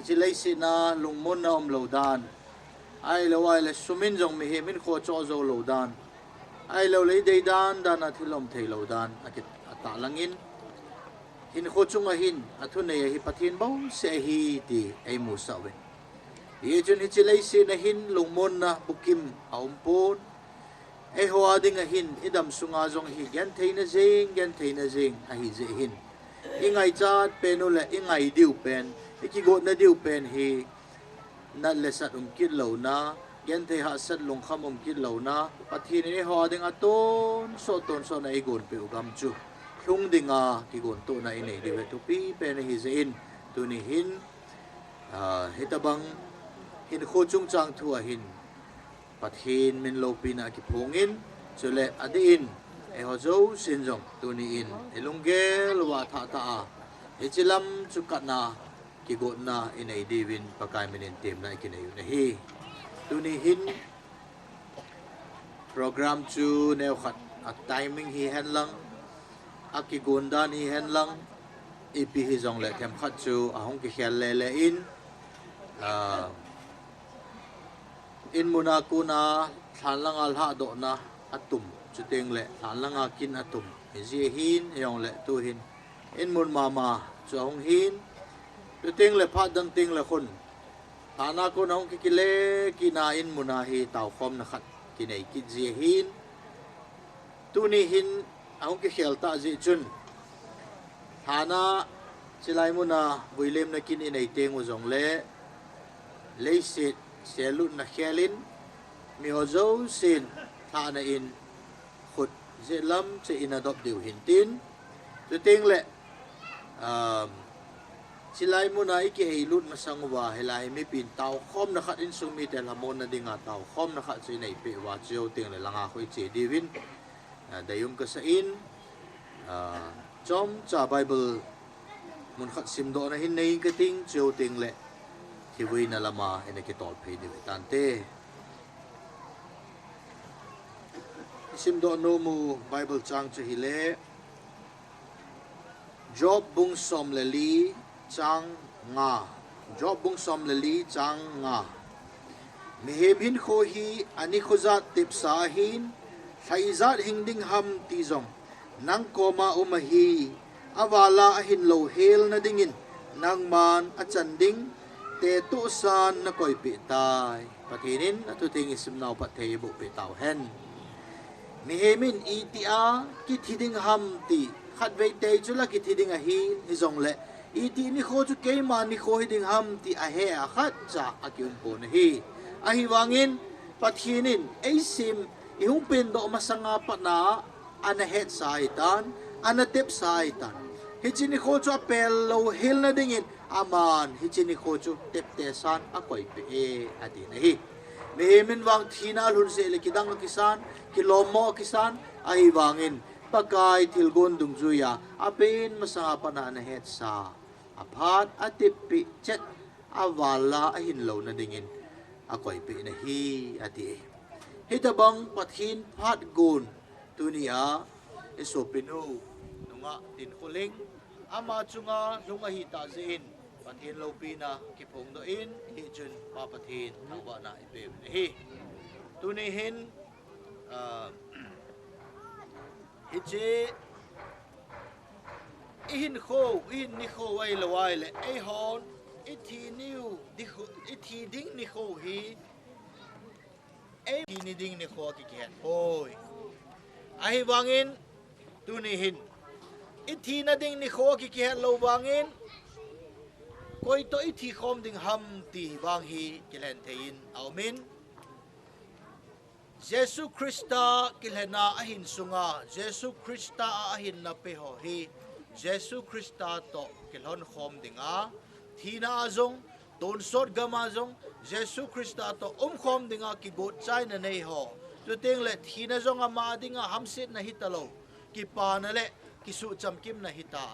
Speaker 5: ที่เลยสินาลุงมุนนาอมโลดานไอเลวไอเลสุมินจงมีหินโคโจโจโลดานไอเลวเลยเดดานดานาทิลมเทโลดานอากิตตาลังอินหินโคจุงaหินอัทุนเนยฮิปัทินบ้งเสฮีตีไอมูสาวินยี่จุนฮิจิเลสินหินลุงมุนนะบุกิมอาอุมปูนไอหัวดิ่งaหินอิดัมสุงาจงฮิยันเทนเซิงยันเทนเซิงaฮิเจหินอิงไอจัดเป็นอุเลอิงไอดิวเป็นอิกิโกนดิวเป็นฮีนั่นเลสัตกินเหล่านายันเทหาสัตลงคำกินเหล่านาปัทินนี่หัวดิ่งaต้นโซนไอโกนเปอุกามจูลุงดิ่งาที่กวนตัวในนี้ดีเวทุปีเป็นฮิเซนตัวนี้หินฮิตาบังหินโคจุงจังทัวหินปัดหินมินโลปีนากิพงอินสุเลอดีนเอฮโจสินจงตัวนี้อินเอลุงเกลวาทาตาเอจิลัมจุกัดนากิกวนนาอินไอดีวินปากายมินเต็มนากินอยู่ในฮีตัวนี้หินโปรแกรมจูแนวขัดไทมิ่งฮีแฮนลังอากิกุนดานีเห็นลังอีพีฮิจงเล็กแคมขัดจูอาหงกิเขียนเลอินมุนากูนาฐานลังอัลฮะโดนะอัตุมจุดเองเละฐานลังอากินอัตุมเฮจีหินยองเละตัวหินอินมุนมาจูหงหินจุดเองเละพัดดังเต็งเละคนฐานากูนาหงกิเลกินาอินมุนาฮีตาวคอมนักกินไอกิจีหินตัวนี้หินเอาแค่เขียลตาจิจุนฐานะสิไลมุนาบุยเลมนักกินอินไอเตงอุจงเล่เลยสิเซลุนนักเขลินมีหัวโจสินฐานะอินขุดเจลัมเจอินอดอบดิวหินตินตัวเต็งเล่สิไลมุนาอีกให้ลุดมาสังวาให้ไลไม่ปีนเตาคอมนักอินสุมีแต่ละมนนัดิ่งเตาคอมนักสิในเปว่าเจียวเต็งเลยลังอาคุยเจดีวินdayum kasain chom cha bible mun khat sim do na hin nei ka ting cheu ting le thi wi na lama ene ki tol phei de tan te sim do no mu bible chang chu hi le job bung som le li chang nga job bung som le li chang nga mi hem hin kho hi ani khozat tip sa hin Saizat hingding ham tizong nang koma umahi awala ahin lo hel na dingin nang man achanding te tu san na koi pi tai patinin atuting isim naw patay bu pi taw hen mihemin itia kithiding ham ti khat ve te chula kithiding a hi izong le iti ni kho chu ke man ni kho hiding ham ti a he a khat cha akyum po na hi a hi wangin patinin aisim ihung pindo masanga pa na anahet sa itan anatip sa itan hichini ko cho apel lo hil na dingin
Speaker 12: aman hi chini kho chu tep te san a koi pe e ati na hi me min wang thina lun se le kidang kisan kilomo kisan ai wangin pakai tilgon dung zuya apin masa pana na het sa aphat atipi chet awala ahin lo na dingin akoy pe na hi ati hitabang pathin phat gun tunia esopinu nunga tin kuling ama chunga lunga hi ta zin pathin lo pina kipong do in hi chun pa pathin thangwa na ipe na hi tuni hin hiche ihin kho ihin ni kho wai lo wai le ai hon ithi niu di ithi ding ni kho hi ai ni ding ni kho ki khen oi ai wangin tu ni hin ithi na ding ni kho ki khen lo wangin koi to ithi khom ding ham ti wang hi kilen thein aumin Jesu Krista kilhena ahin sunga Jesu Krista ahin na pe ho hi Jesu Krista to kilhon khom dinga thina azong ton sot gama zong Jesu Krista to khom dinga ki go chai na nei ho tu teng le thina zong ama dinga hamsit na hitalo ki pa na le ki su cham kim na hita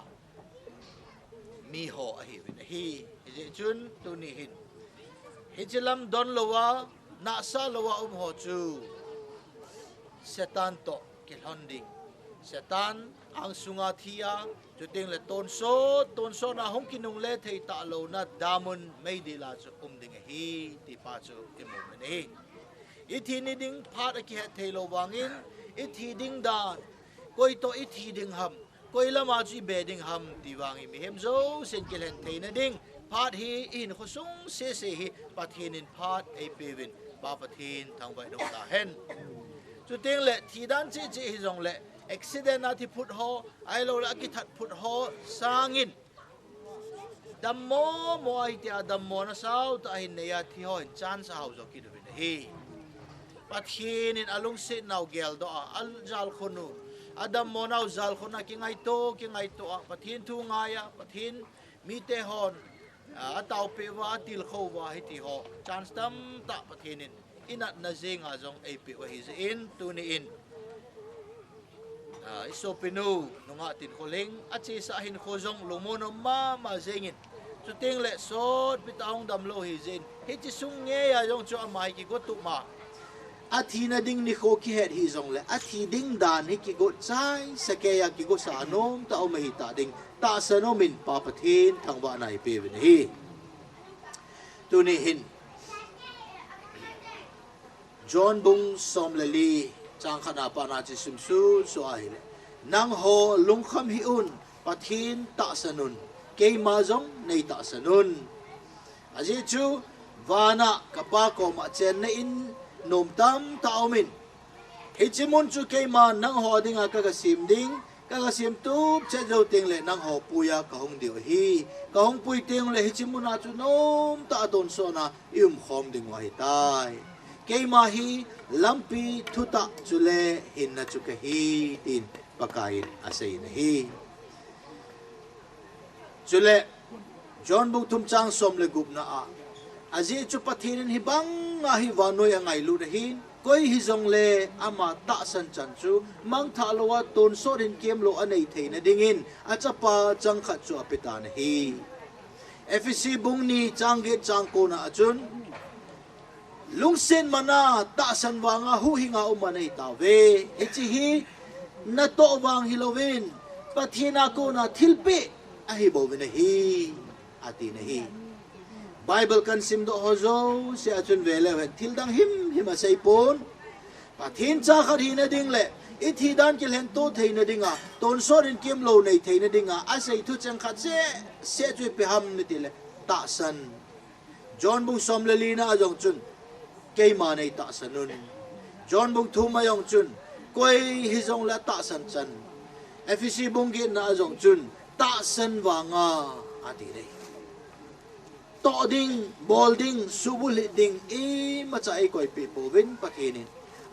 Speaker 12: mi ho a hi win hi je chun tu ni hin hijilam don lowa na sa lowa ho chu setan to kilhonding setan ang sunga thia chuting le ton so na hong kinung le thei ta lo na damun mai di la chu ding hi ti pa chu imum ne ithi ni ding phat a ki he thei lo wangin ithi ding dan koi to ithi ding ham koi lama chi be ding ham ti wangi mi hem zo sen kilen thei na ding phat hi in khosung se hi pathin in phat ai pewin pa pathin thang bai dong ta hen chu ting le thi dan chi hi jong le accident na thi phut ho ai lo la ki that phut ho sangin dammo mo ai tia dammo na sau ta hin ne ya thi ho in chan sa hau zo ki du hi pathin in alung se nau gel do al jal khonu adam mo nau zal khona ki ngai to pathin thu nga ya pathin mi te hon a tau pe wa til kho wa hi ti ho chance tam ta pathin in inat na zinga zong ai pe wa hi in tu ni in isopinu nunga tin kholing achi sa hin khozong lumono ma zengin chuting le sot pitang dam lo hi zin hi chi sung nge ya jong chu amai ki go tu ma athi na ding ni kho ki het hi zong le athi ding dan hi ki go chai sakeya ki go sa nom ta o mai ta ding ta sano min pa pathin thangwa nai pe wen hi tu ni hin John Bung Somlali chang khana pa na chi simsu so ai le nang ho lung kham hi un pathin ta sanun ke ma jong nei ta sanun aji chu wana kapa ko ma chen na in nom tam ta omin hichimun chu ke ma nang ho dinga ka ga sim ding ka ga sim tu che jo ting le nang ho puya ka hong dio hi ka hong pui ting le hichimun na chu nom ta ton so na khom ding wa hi tai keima hi lampi thuta chule hinna chuka hi tin pakain asai na hi chule John Bung thum chang som le gup na a aji chu pathin hi bang a hi wanoi angai lu na hin koi hi zong le ama ta san chan chu mang tha lowa ton so rin kem lo anei theina dingin achapa chang kha chu apita na hi FEC bung ni chang ge chang ko na achun lungsen mana ta san wanga hu hinga umanei ta ve hichi hi na to wang hilowin pathina ko na thilpe a hi bo ve na hi ati na hi Bible kan sim do hozo se achun vele wen thildang him asai pon pathin cha khat hi na ding le i thi dan kil hen to theina dinga ton so rin kem lo nei theina dinga asai thu chang khat se chui pe ham ni tile ta san John Bung Somlali na ajong chun kei ma nei ta sanun John Bung thu ma yong chun koi hi jong la ta san chan FEC bung ge na jong chun ta san wanga ati dei to ding bolding subul ding e ma chai koi pe po wen pakenin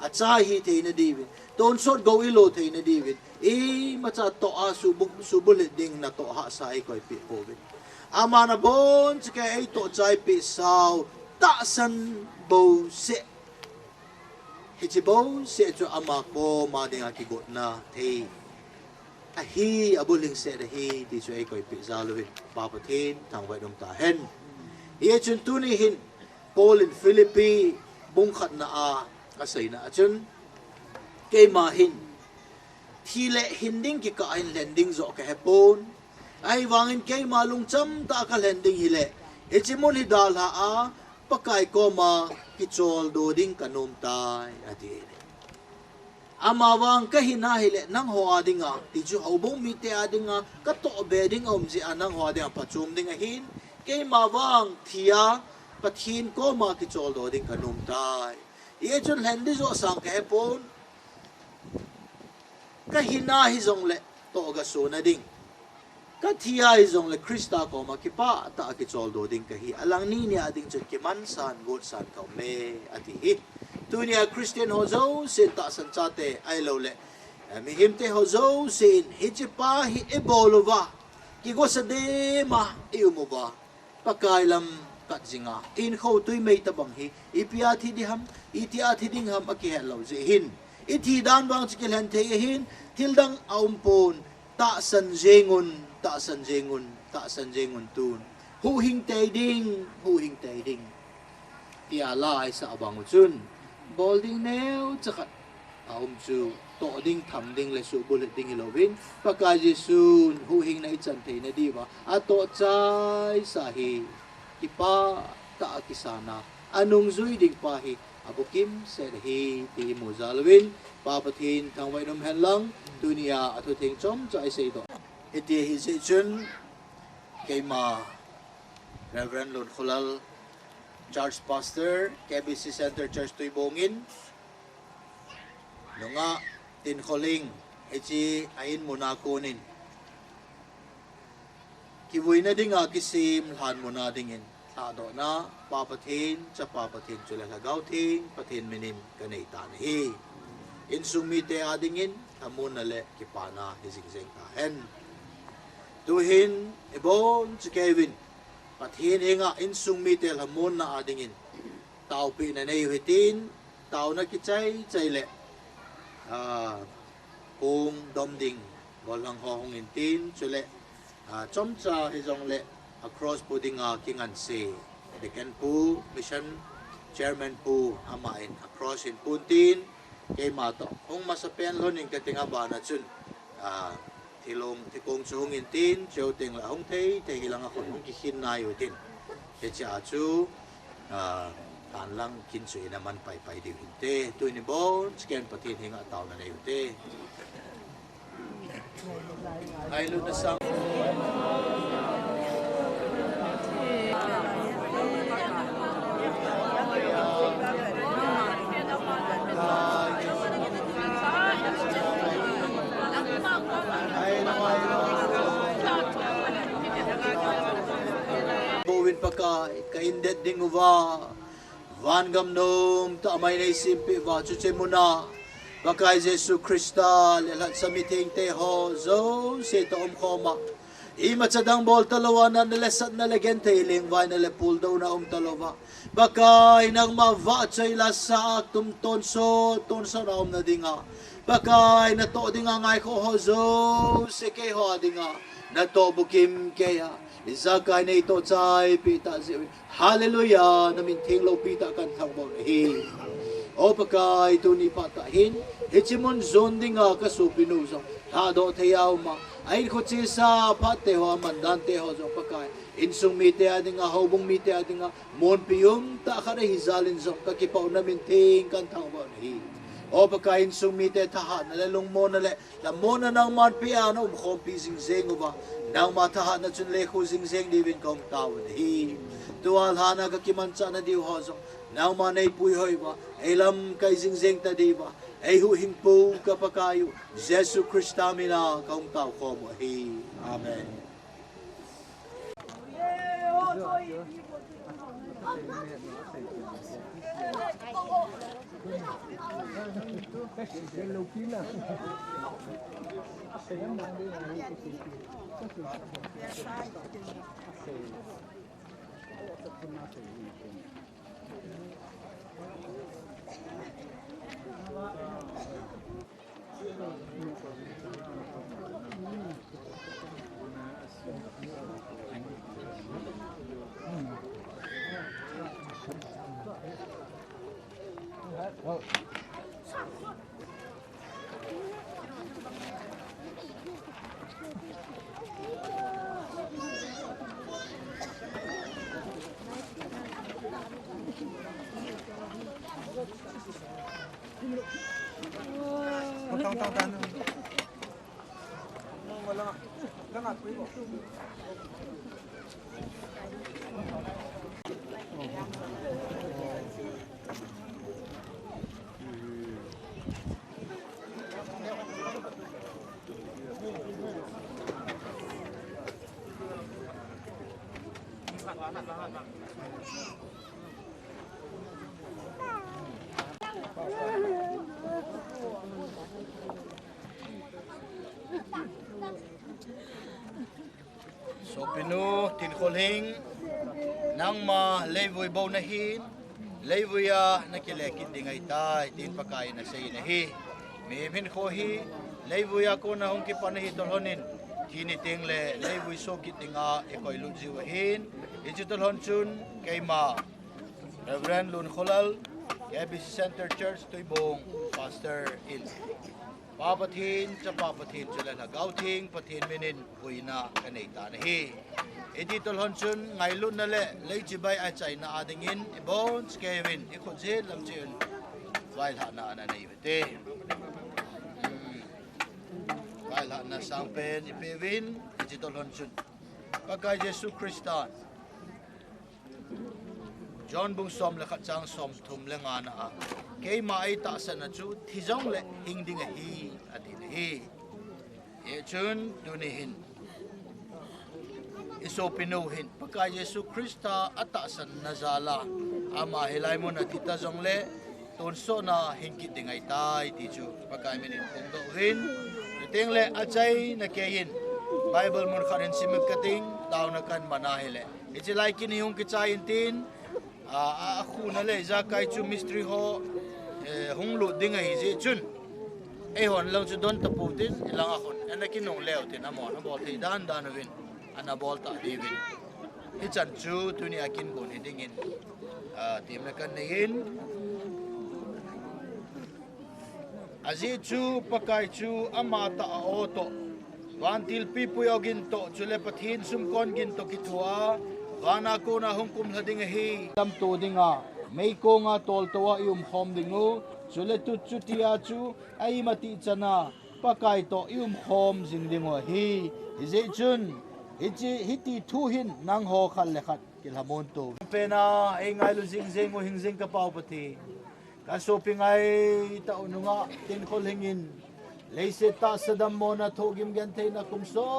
Speaker 12: a cha hi theina diwin ton sot go ilo theina diwin e ma cha to a subul ding na to ha sai koi pe po wen amana bon che ke ai to chai pi sau ta san bo se hi chi bo se cho ama ko ma dinga ki got na the a hi abuling se de hi ti cho ai koi pi za lu ba pa thin thang vai dom ta hen ye chun tu ni hin Paul in Philippi bung khat na a ka sei na chun ke ma hin thi le hin ding ki ka in landing zo ka hepon ai wangin ke ma lung cham ta ka landing hi le e chimon hi dal ha a pakai ko ma ki chol do ding kanom tai ati ama wang ka hina hi le nang ho adinga ti chu ho bong mi te adinga ka to be ding om ji anang ho adinga pachum ding a hin ke ma wang thia pathin ko ma ki chol do ding kanom tai ye chun lendi zo sang ka hepon ka hina hi zong le to ga so na ding ka thia hi zong le krista ko ma ki pa ta ki chol do ding ka hi alang ni ni ading chut ki man san god san ka me ati hi tunia christian ho zo sin ta san cha te ai lo le mi him te ho zo sin hi chi pa hi e bolova ki go sa de ma e mo ba pakai lam kat zinga in kho tui mei ta bang hi ipia thi di ham itia thi ding ham aki hello je hin i thi dan bang chi kel han the hin thildang aumpon ta san jengun ta san jengun ta san jengun tun hu hing te ding tia lai sa bang chun bolding neu chakat aum chu to ding tham ding le su bullet ding lovin paka jesun hu hing nai chan the na di ba a to chai sa hi ipa ta kisana anung zui ding pa hi abukim se hi ti mo zalwin pa pathin thang wai nom hen lang dunia athu thing chom chai sei do eti hi se chun keima reverend lord khulal church pastor KBC Center Church Tuibongin nunga tin kholing echi ain munakonin kiwui na dinga kisim han muna dingin ta do na pa pathin cha pa pathin chula la gau thing pathin minim kanei ta hi in sumi te adingin amun na le ki pana hi jing jeng ta hen tu hin ebon Kevin pathin inga in sumi te amun na adingin tau pi na nei hitin tau na ki chai le kung dom ding golang ho hong in tin chule chom cha hi jong le across pudinga kingan se dekan pu mission chairman pu ama in across in puntin ke ma to hong masapen loning katinga ba na chun thilong thikong chung in tin cheu ting la hong thei te hilang a khon hong ki khin na yu tin ke cha chu tan lang kin sui na man pai pai diu te tu ni bon scan patin hinga taw na yu te ai lu na sang bowin pakai kaindet dinguwa van gam nom ta mai nei simpi wa chu che muna pakai Jesu Krista lelat sa meeting te ho zo se to khoma i machadang bol talawa na lesat na legente ling vai na le pul do na talawa pakai nang ma va chai la sa tum ton so na na dinga pakai na to dinga ngai kho ho zo se ke ho dinga na to bukim ke ya Izakai na ito chai pita ziwi. Hallelujah! Namin tinglaw pita kan thangbaw na hi. O pakai ito ni patahin. Hichimon zondi nga kasupinusang. Hado tayaw ma. Ayin ko chisa pate ho amandante ho zong pakai. Insung mite ading nga hobong mite ading nga. Mon piyong ta kada hizalin zong kakipaw namin ting kan thangbaw na hi. O pagkain sumite tahat na lalong mo na le la mo na nang man piano umkhom pising zeng uba nang matahat na chun lekho zing zeng divin kong tawad hi tuwal hana ka kimansa na diw hozong nang manay puy hoy ba elam kay zing zeng ta di ba ay huhing po kapakayo Jesu Krista mina kong taw ko mo hi Amen. So pinu tin kholhing nang ma leivui bo na hin leivuya na kile kindingai tai tin pakai na sei na hi me min kho hi leivuya ko na hong ki pan hi tolhonin kini tingle leivui so kitinga e koi lu jiwa hin digital hon chun keima Reverend Lun Kholal ABC Center Church Tuibong Pastor Il Papathin cha papathin chula na gauthing pathin minin puina kaneta na hi editor honchun ngailun na le leichibai a China adingin ibon Kevin ikhoje lamchin while hana na nei bete while hana sangpen ipewin editor honchun pagka Jesu Kristan John bung som le khachang som thum le nga na a ke mai ta san na chu thijong le hingding a hi adin hi e chun duni hin iso pinu hin paka Yesu Krista ata san na zala ama hilai mo na tita jong le ton so na hingki dingai tai ti chu paka min in do hin ting le achai na ke hin Bible mun kharin simuk kating taw na kan mana hele it's like in yung kichai tin khu na le za kai chu mystery ho hung lu ding ai je chun e hon long chu don tapu tin ilang a khon ana ki nong leo tin amon bol thei dan dan win ana bol ta di win hi chan chu tu ni akin bon heding in tim na kan nein aji chu pakai chu ama ta o to wan til pi pu yogin to chule pathin sum kon gin to ki thua wana ko na hungkum hading hi lam to dinga mei ko nga tol towa yum khom dingu chule tu chutia chu ai mati chana pakai to yum khom jing dingo hi ize chun hiti thu hin nang ho khal le khat kil hamon to pena ai ngai lu jing jing mo hing jing ka pau pati ka shopping ai ta ununga tin khol hingin leise ta sadam mo na thogim gan thei na kumso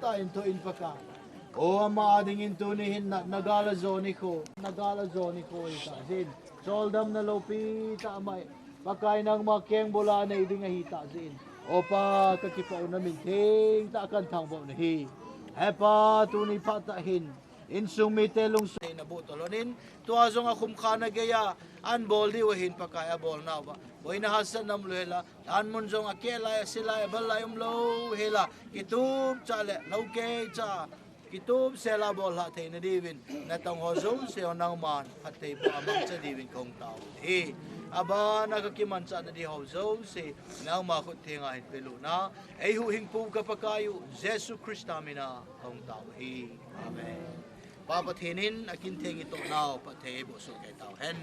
Speaker 12: ta in to in paka o ama dingin to ni hin nagala zoni ko ita zin soldam na lopi ta mai pakai nang ma keng bola na iding hi ta zin opa ka kipaw na min thing ta kan thang bo na hi hepa tu ni pa ta hin in sung mi telung so na botolonin tua zong a khum khana geya an bol di wahin pakai a bol na ba boina hasan nam lela an mun zong a kela sila balai lo hela kitub chale lauke cha kitub sela bol ha the na divin na tong ho zo se onang man hat te bo amang cha divin kong tao hi aba na ka kiman cha na di ho zo se nang ma khut thenga hin pelu na ei hu hing pu ka pakayu Jesu Krista mina kong tao hi amen papa thenin akin thengi to naw pa the bo so kai tao hen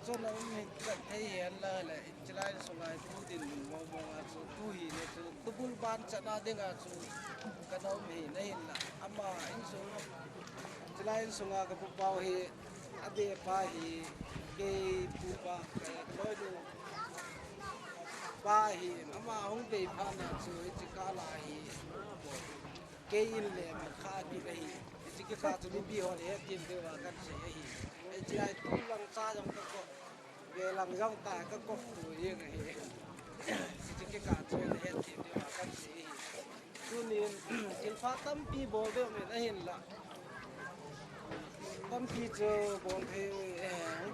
Speaker 13: cho nó mình thấy hiện là chỉ là số ngày tu tin mong mong à số tu hi này số tu bul ban chả na đinh à số cái đó mình này là ama in số chỉ là in số ngày cái bút bao hi ade pa hi cái bút ba cái nói được ba hi ama không bị pha na số chỉ cả là hi cái in lệ mà khá đi cái hi chỉ cái khá cho đi bi họ để tìm được là cái gì hi chỉ là tu lăng xa trong cái về làm rong tài các cô phụ như này chỉ cái cả chơi là hết tiền để mà các sĩ tu niệm chỉ phát tâm pi bồ để mình đã hiện là tâm pi chờ bồn theo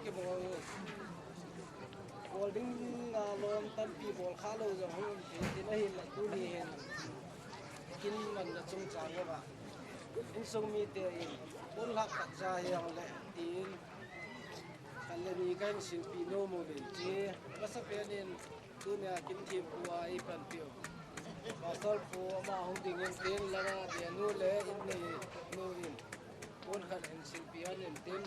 Speaker 13: cái bồ đinh là luôn tâm pi bồ khá lâu rồi không thì đã hiện là tu niệm kinh mình là trung trang các bạn in sông mi tiền bốn lạc cắt ra hiện lại tiền Kalani kan silpino mo din che basta penin dunia kinti buwa ipan pio pasal po ma hong dingen tin lana dia nu le in ni nu in pon khat en silpian en tin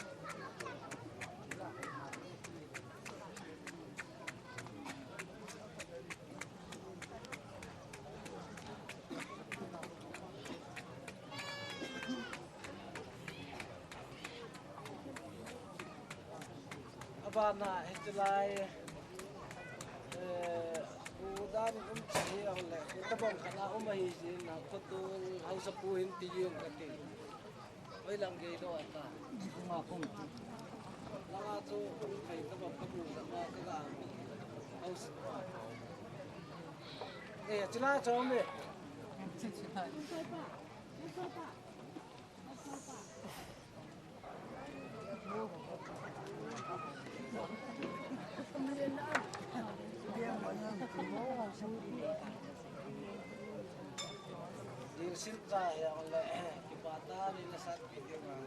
Speaker 13: Abana hitlai udan chahi awle tabang kana umahi jin na kotul hausa puhin tiyung kati oi lang ge do ata ma kum langa chu kai tabang kabu ma ka ga hausa chila chome Di sinta yang le kibata ni nasat video bang.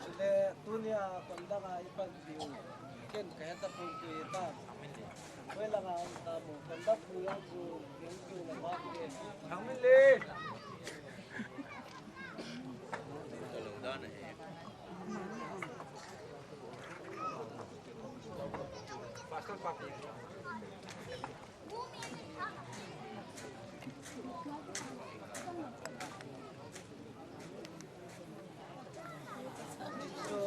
Speaker 13: Sudah dunia pandang ipan view. Ken kaya tapung kita. Wala nga ang tamo. Pandang pulang su yang view na bakit. Kamili. Pastor Papi. So,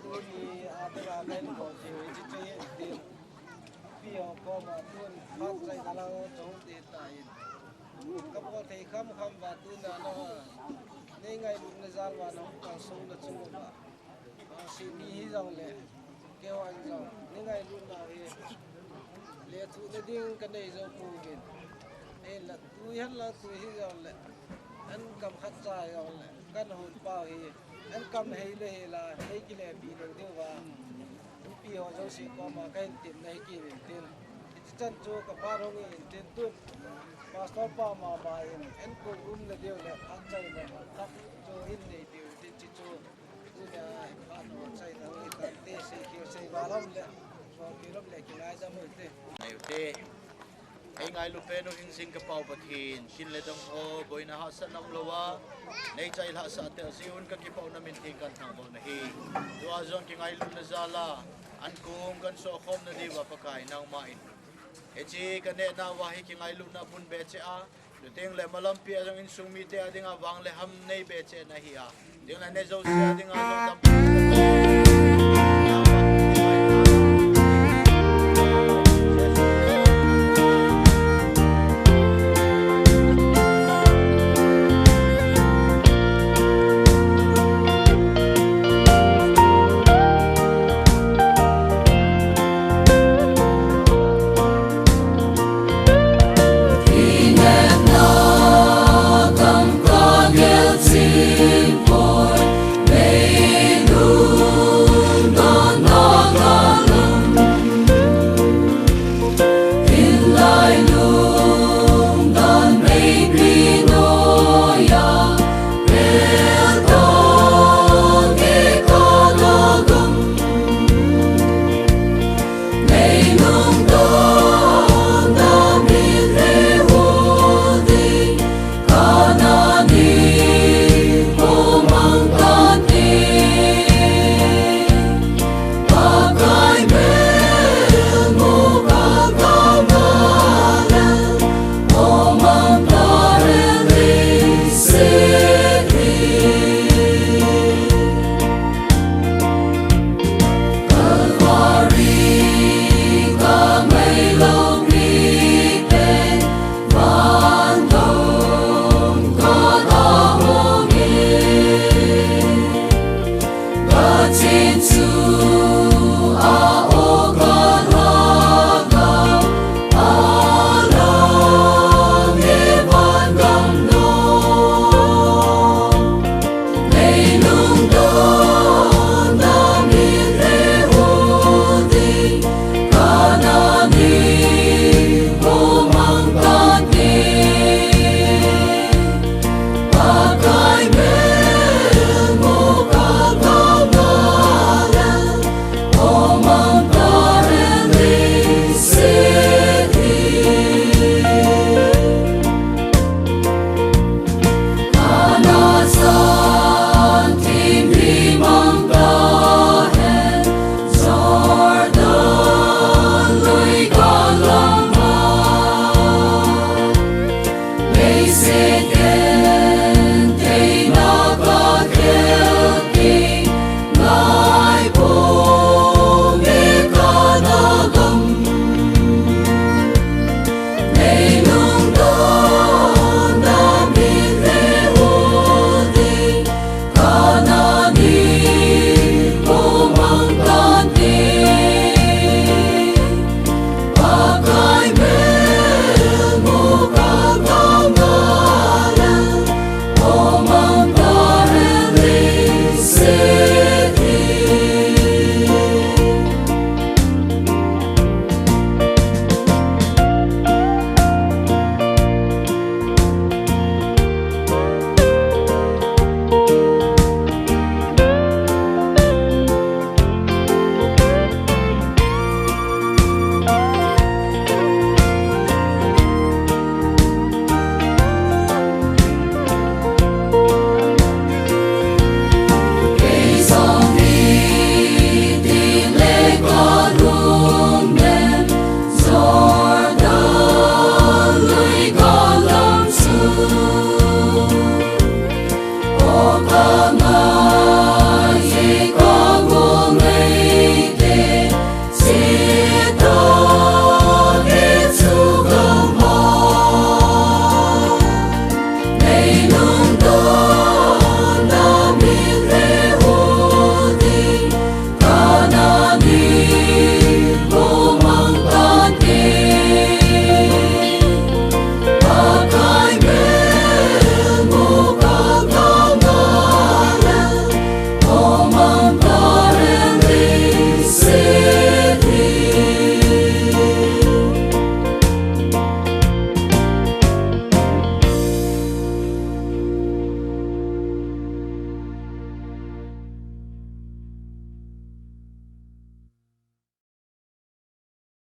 Speaker 13: tuni ada lain kau cewek cewek di pihak kau matun hak saya kalau jauh di tain. Kamu teh kamu batu nana, nengai nazar wana kau sungguh sungguh. Si bihi jauh le. Kewan jauh, ni ngai lu na le tu le ding kan dei jauh pugin, la tu yan la tu hi jauh le, an kam khat sa jauh le, kan hul pau hi, an kam hei le la hei ki le bi le ding wa, tu pi ho jauh si ko ma kan tin nei ki rin tin, chan chu ka pa rong in tin tu, pastor pa ma ba in, an ko le deu le khat chai le, khat chu in nei deu tin chi chu Sudah anu saya tahu ikan saya kira saya balam le, so kira le kira aja mesti.
Speaker 12: Ayo teh, ngai lupa no sing kepau patin, kin le dong o boy na hasan nam lawa, nei cai lah sa te siun ka kipau na mintingkan tang bo nahi. Dua zon ki ngai lu na zala, an kung kan so khom na di wa pakai nang main. Eji kan ne na wahi ki ngai lu na pun bece a. Luting le malam pi ajang insung mi te ading awang le ham nei bece na hi a. Ding la ne zo si ading a lo dam.
Speaker 14: Line